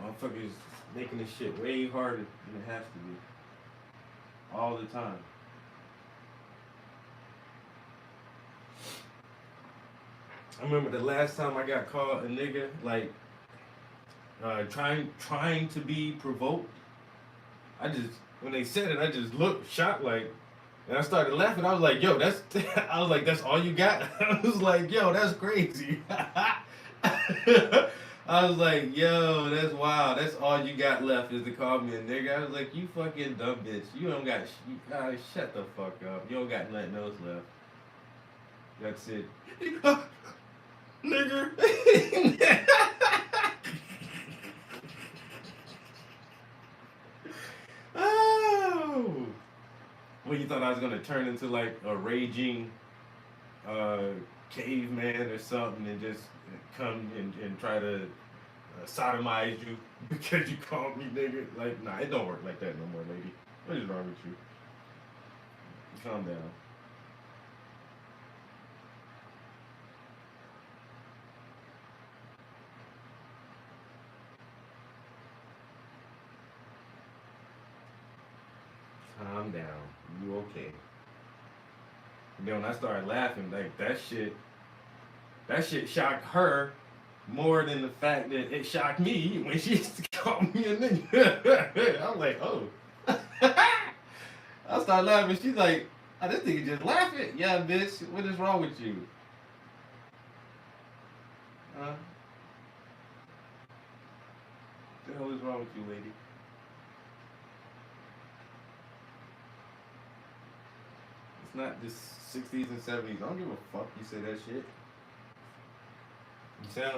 Motherfuckers making this shit way harder than it has to be. All the time. I remember the last time I got called a nigga, like trying to be provoked. When they said it, I just looked shocked, like, and I started laughing. I was like, yo, that's all you got? I was like, yo, that's crazy. I was like, yo, that's wild. That's all you got left is to call me a nigga. I was like, you fucking dumb bitch. You don't got shut the fuck up. You don't got nothing else left. That's it. Nigger. Oh. Well, you thought I was gonna turn into like a raging caveman or something and just come and try to sodomize you because you called me nigga? Like, nah, it don't work like that no more, lady. What is wrong with you? Calm down. Calm down. You okay? And then when I started laughing, like that shit shocked her more than the fact that it shocked me when she used to call me a nigga. I was like, oh. I started laughing. She's like, oh, this nigga just laughing. Yeah, bitch. What is wrong with you? What the hell is wrong with you, lady? It's not just 60s and 70s. I don't give a fuck you say that shit.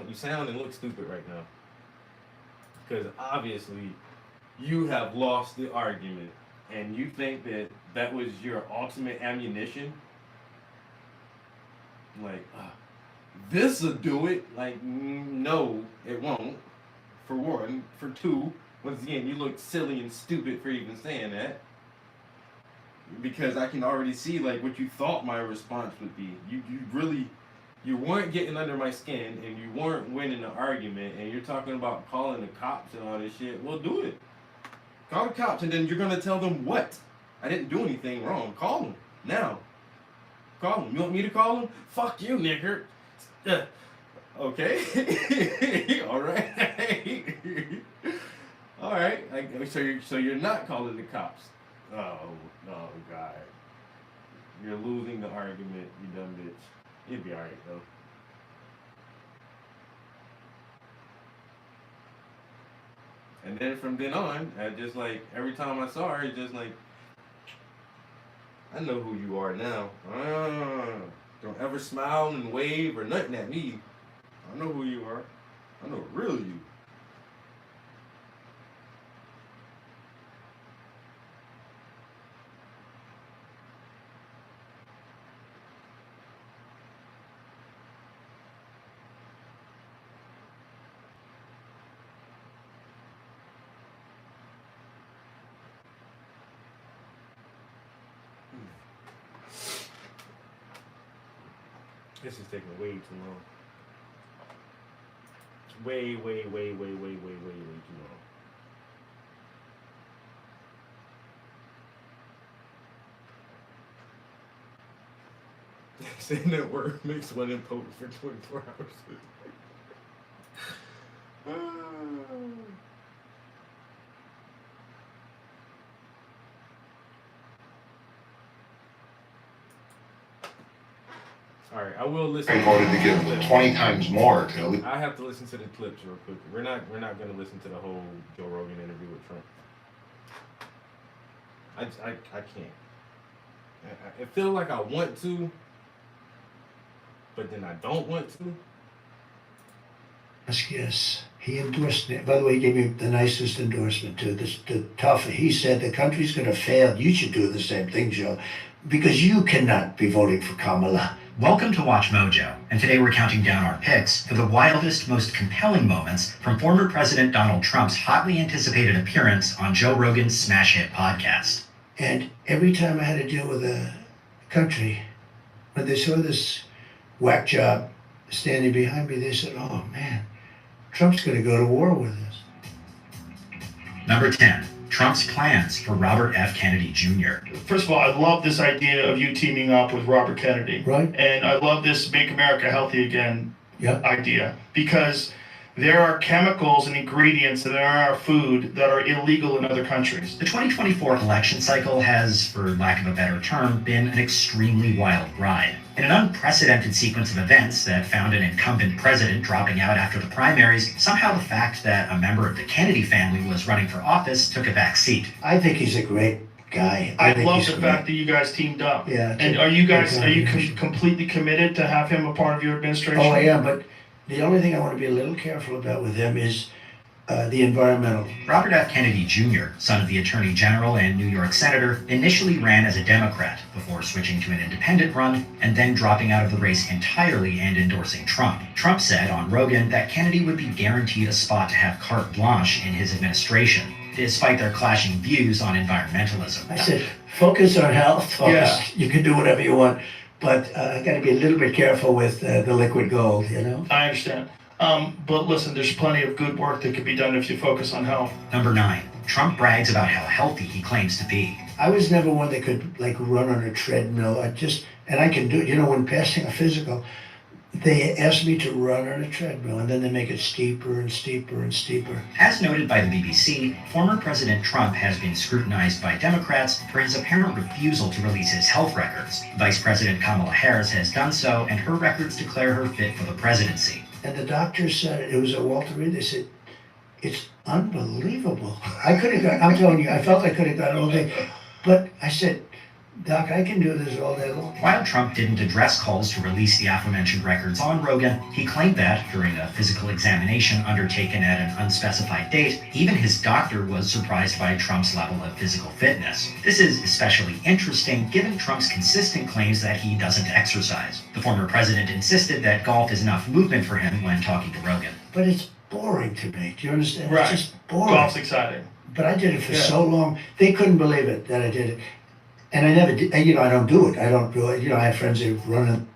You sound and look stupid right now. Because obviously you have lost the argument and you think that was your ultimate ammunition. Like, this'll do it. Like, no, it won't. For one. For two, once again, you look silly and stupid for even saying that. Because I can already see like what you thought my response would be. You really You weren't getting under my skin, and you weren't winning the argument, and you're talking about calling the cops and all this shit. Well, do it. Call the cops, and then you're gonna tell them what? I didn't do anything wrong. Call them now. Call them. You want me to call them? Fuck you, nigger. Okay. All right. All right. So you're not calling the cops. Oh God. You're losing the argument, you dumb bitch. You'll be alright though. And then from then on, I just like every time I saw her, it's just like I know who you are now. Don't ever smile and wave or nothing at me. I know who you are. I know real you. This is taking way too long. It's way too long. Saying that word makes one impotent for 24 hours. All right, I will listen. I voted to give 20 times more to. I have to listen to the clips real quick. We're not going to listen to the whole Joe Rogan interview with Trump. I can't. I feel like I want to, but then I don't want to. Yes, he endorsed it. By the way, he gave me the nicest endorsement too. The tougher. He said the country's going to fail. You should do the same thing, Joe, because you cannot be voting for Kamala. Welcome to Watch Mojo, and today we're counting down our picks for the wildest, most compelling moments from former President Donald Trump's hotly anticipated appearance on Joe Rogan's smash hit podcast. And every time I had to deal with a country, when they saw this whack job standing behind me, they said, oh man, Trump's going to go to war with us. Number 10, Trump's plans for Robert F. Kennedy Jr. First of all, I love this idea of you teaming up with Robert Kennedy. Right. And I love this Make America Healthy Again Yep. idea, because there are chemicals and ingredients in our food that are illegal in other countries. The 2024 election cycle has, for lack of a better term, been an extremely wild ride. In an unprecedented sequence of events that found an incumbent president dropping out after the primaries, somehow the fact that a member of the Kennedy family was running for office took a back seat. I think he's a great guy. I think love he's the great. fact that you guys teamed up. Yeah. And are you combination. completely committed to have him a part of your administration? Oh, I am, but the only thing I want to be a little careful about with him is the environmental. Robert F. Kennedy Jr., son of the Attorney General and New York Senator, initially ran as a Democrat before switching to an independent run and then dropping out of the race entirely and endorsing Trump. Trump said on Rogan that Kennedy would be guaranteed a spot to have carte blanche in his administration, despite their clashing views on environmentalism. I said, focus on health. Focus. Yeah. You can do whatever you want, but I got to be a little bit careful with the liquid gold, you know? I understand. But listen, there's plenty of good work that could be done if you focus on health. Number 9, Trump brags about how healthy he claims to be. I was never one that could like run on a treadmill. And I can do it. You know, when passing a physical, they ask me to run on a treadmill, and then they make it steeper and steeper and steeper. As noted by the BBC, former President Trump has been scrutinized by Democrats for his apparent refusal to release his health records. Vice President Kamala Harris has done so, and her records declare her fit for the presidency. And the doctors said, it was at Walter Reed, they said, it's unbelievable. I could have got, I'm telling you, I felt I could have got all day. But I said, Doc, I can do this all day long. While Trump didn't address calls to release the aforementioned records on Rogan, he claimed that, during a physical examination undertaken at an unspecified date, even his doctor was surprised by Trump's level of physical fitness. This is especially interesting given Trump's consistent claims that he doesn't exercise. The former president insisted that golf is enough movement for him when talking to Rogan. But it's boring to me. Do you understand? Right. It's just boring. Golf's exciting. But I did it for so long. They couldn't believe it that I did it. And I never did, you know, I don't do it. I don't do it. You know, I have friends who run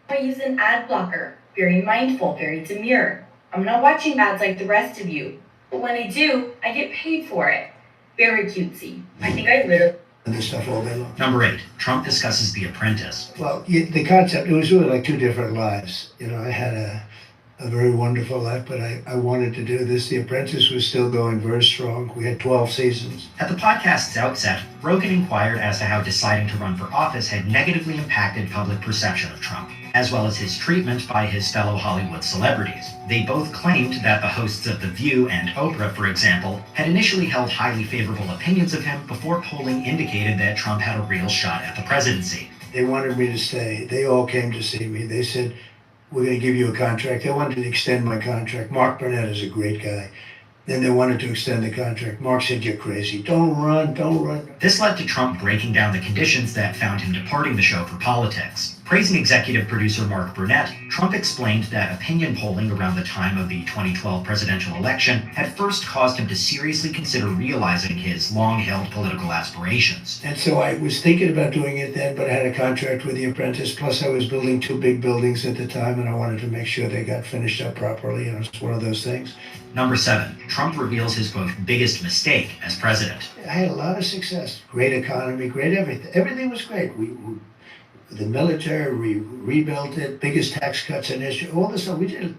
I use an ad blocker. Very mindful, very demure. I'm not watching ads like the rest of you. But when I do, I get paid for it. Very cutesy. I think I literally... And this stuff all day long. Number 8, Trump discusses The Apprentice. Well, the concept, it was really like two different lives. You know, I had a very wonderful life, but I wanted to do this. The Apprentice was still going very strong. We had 12 seasons. At the podcast's outset, Rogan inquired as to how deciding to run for office had negatively impacted public perception of Trump, as well as his treatment by his fellow Hollywood celebrities. They both claimed that the hosts of The View and Oprah, for example, had initially held highly favorable opinions of him before polling indicated that Trump had a real shot at the presidency. They wanted me to stay. They all came to see me. They said, we're going to give you a contract. They wanted to extend my contract. Mark Burnett is a great guy. Then they wanted to extend the contract. Mark said, you're crazy. Don't run, don't run. This led to Trump breaking down the conditions that found him departing the show for politics. Praising executive producer Mark Burnett, Trump explained that opinion polling around the time of the 2012 presidential election had first caused him to seriously consider realizing his long-held political aspirations. And so I was thinking about doing it then, but I had a contract with The Apprentice. Plus, I was building 2 big buildings at the time, and I wanted to make sure they got finished up properly. You know, it's one of those things. Number 7, Trump reveals his, quote, biggest mistake as president. I had a lot of success. Great economy, great everything. Everything was great. The military, we rebuilt it, biggest tax cuts in history, all this stuff. We had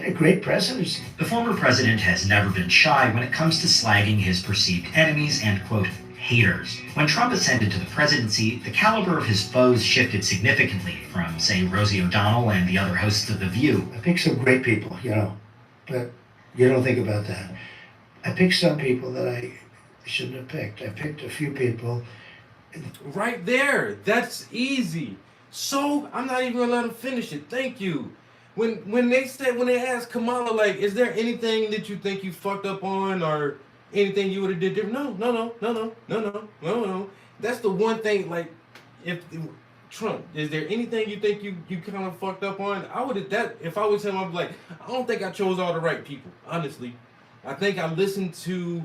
a great presidency. The former president has never been shy when it comes to slagging his perceived enemies and, quote, haters. When Trump ascended to the presidency, the caliber of his foes shifted significantly from, say, Rosie O'Donnell and the other hosts of The View. I picked some great people, you know, but you don't think about that. I picked some people that I shouldn't have picked. I picked a few people. Right there. That's easy. So I'm not even gonna let him finish it. Thank you. When they asked Kamala, like, is there anything that you think you fucked up on or anything you would have did different? No. That's the one thing. Like, if Trump, is there anything you think you kind of fucked up on? If I was him, I'd be like, I don't think I chose all the right people. Honestly, I think I listened to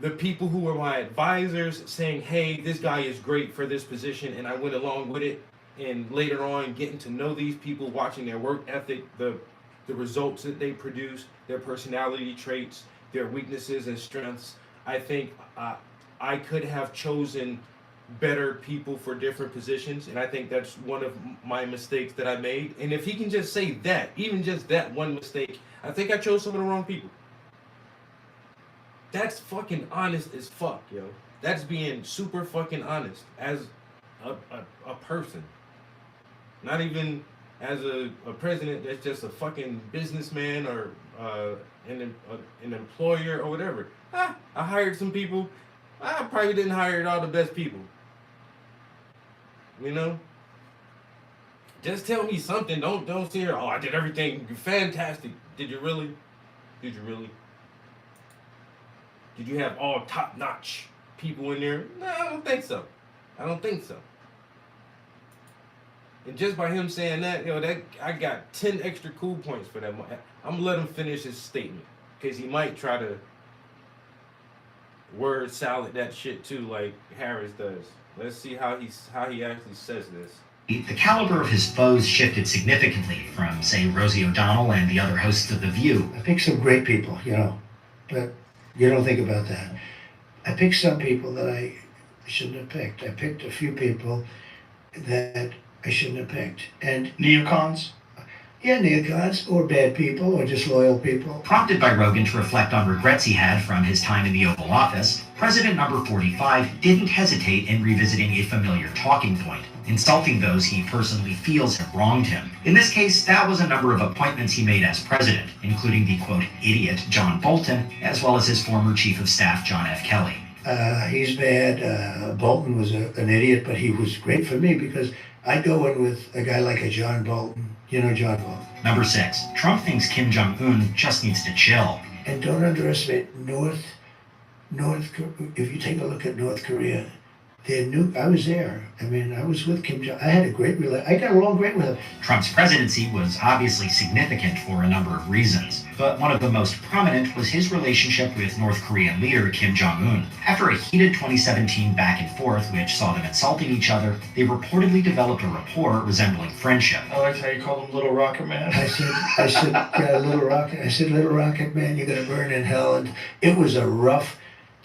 the people who were my advisors saying, hey, this guy is great for this position, and I went along with it. And later on, getting to know these people, watching their work ethic, the results that they produce, their personality traits, their weaknesses and strengths, I think I could have chosen better people for different positions, and I think that's one of my mistakes that I made. And if he can just say that, even just that one mistake, I think I chose some of the wrong people. That's fucking honest as fuck, yo. That's being super fucking honest as a person. Not even as a president that's just a fucking businessman or an employer or whatever. I hired some people. I probably didn't hire all the best people. You know? Just tell me something. Don't say, oh, I did everything fantastic. Did you really? Did you really? Did you have all top-notch people in there? No, I don't think so. I don't think so. And just by him saying that, you know, that I got 10 extra cool points for that. I'm gonna let him finish his statement because he might try to word salad that shit too, like Harris does. Let's see how he actually says this. The caliber of his foes shifted significantly from, say, Rosie O'Donnell and the other hosts of The View. I picked some great people, you know, but you don't think about that. I picked some people that I shouldn't have picked. I picked a few people that I shouldn't have picked. And Neocons? yeah, neocons or bad people or just loyal people. Prompted by Rogan to reflect on regrets he had from his time in the Oval Office, President number 45 didn't hesitate in revisiting a familiar talking point, insulting those he personally feels have wronged him. In this case, that was a number of appointments he made as president, including the, quote, idiot John Bolton, as well as his former chief of staff, John F. Kelly. He's bad. Bolton was an idiot, but he was great for me because I'd go in with a guy like a John Bolton. You know John Bolton. Number 6, Trump thinks Kim Jong-un just needs to chill. And don't underestimate North Korea. If you take a look at North Korea, I was there. I mean, I was with Kim Jong. I had a I got along great with him. Trump's presidency was obviously significant for a number of reasons, but one of the most prominent was his relationship with North Korean leader Kim Jong-un. After a heated 2017 back and forth, which saw them insulting each other, they reportedly developed a rapport resembling friendship. I liked how you called him Little Rocket Man. I said, yeah, Little Rocket. I said, Little Rocket Man, you're gonna burn in hell. And it was a rough.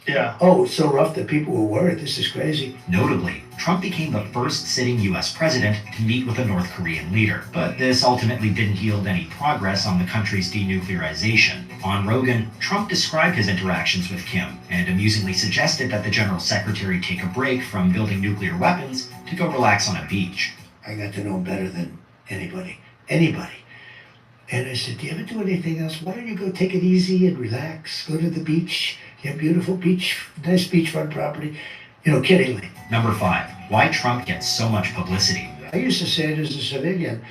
Yeah. Oh, so rough that people were worried. This is crazy. Notably, Trump became the first sitting U.S. president to meet with a North Korean leader, but this ultimately didn't yield any progress on the country's denuclearization. On Rogan, Trump described his interactions with Kim and amusingly suggested that the general secretary take a break from building nuclear weapons to go relax on a beach. I got to know him better than anybody. Anybody. And I said, do you ever do anything else? Why don't you go take it easy and relax? Go to the beach. You have beautiful beach, nice beachfront property. You know, kiddingly. Number 5. Why Trump gets so much publicity. I used to say it as a civilian.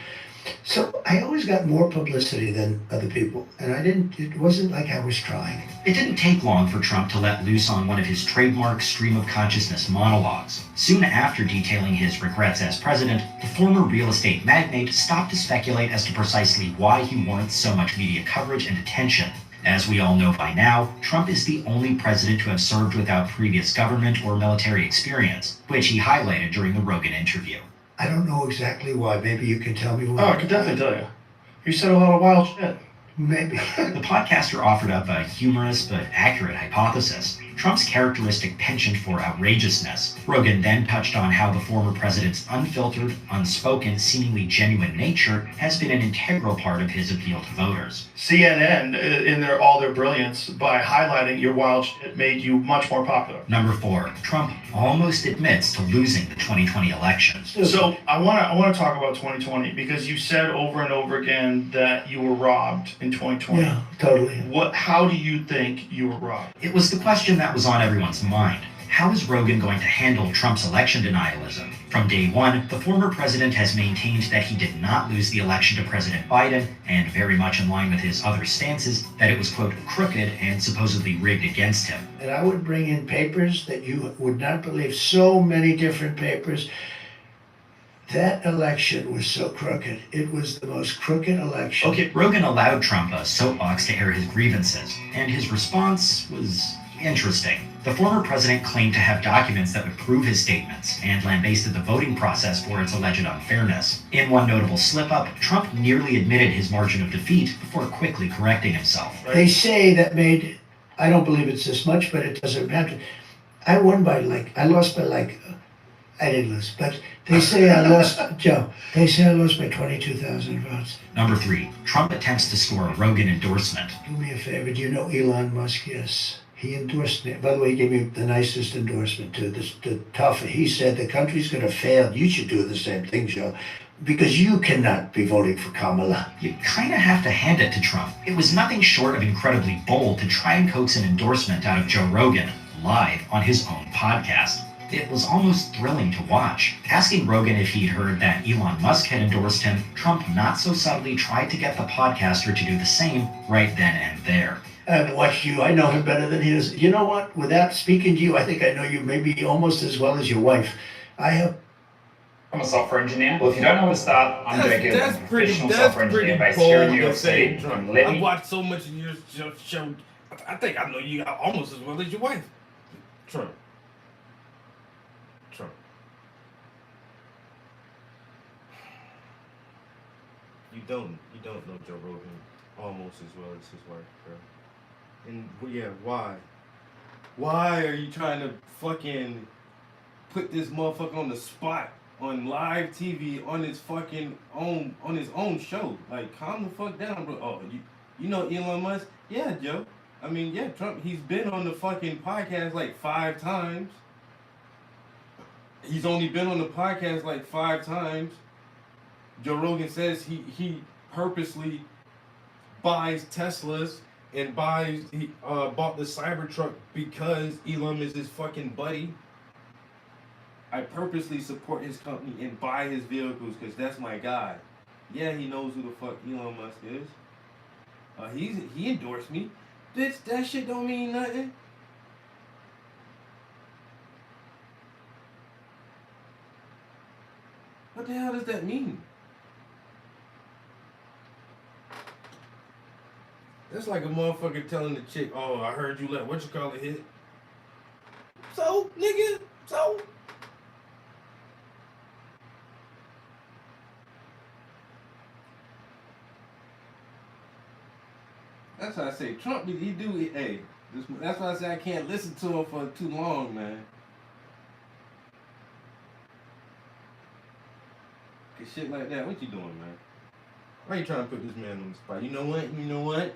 So I always got more publicity than other people. And it wasn't like I was trying. It didn't take long for Trump to let loose on one of his trademark stream of consciousness monologues. Soon after detailing his regrets as president, the former real estate magnate stopped to speculate as to precisely why he warrants so much media coverage and attention. As we all know by now, Trump is the only president to have served without previous government or military experience, which he highlighted during the Rogan interview. I don't know exactly why. Maybe you can tell me why. Oh, I can definitely tell you. You said a lot of wild shit. Maybe. The podcaster offered up a humorous but accurate hypothesis: Trump's characteristic penchant for outrageousness. Rogan then touched on how the former president's unfiltered, unspoken, seemingly genuine nature has been an integral part of his appeal to voters. CNN, in all their brilliance, by highlighting your wild shit, made you much more popular. Number 4. Trump almost admits to losing the 2020 elections. So I want to talk about 2020 because you said over and over again that you were robbed in 2020. Yeah, totally. How do you think you were robbed? It was the question that was on everyone's mind. How is Rogan going to handle Trump's election denialism? From day one, the former president has maintained that he did not lose the election to President Biden, and very much in line with his other stances, that it was, quote, crooked and supposedly rigged against him. And I would bring in papers that you would not believe, so many different papers. That election was so crooked. It was the most crooked election. Okay, Rogan allowed Trump a soapbox to air his grievances, and his response was interesting. The former president claimed to have documents that would prove his statements, and lambasted the voting process for its alleged unfairness. In one notable slip-up, Trump nearly admitted his margin of defeat before quickly correcting himself. They say that made, I don't believe it's this much, but it doesn't matter. I lost by I didn't lose, but they say I lost, Joe, they say I lost by 22,000 votes. Number 3, Trump attempts to score a Rogan endorsement. Do me a favor, do you know Elon Musk? Yes. He endorsed me. By the way, he gave me the nicest endorsement too, the tougher. He said the country's going to fail. You should do the same thing, Joe, because you cannot be voting for Kamala. You kind of have to hand it to Trump. It was nothing short of incredibly bold to try and coax an endorsement out of Joe Rogan live on his own podcast. It was almost thrilling to watch. Asking Rogan if he'd heard that Elon Musk had endorsed him, Trump not so subtly tried to get the podcaster to do the same right then and there. I haven't watched you. I know him better than he does. You know what? Without speaking to you, I think I know you maybe almost as well as your wife. I'm a software engineer. Well, if you don't know how to start, I'm Jake Gilman, That's professional software engineer based here in New York City. Trump. Let I've me watched so much of your show. I think I know you almost as well as your wife. Trump. You don't know Joe Rogan almost as well as his wife, bro. And yeah, why? Why are you trying to fucking put this motherfucker on the spot on live TV on his fucking own show? Like, calm the fuck down, bro. Oh, you know Elon Musk? Yeah, Joe. I mean, yeah, Trump. He's been on the fucking podcast like 5 times. He's only been on the podcast like 5 times. Joe Rogan says he purposely buys Teslas and bought the Cybertruck because Elon is his fucking buddy. I purposely support his company and buy his vehicles because that's my guy. Yeah, he knows who the fuck Elon Musk is. He endorsed me. That shit don't mean nothing. What the hell does that mean? That's like a motherfucker telling the chick, oh, I heard you let whatchamacallit hit. So, nigga, so. That's why I say Trump, he do, hey, that's why I say I can't listen to him for too long, man. Cause shit like that, what you doing, man? Why you trying to put this man on the spot? You know what?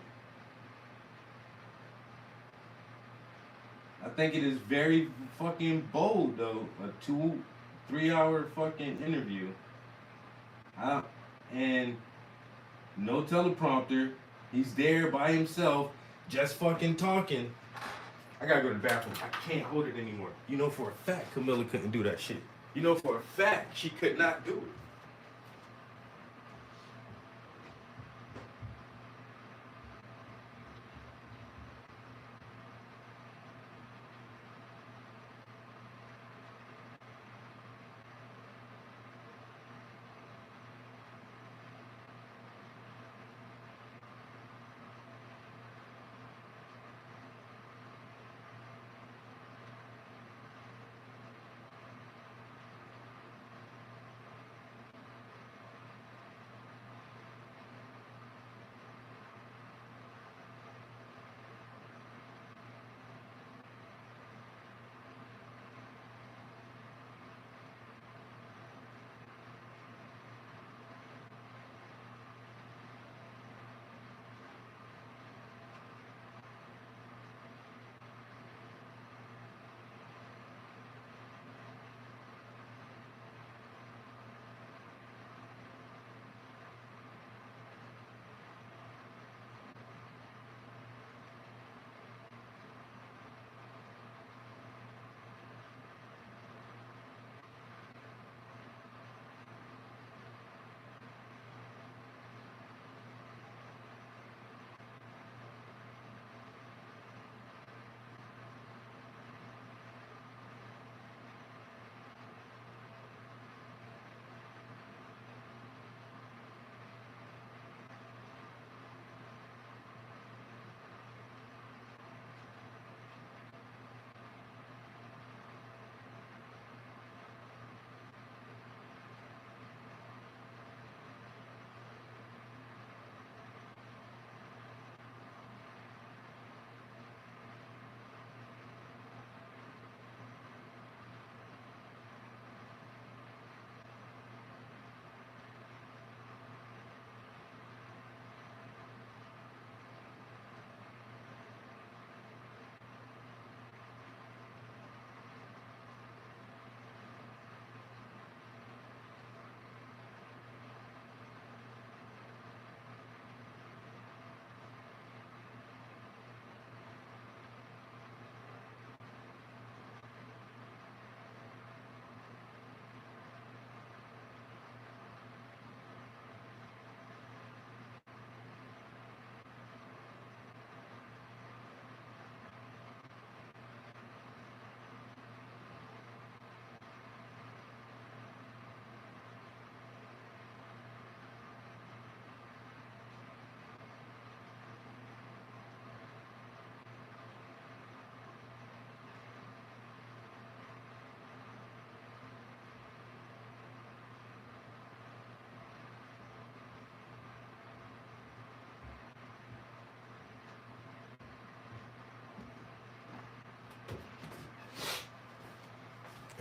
I think it is very fucking bold, though. A 2-3 hour fucking interview. And no teleprompter. He's there by himself, just fucking talking. I gotta go to the bathroom. I can't hold it anymore. You know for a fact Camilla couldn't do that shit. You know for a fact she could not do it.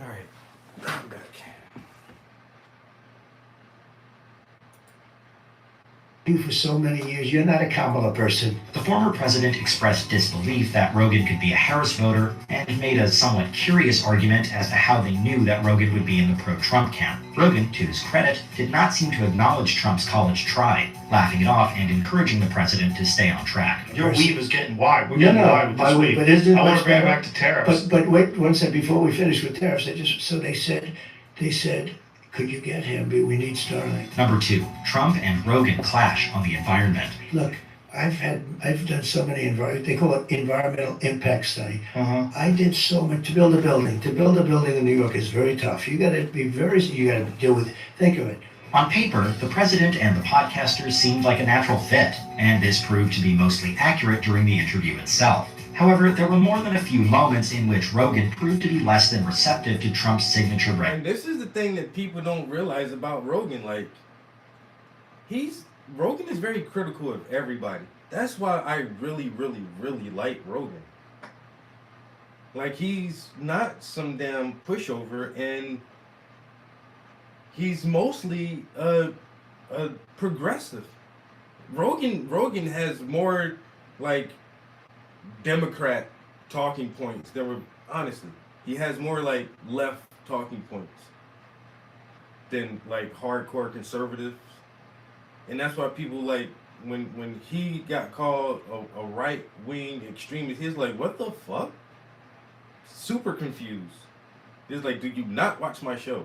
All right, I'm back. You for so many years, you're not a Kamala person. The former president expressed disbelief that Rogan could be a Harris voter and made a somewhat curious argument as to how they knew that Rogan would be in the pro-Trump camp. Rogan, to his credit, did not seem to acknowledge Trump's college try, laughing it off and encouraging the president to stay on track. Your weed is getting wide. We're getting wide with this weed. But isn't it I want much to bring it better? back to tariffs. But wait one second before we finish with tariffs. They said, could you get him? We need Starlink. Number 2, Trump and Rogan clash on the environment. Look, I've done so many they call it environmental impact study. Uh-huh. I did so much to build a building. To build a building in New York is very tough. You got to deal with. Think of it. On paper, the president and the podcasters seemed like a natural fit, and this proved to be mostly accurate during the interview itself. However, there were more than a few moments in which Rogan proved to be less than receptive to Trump's signature And record. this is the thing that people don't realize about Rogan. Like, Rogan is very critical of everybody. That's why I really, really, really like Rogan. Like, he's not some damn pushover, and he's mostly a progressive. Rogan has more like Democrat talking points. Honestly, he has more like left talking points than like hardcore conservatives. And that's why people like when he got called a right-wing extremist, he's like, what the fuck? Super confused. He's like, do you not watch my show?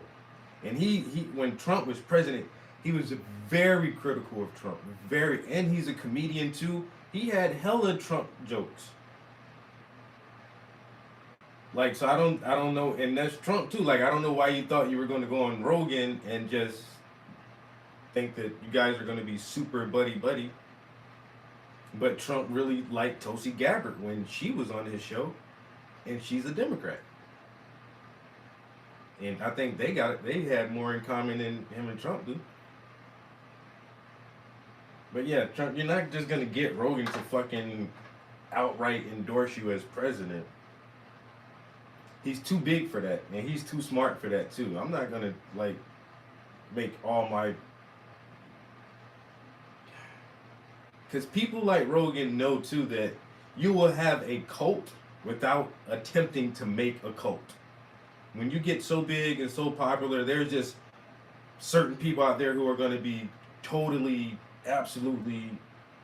And he when Trump was president, he was very critical of Trump. And he's a comedian too. He had hella Trump jokes. Like, so I don't know, and that's Trump too. Like, I don't know why you thought you were going to go on Rogan and just think that you guys are going to be super buddy. But Trump really liked Tulsi Gabbard when she was on his show, and she's a Democrat. And I think they had more in common than him and Trump do. But yeah, Trump, you're not just gonna get Rogan to fucking outright endorse you as president. He's too big for that, and he's too smart for that too. I'm not gonna like make all my, because people like Rogan know too that you will have a cult without attempting to make a cult. When you get so big and so popular, there's just certain people out there who are going to be totally, absolutely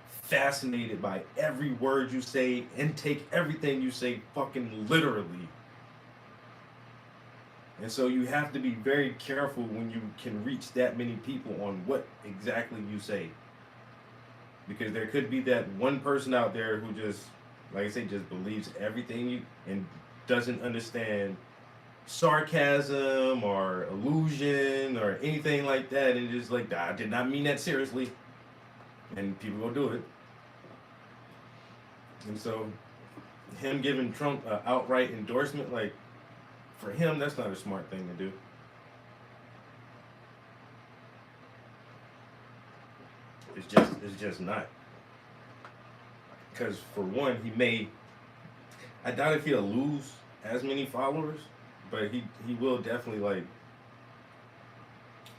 fascinated by every word you say and take everything you say fucking literally. And so you have to be very careful when you can reach that many people on what exactly you say. Because there could be that one person out there who just, like I say, just believes everything you and doesn't understand sarcasm or illusion or anything like that, and just like, I did not mean that seriously, and people will do it. And so him giving Trump an outright endorsement, like, for him, that's not a smart thing to do. It's just not. Because for one, I doubt if he'll lose as many followers, but he will definitely, like,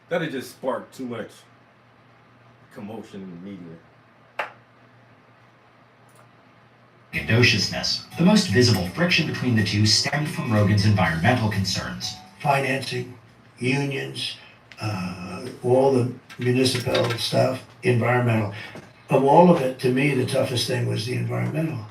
that'll just spark too much commotion in the media. Gadociousness. The most visible friction between the two stemmed from Rogan's environmental concerns. Financing, unions, all the municipal stuff, environmental. Of all of it, to me, the toughest thing was the environmental,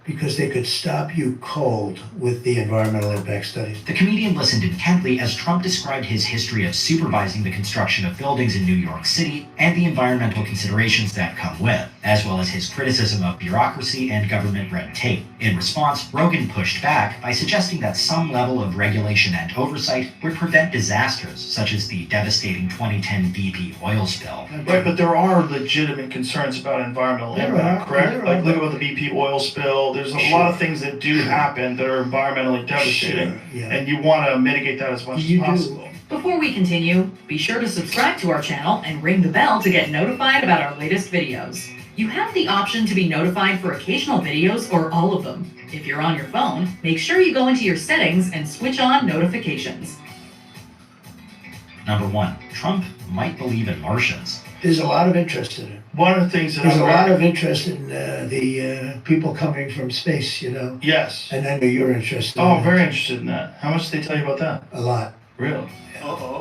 because they could stop you cold with the environmental impact studies. The comedian listened intently as Trump described his history of supervising the construction of buildings in New York City and the environmental considerations that come with, as well as his criticism of bureaucracy and government red tape. In response, Rogan pushed back by suggesting that some level of regulation and oversight would prevent disasters, such as the devastating 2010 BP oil spill. Right, but there are legitimate concerns about environmental impact, correct? Like, look about the BP oil spill. There's a lot of things that do happen that are environmentally devastating, and you want to mitigate that as much as possible. Before we continue, be sure to subscribe to our channel and ring the bell to get notified about our latest videos. You have the option to be notified for occasional videos or all of them. If you're on your phone, make sure you go into your settings and switch on notifications. Number 1. Trump might believe in Martians. There's a lot of interest in it. One of the things that There's a lot of interest in the people coming from space, you know. Yes. And I know you're interested. Oh, in very it. interested in that. How much did they tell you about that? A lot. Really?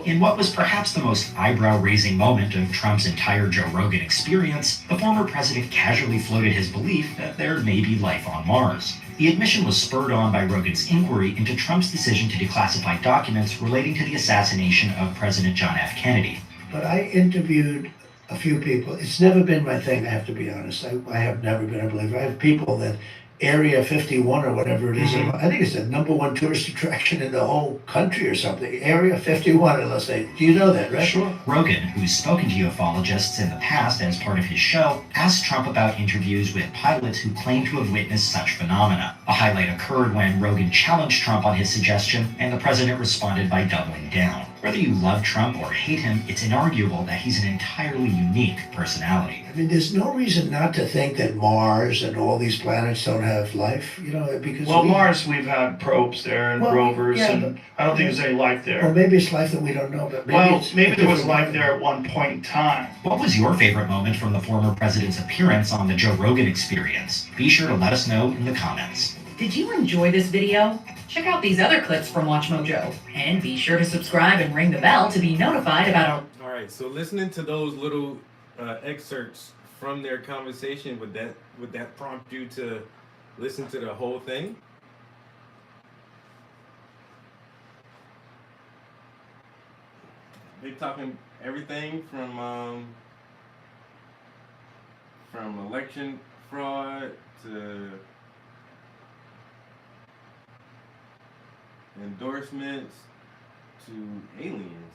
In what was perhaps the most eyebrow-raising moment of Trump's entire Joe Rogan experience, the former president casually floated his belief that there may be life on Mars. The admission was spurred on by Rogan's inquiry into Trump's decision to declassify documents relating to the assassination of President John F. Kennedy. But I interviewed a few people. It's never been my thing, I have to be honest. I have never been a believer. I have people that Area 51 or whatever it is. I think it's the number one tourist attraction in the whole country or something. Area 51, unless they, do you know that, right? Sure. Rogan, who's spoken to ufologists in the past as part of his show, asked Trump about interviews with pilots who claim to have witnessed such phenomena. A highlight occurred when Rogan challenged Trump on his suggestion, and the president responded by doubling down. Whether you love Trump or hate him, it's inarguable that he's an entirely unique personality. I mean, there's no reason not to think that Mars and all these planets don't have life, you know, because... Well, Mars, we've had probes there and rovers, yeah, and I don't think there's any life Or there. maybe it's life that we don't know, but maybe Well, it's maybe there was different life there at one point in time. What was your favorite moment from the former president's appearance on the Joe Rogan Experience? Be sure to let us know in the comments. Did you enjoy this video? Check out these other clips from WatchMojo. And be sure to subscribe and ring the bell to be notified about our... All right, so listening to those little excerpts from their conversation, would that prompt you to listen to the whole thing? They're talking everything from election fraud to endorsements to aliens.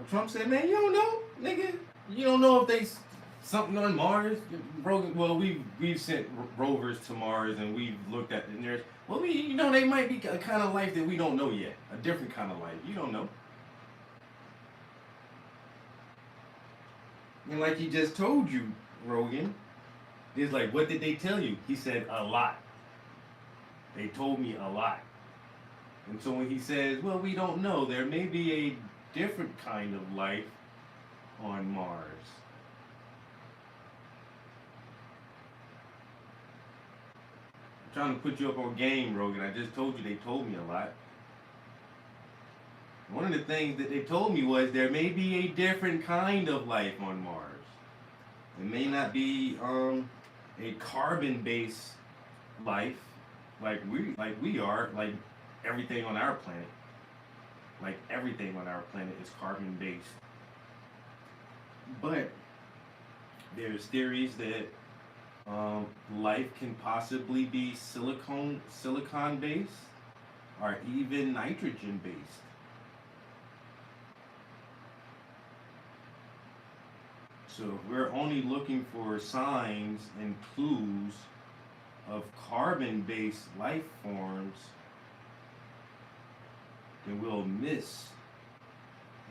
Trump said, man, you don't know, nigga. You don't know if they something on Mars. Well, we've sent rovers to Mars and we've looked at it, and there's, well, they might be a kind of life that we don't know yet, a different kind of life. You don't know. And like he just told you, Rogan, it's like, what did they tell you? He said a lot. They told me a lot. And so when he says, well, we don't know, there may be a different kind of life on Mars. I'm trying to put you up on game, Rogan. I just told you they told me a lot. One of the things that they told me was there may be a different kind of life on Mars. It may not be a carbon-based life like we are, like everything on our planet. Like everything on our planet is carbon-based. But there's theories that life can possibly be silicon-based or even nitrogen-based. So if we're only looking for signs and clues of carbon-based life forms, then we'll miss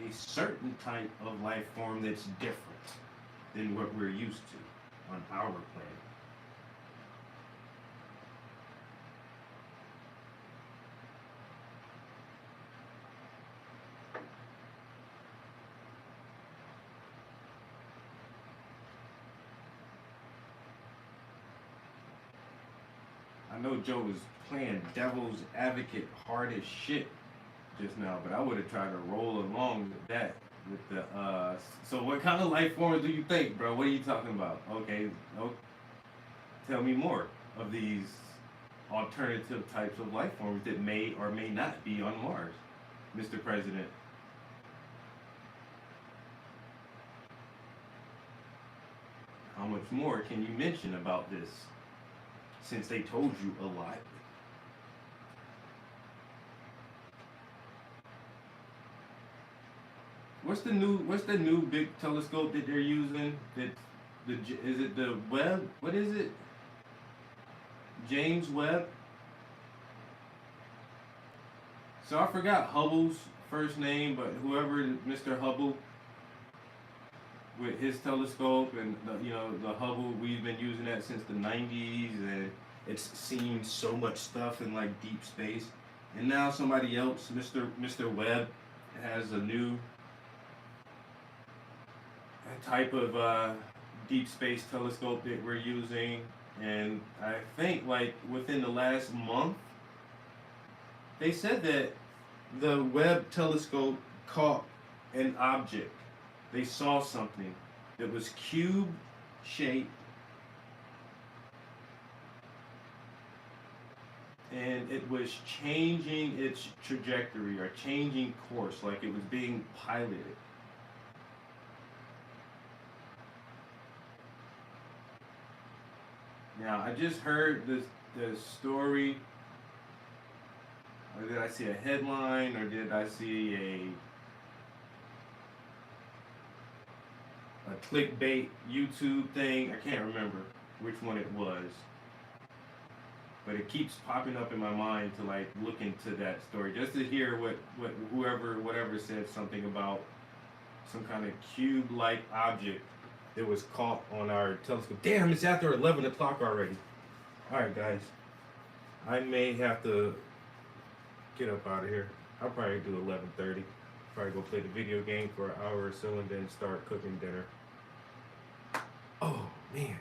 a certain type of life form that's different than what we're used to on our planet. I know Joe was playing devil's advocate hard as shit just now, but I would have tried to roll along with that. With the so what kind of life forms do you think, bro? What are you talking about? Okay, tell me more of these alternative types of life forms that may or may not be on Mars, Mr. President. How much more can you mention about this, since they told you a lot? What's the new big telescope that they're using? Is it the Webb? What is it? James Webb? So I forgot Hubble's first name, but whoever Mr. Hubble with his telescope and the Hubble, we've been using that since the 90s, and it's seen so much stuff in like deep space. And now somebody else, Mr. Webb, has a new type of deep space telescope that we're using, and I think like within the last month they said that the Webb telescope caught an object. They saw something that was cube shaped and it was changing its trajectory or changing course, like it was being piloted. Now, I just heard the story, or did I see a headline, or did I see a clickbait YouTube thing? I can't remember which one it was. But it keeps popping up in my mind to like look into that story, just to hear what whatever said something about some kind of cube-like object that was caught on our telescope. Damn, it's after 11 o'clock already. All right, guys. I may have to get up out of here. I'll probably do 11:30. Probably go play the video game for an hour or so and then start cooking dinner. Oh, man.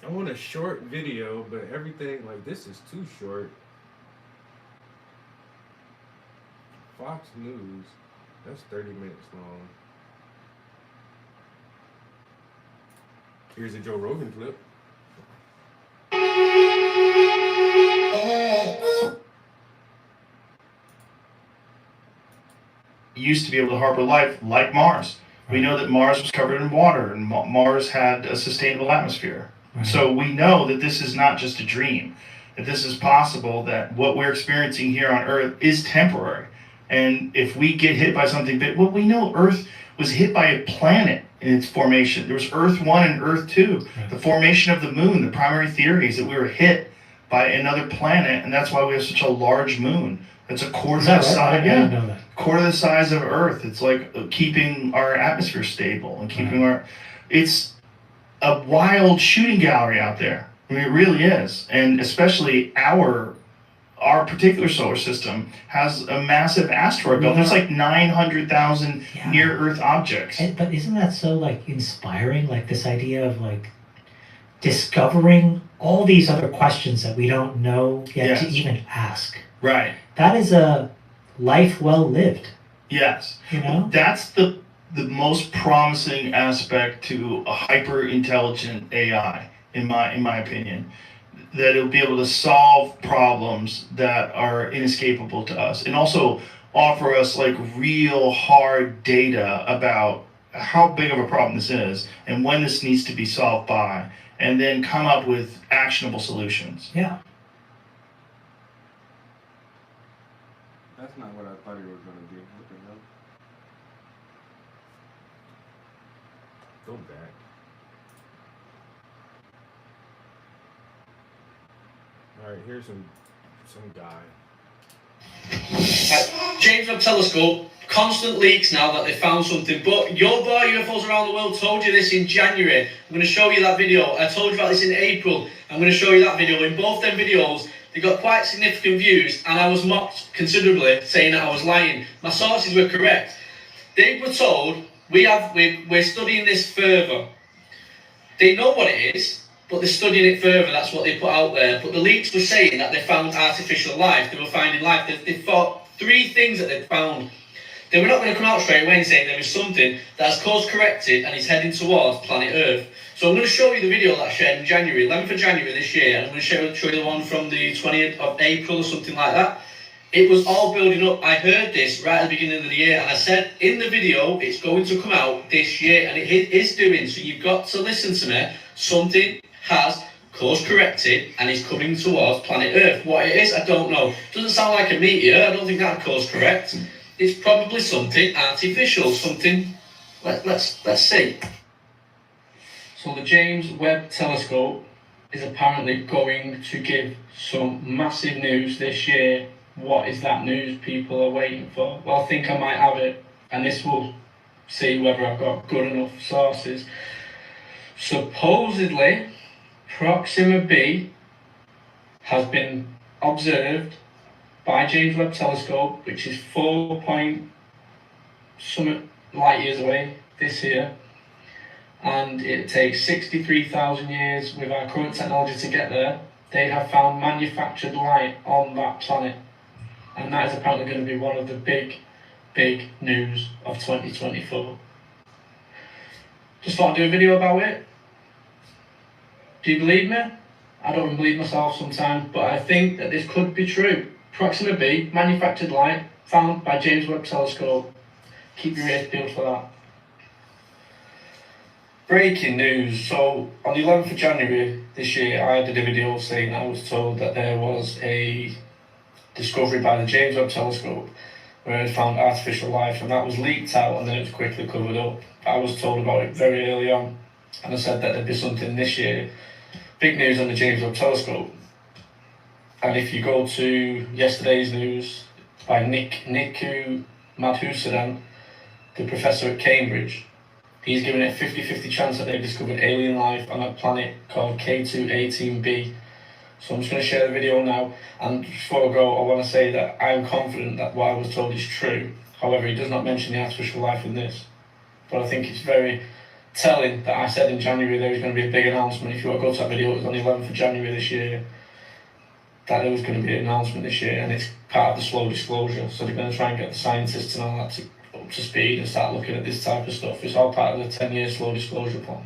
I want a short video, but everything, like, this is too short. Fox News, that's 30 minutes long. Here's a Joe Rogan clip. Used to be able to harbor life like Mars. We know that Mars was covered in water and Mars had a sustainable atmosphere. So we know that this is not just a dream, that this is possible, that what we're experiencing here on Earth is temporary. And if we get hit by something big, well, we know Earth was hit by a planet in its formation. There was Earth 1 and Earth 2. The formation of the moon, the primary theory is that we were hit by another planet, and that's why we have such a large moon. It's a quarter the size. Yeah, quarter the size of Earth. It's like keeping our atmosphere stable and keeping our. It's a wild shooting gallery out there. I mean, it really is, and especially our particular solar system has a massive asteroid belt. There's like 900,000 near-Earth objects. But isn't that so like inspiring? Like this idea of like discovering all these other questions that we don't know yet to even ask. Right. That is a life well lived. Yes. You know? That's the most promising aspect to a hyper intelligent AI, in my opinion. That it'll be able to solve problems that are inescapable to us, and also offer us like real hard data about how big of a problem this is and when this needs to be solved by, and then come up with actionable solutions. Yeah. That's not what I thought he was going to do. What the hell? Go back. All right, here's some guy. James Webb Telescope, constant leaks now that they found something, but your boy UFOs Around the World told you this in January. I'm going to show you that video. I told you about this in April. I'm going to show you that video. In both them videos, they got quite significant views, and I was mocked considerably, saying that I was lying. My sources were correct. They were told, we're studying this further. They know what it is, but they're studying it further. That's what they put out there. But the leaks were saying that they found artificial life. They were finding life. They thought 3 things that they found. They were not going to come out straight away and say there is something that has course corrected and is heading towards planet Earth. So I'm going to show you the video that I shared in January, 11th of January this year, and I'm going to show you the one from the 20th of April or something like that. It was all building up. I heard this right at the beginning of the year, and I said in the video, it's going to come out this year, and it is doing. So you've got to listen to me. Something has course corrected and is coming towards planet Earth. What it is, I don't know. Doesn't sound like a meteor. I don't think that course correct. It's probably something artificial, something. Let's see. So the James Webb Telescope is apparently going to give some massive news this year. What is that news people are waiting for? Well, I think I might have it, and this will see whether I've got good enough sources. Supposedly, Proxima B has been observed by James Webb Telescope, which is 4-point-something light years away this year, and it takes 63,000 years with our current technology to get there. They have found manufactured light on that planet, and that is apparently going to be one of the big news of 2024. Just thought I'd do a video about it. Do you believe me? I don't even believe myself sometimes, but I think that this could be true. Proxima B, manufactured light, found by James Webb Telescope. Keep your ears peeled for that. Breaking news. So, on the 11th of January this year, I did a video saying I was told that there was a discovery by the James Webb Telescope where it found artificial life, and that was leaked out and then it was quickly covered up. I was told about it very early on, and I said that there'd be something this year. Big news on the James Webb Telescope. And if you go to yesterday's news by Niku Madhusudan, the professor at Cambridge, he's given it a 50-50 chance that they've discovered alien life on a planet called K2-18b. So I'm just going to share the video now, and before I go, I want to say that I'm confident that what I was told is true. However, he does not mention the artificial life in this. But I think it's very telling that I said in January there was going to be a big announcement. If you want to go to that video, it was on the 11th of January this year, that there was going to be an announcement this year, and it's part of the slow disclosure. So they're going to try and get the scientists and all that up to speed and start looking at this type of stuff. It's all part of the 10-year slow disclosure plan.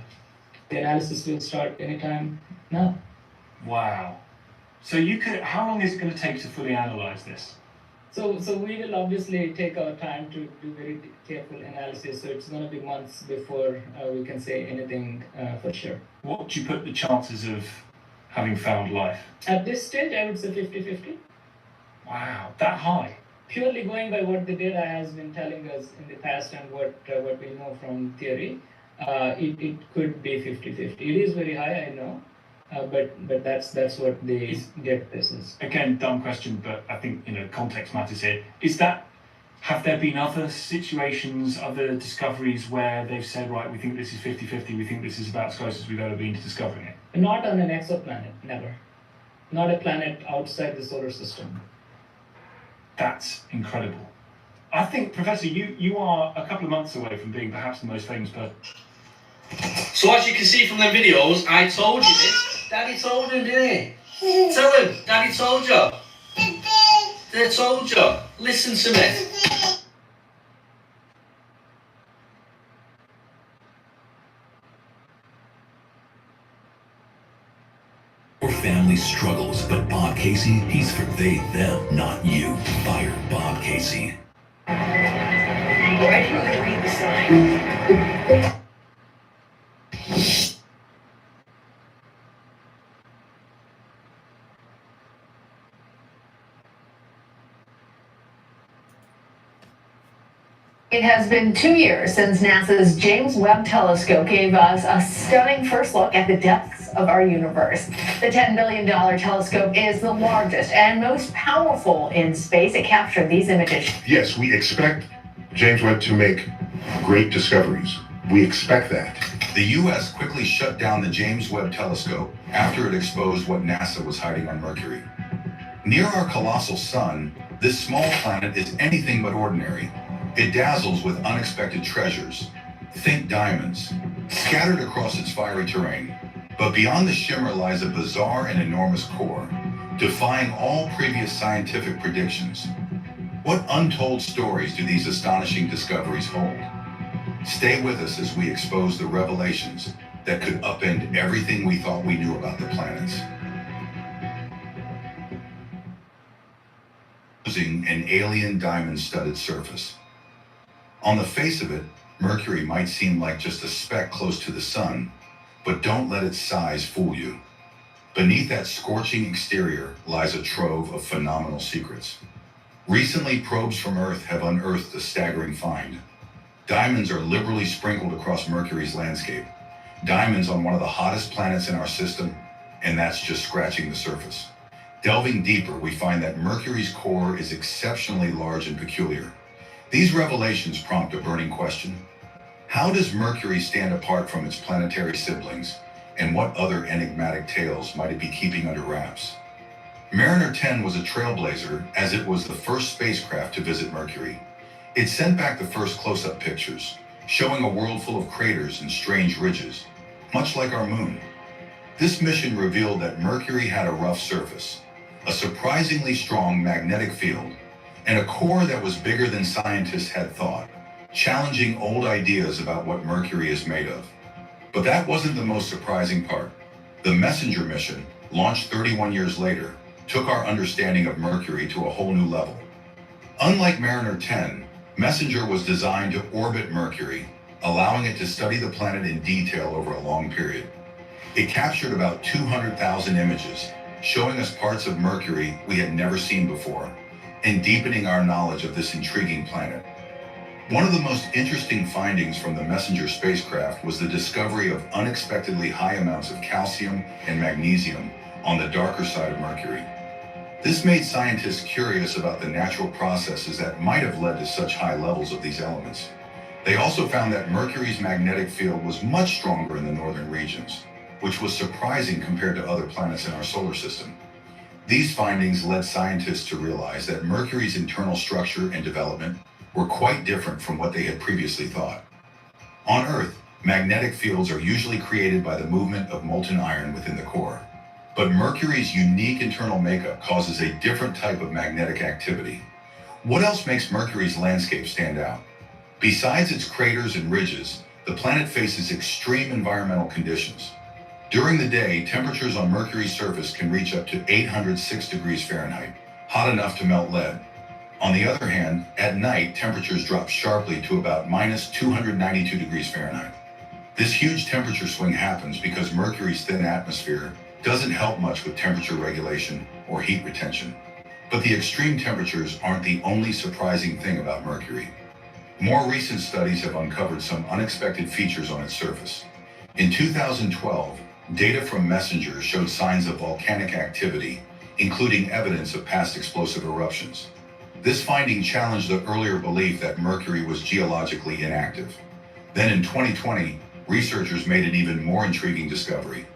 The analysis will start anytime now. Wow. So how long is it going to take to fully analyze this? So we will obviously take our time to do very careful analysis. So it's going to be months before we can say anything for sure. What do you put the chances of having found life? At this stage, I would say 50-50. Wow, that high? Purely going by what the data has been telling us in the past and what we know from theory, it could be 50-50. It is very high, I know. But that's what the guess is. Again, dumb question, but I think context matters here. Have there been other situations, other discoveries where they've said, right, we think this is 50-50, we think this is about as close as we've ever been to discovering it? Not on an exoplanet, never. Not a planet outside the solar system. That's incredible. I think, Professor, you are a couple of months away from being perhaps the most famous person. So as you can see from the videos, I told you this. Daddy told him, didn't he? Tell him, Daddy told you. They told you. Listen to me. Your family struggles, but Bob Casey, he's for they, them, not you. Fire Bob Casey. Why do you read the sign? It has been 2 years since NASA's James Webb Telescope gave us a stunning first look at the depths of our universe. The $10 billion telescope is the largest and most powerful in space. It captured these images. Yes, we expect James Webb to make great discoveries. We expect that. The U.S. quickly shut down the James Webb Telescope after it exposed what NASA was hiding on Mercury. Near our colossal sun, this small planet is anything but ordinary. It dazzles with unexpected treasures. Think diamonds, scattered across its fiery terrain. But beyond the shimmer lies a bizarre and enormous core, defying all previous scientific predictions. What untold stories do these astonishing discoveries hold? Stay with us as we expose the revelations that could upend everything we thought we knew about the planets. Using an alien diamond-studded surface. On the face of it, Mercury might seem like just a speck close to the sun, but don't let its size fool you. Beneath that scorching exterior lies a trove of phenomenal secrets. Recently, probes from Earth have unearthed a staggering find. Diamonds are liberally sprinkled across Mercury's landscape. Diamonds on one of the hottest planets in our system, and that's just scratching the surface. Delving deeper, we find that Mercury's core is exceptionally large and peculiar. These revelations prompt a burning question. How does Mercury stand apart from its planetary siblings, and what other enigmatic tales might it be keeping under wraps? Mariner 10 was a trailblazer, as it was the first spacecraft to visit Mercury. It sent back the first close-up pictures, showing a world full of craters and strange ridges, much like our moon. This mission revealed that Mercury had a rough surface, a surprisingly strong magnetic field, and a core that was bigger than scientists had thought, challenging old ideas about what Mercury is made of. But that wasn't the most surprising part. The Messenger mission, launched 31 years later, took our understanding of Mercury to a whole new level. Unlike Mariner 10, Messenger was designed to orbit Mercury, allowing it to study the planet in detail over a long period. It captured about 200,000 images, showing us parts of Mercury we had never seen before, and deepening our knowledge of this intriguing planet. One of the most interesting findings from the Messenger spacecraft was the discovery of unexpectedly high amounts of calcium and magnesium on the darker side of Mercury. This made scientists curious about the natural processes that might have led to such high levels of these elements. They also found that Mercury's magnetic field was much stronger in the northern regions, which was surprising compared to other planets in our solar system. These findings led scientists to realize that Mercury's internal structure and development were quite different from what they had previously thought. On Earth, magnetic fields are usually created by the movement of molten iron within the core. But Mercury's unique internal makeup causes a different type of magnetic activity. What else makes Mercury's landscape stand out? Besides its craters and ridges, the planet faces extreme environmental conditions. During the day, temperatures on Mercury's surface can reach up to 806 degrees Fahrenheit, hot enough to melt lead. On the other hand, at night, temperatures drop sharply to about minus 292 degrees Fahrenheit. This huge temperature swing happens because Mercury's thin atmosphere doesn't help much with temperature regulation or heat retention. But the extreme temperatures aren't the only surprising thing about Mercury. More recent studies have uncovered some unexpected features on its surface. In 2012, data from Messenger showed signs of volcanic activity, including evidence of past explosive eruptions. This finding challenged the earlier belief that Mercury was geologically inactive. Then in 2020, researchers made an even more intriguing discovery.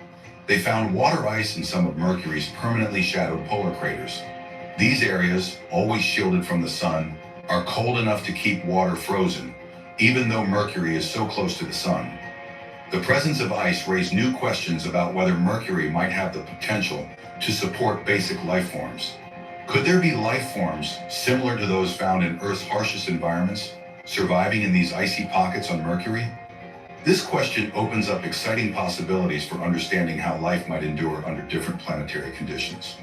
They found water ice in some of Mercury's permanently shadowed polar craters. These areas, always shielded from the sun, are cold enough to keep water frozen, even though Mercury is so close to the sun. The presence of ice raised new questions about whether Mercury might have the potential to support basic life forms. Could there be life forms similar to those found in Earth's harshest environments, surviving in these icy pockets on Mercury? This question opens up exciting possibilities for understanding how life might endure under different planetary conditions.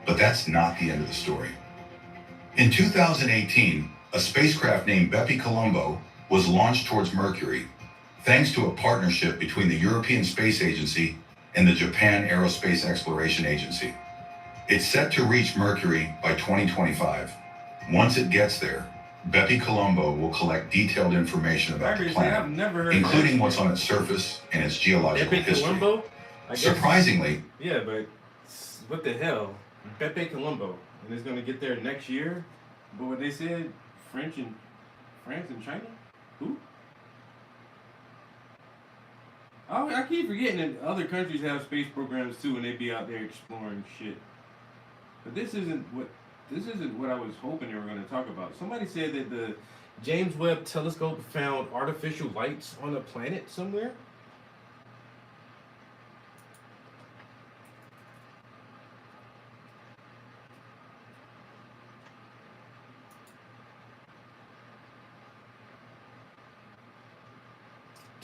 But that's not the end of the story. In 2018, a spacecraft named Bepi-Colombo was launched towards Mercury, thanks to a partnership between the European Space Agency and the Japan Aerospace Exploration Agency. It's set to reach Mercury by 2025. Once it gets there, Bepi-Colombo will collect detailed information about the planet, including what's on its surface and its geological history. Surprisingly, yeah, but what the hell? Bepi-Colombo, and it's going to get there next year? But what they said, France and China? Who? Oh, I keep forgetting that other countries have space programs too, and they be out there exploring shit. But this isn't what I was hoping they were going to talk about. Somebody said that the James Webb Telescope found artificial lights on a planet somewhere.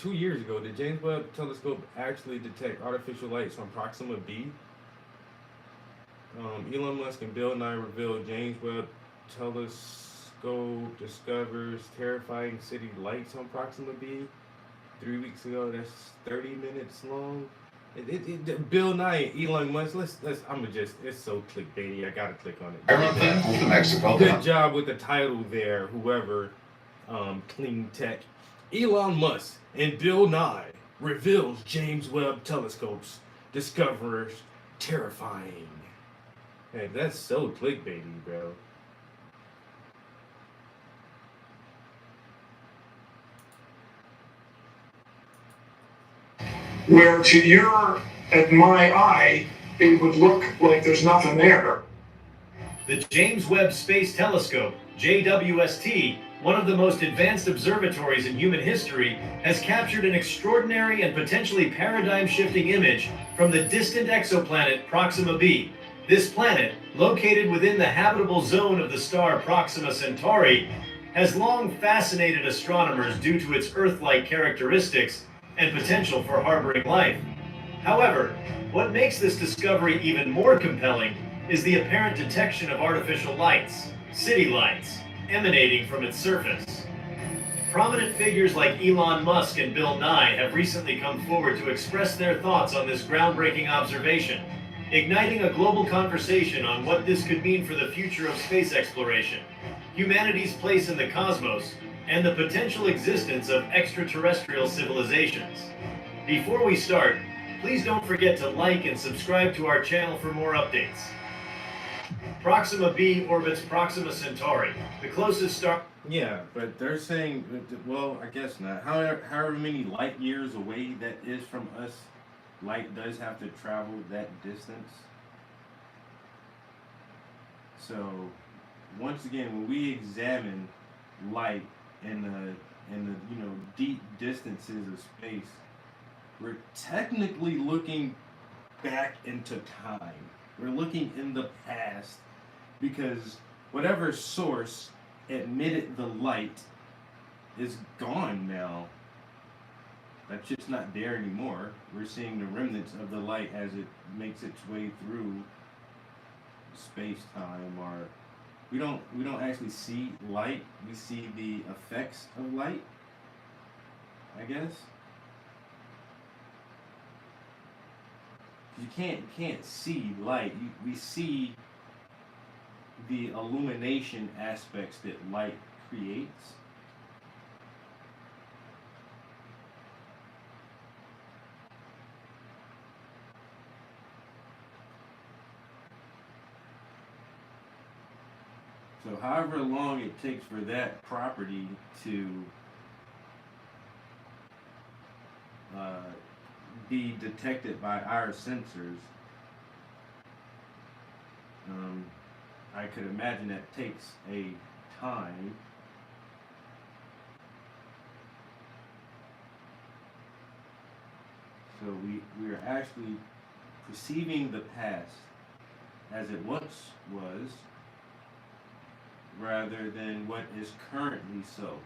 2 years ago, the James Webb Telescope actually detect artificial lights from Proxima b? Elon Musk and Bill Nye revealed James Webb Telescope discovers terrifying city lights on Proxima b 3 weeks ago. That's 30 minutes long. Bill Nye, Elon Musk. It's so clickbaity. I gotta click on it. Everything to Mexico. Good job with the title there, whoever. Clean Tech. Elon Musk and Bill Nye reveals James Webb Telescopes discovers terrifying. Hey, that's so clickbaity, bro. Where to your and my eye, it would look like there's nothing there. The James Webb Space Telescope, JWST, one of the most advanced observatories in human history, has captured an extraordinary and potentially paradigm-shifting image from the distant exoplanet Proxima b. This planet, located within the habitable zone of the star Proxima Centauri, has long fascinated astronomers due to its Earth-like characteristics and potential for harboring life. However, what makes this discovery even more compelling is the apparent detection of artificial lights, city lights, emanating from its surface. Prominent figures like Elon Musk and Bill Nye have recently come forward to express their thoughts on this groundbreaking observation, igniting a global conversation on what this could mean for the future of space exploration, humanity's place in the cosmos, and the potential existence of extraterrestrial civilizations. Before we start, please don't forget to like and subscribe to our channel for more updates. Proxima b orbits Proxima Centauri, the closest star. Yeah, but they're saying, well, I guess not. However many light years away that is from us, light does have to travel that distance. So, once again, when we examine light in the deep distances of space, we're technically looking back into time. We're looking in the past because whatever source emitted the light is gone now. That's just not there anymore. We're seeing the remnants of the light as it makes its way through space-time, or we don't actually see light. We see the effects of light, I guess. You can't see light. We see the illumination aspects that light creates. So however long it takes for that property to be detected by our sensors, I could imagine that takes a time. So we are actually perceiving the past as it once was, rather than what is currently so.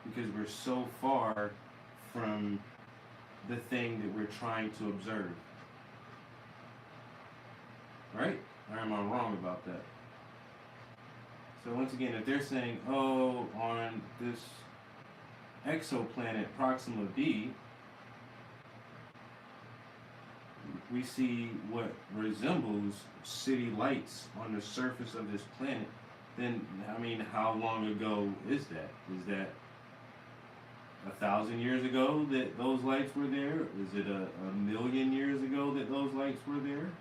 Because we're so far from the thing that we're trying to observe. Right? Or am I wrong about that? So once again, if they're saying, oh, on this exoplanet Proxima b, we see what resembles city lights on the surface of this planet, then, I mean, how long ago is that? Is that 1,000 years ago that those lights were there? Is it a million years ago that those lights were there?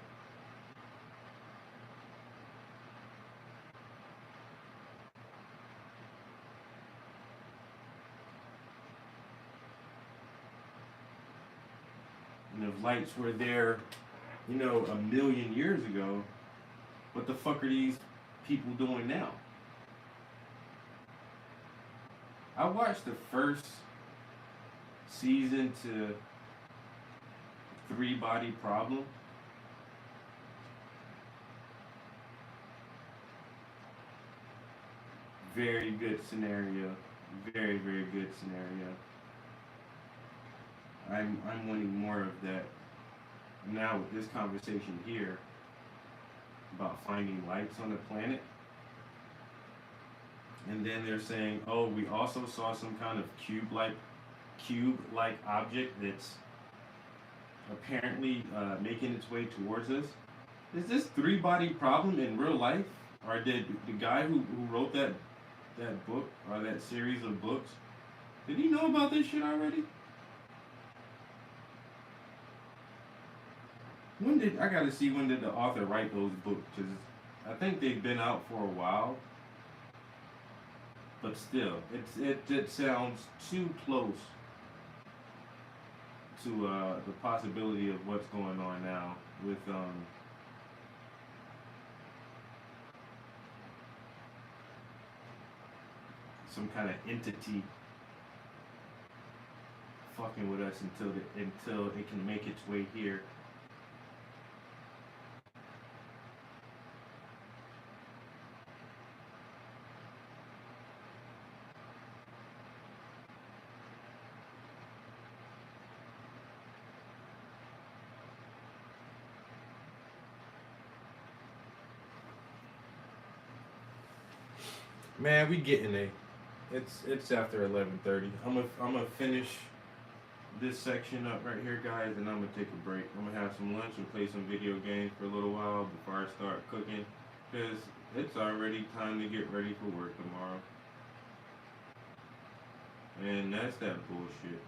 And if lights were there, a million years ago, what the fuck are these people doing now? I watched the first season to Three Body Problem. Very good scenario. Very, very good scenario. I'm wanting more of that now with this conversation here about finding lights on the planet. And then they're saying, oh, we also saw some kind of cube-like object that's apparently making its way towards us. Is this three-body problem in real life? Or did the guy who wrote that book or that series of books, did he know about this shit already? I gotta see when did the author write those books, because I think they've been out for a while. But still, it sounds too close to the possibility of what's going on now with some kind of entity fucking with us until it can make its way here. Man, we getting there. It's after 11:30. I'm gonna finish this section up right here, guys, and I'm gonna take a break. I'm gonna have some lunch and play some video games for a little while before I start cooking, because it's already time to get ready for work tomorrow. And that's that bullshit.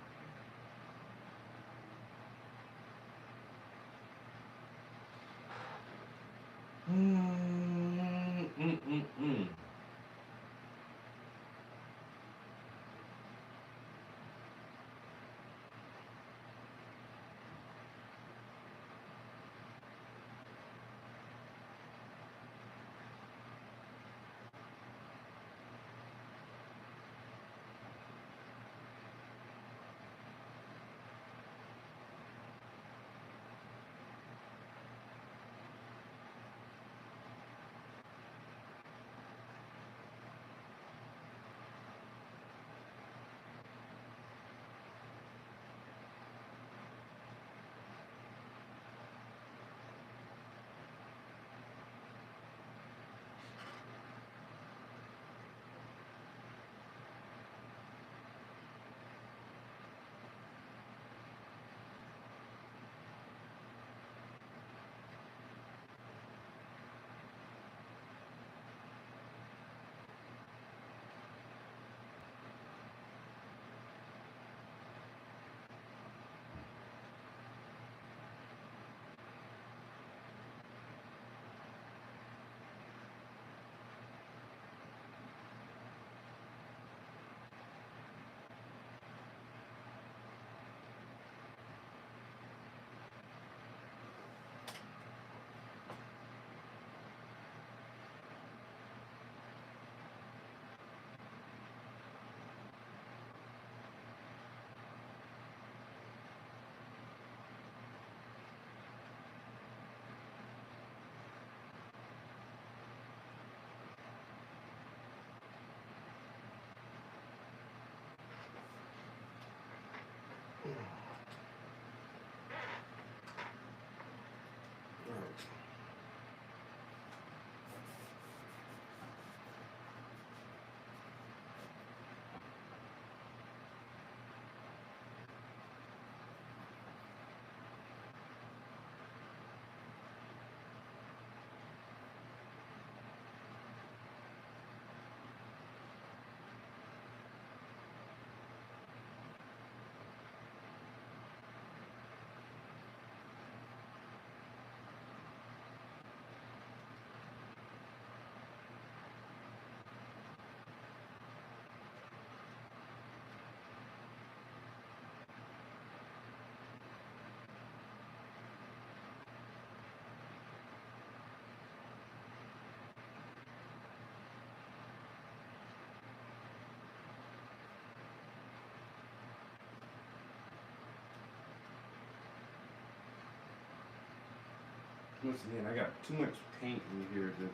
Once again, I got too much paint in here to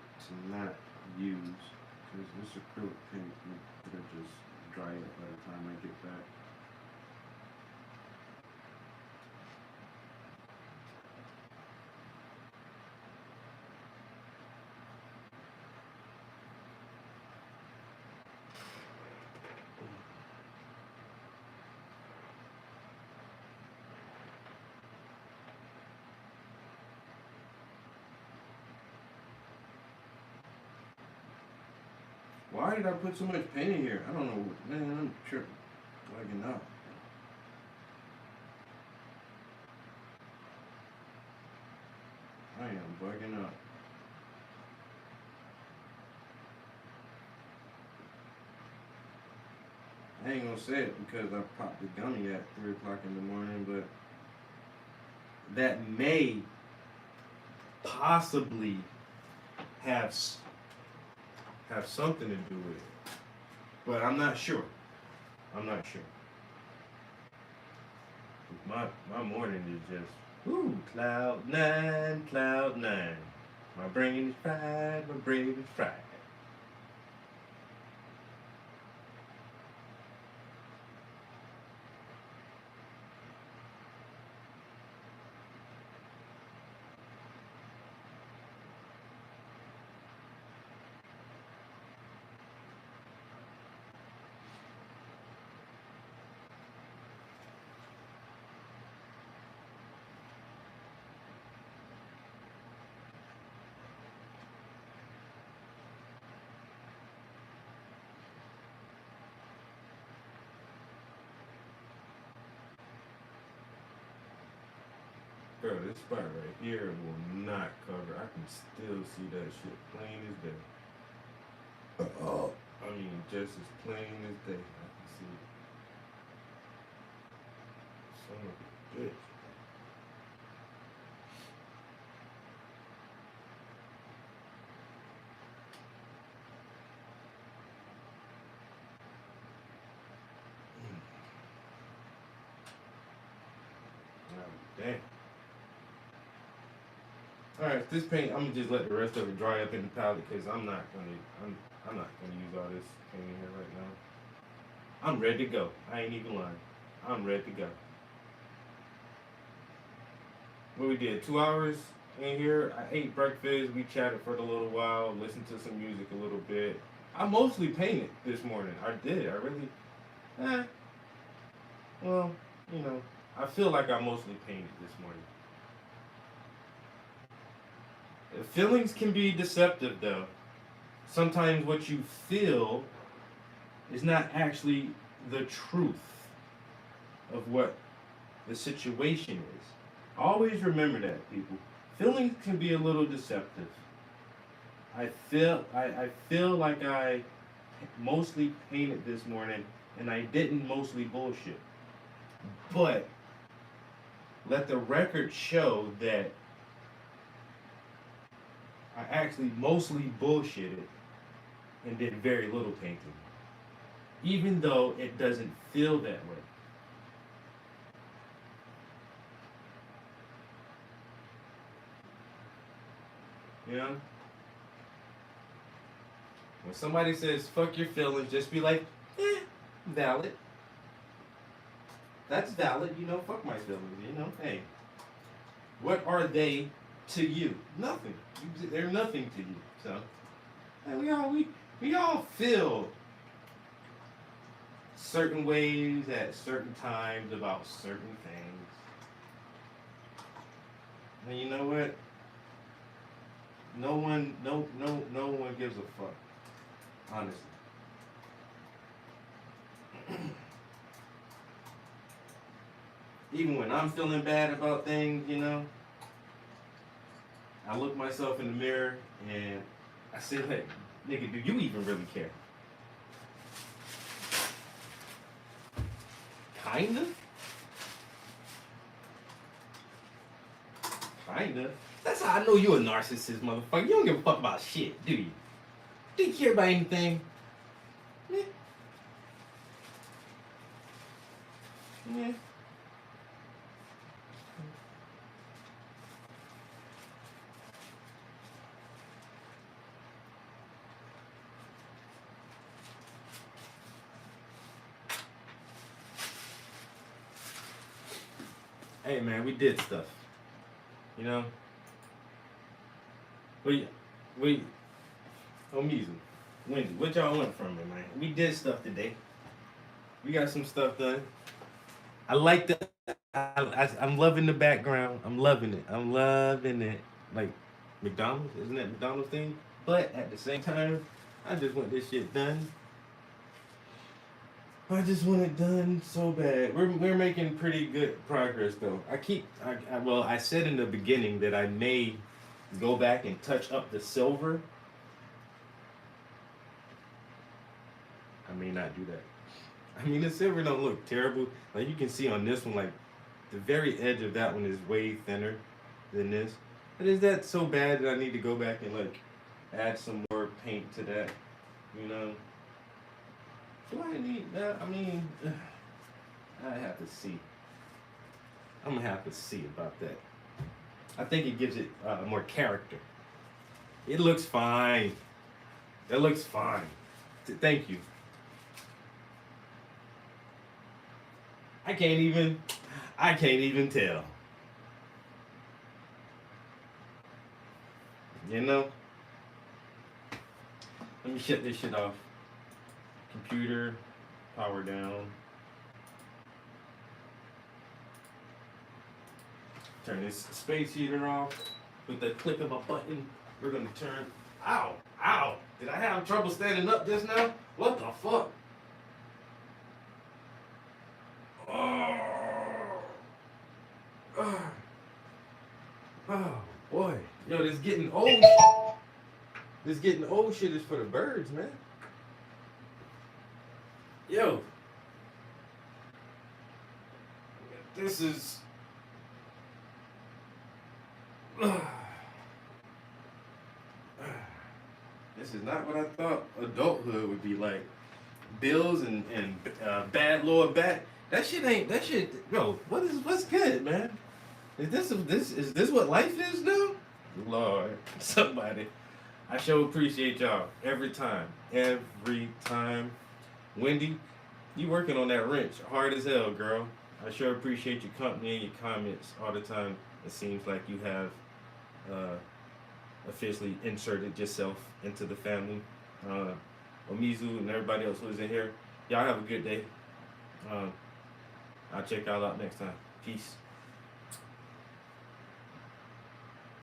not use, because this acrylic paint could have just dry up by the time I get back. Why did I put so much paint in here? I don't know. Man, I'm tripping. Bugging out. I am bugging out. I ain't gonna say it because I popped the gummy at 3 o'clock in the morning, but that may possibly have something to do with it, but I'm not sure. I'm not sure. My morning is just cloud nine, cloud nine. My brain is fried. My brain is fried. Bro, this spot right here will not cover. I can still see that shit plain as day. Oh, I mean, just as plain as day. I can see it. Son of a bitch. Damn. Alright, this paint, I'm gonna just let the rest of it dry up in the palette because I'm not gonna use all this paint in here right now. I'm ready to go. I ain't even lying. I'm ready to go. What we did, 2 hours in here. I ate breakfast. We chatted for a little while, listened to some music a little bit. I mostly painted this morning. I did. I really, well, you know, I feel like I mostly painted this morning. Feelings can be deceptive though. Sometimes what you feel is not actually the truth of what the situation is. Always remember that, people. Feelings can be a little deceptive. I feel like I mostly painted this morning and I didn't mostly bullshit. But let the record show that I actually mostly bullshitted and did very little painting. Even though it doesn't feel that way. You know? When somebody says, fuck your feelings, just be like, valid. That's valid, you know, fuck my feelings, you know, hey. What are they to you? Nothing. They're nothing to you. So, and we all feel certain ways at certain times about certain things. And you know what? No one gives a fuck. Honestly. Even when I'm feeling bad about things, you know, I look myself in the mirror and I say, like, nigga, do you even really care? Kinda? Kinda. That's how I know you a narcissist, motherfucker. You don't give a fuck about shit, do you? Do you care about anything? Yeah. Yeah. hey man, we did stuff. You know? We Omizu, Wendy, what y'all want from me, man? We did stuff today. We got some stuff done. I like the I'm loving the background. I'm loving it. I'm loving it. Like McDonald's, isn't that McDonald's thing? But at the same time, I just want this shit done. I just want it done so bad. We're making pretty good progress though. I said in the beginning that I may go back and touch up the silver. I may not do that. I mean, the silver don't look terrible. Like you can see on this one, like the very edge of that one is way thinner than this. But is that so bad that I need to go back and like add some more paint to that? You know? Do I need that? I mean, I have to see. I'm gonna have to see about that. I think it gives it more character. It looks fine. That looks fine. Thank you. I can't even tell. You know? Let me shut this shit off. Computer, power down. Turn this space heater off. With the click of a button, we're gonna turn. Ow! Ow! Did I have trouble standing up just now? What the fuck? Oh boy. Yo, this getting old. This getting old shit is for the birds, man. Yo. This is this is not what I thought adulthood would be like. Bills and bad lower back. That shit. Yo, what's good, man? Is this what life is now? Lord, somebody. I sure appreciate y'all every time. Wendy, you working on that wrench hard as hell, girl. I sure appreciate your company and your comments all the time. It seems like you have officially inserted yourself into the family. Omizu and everybody else who's in here, y'all have a good day. I'll check y'all out next time. Peace.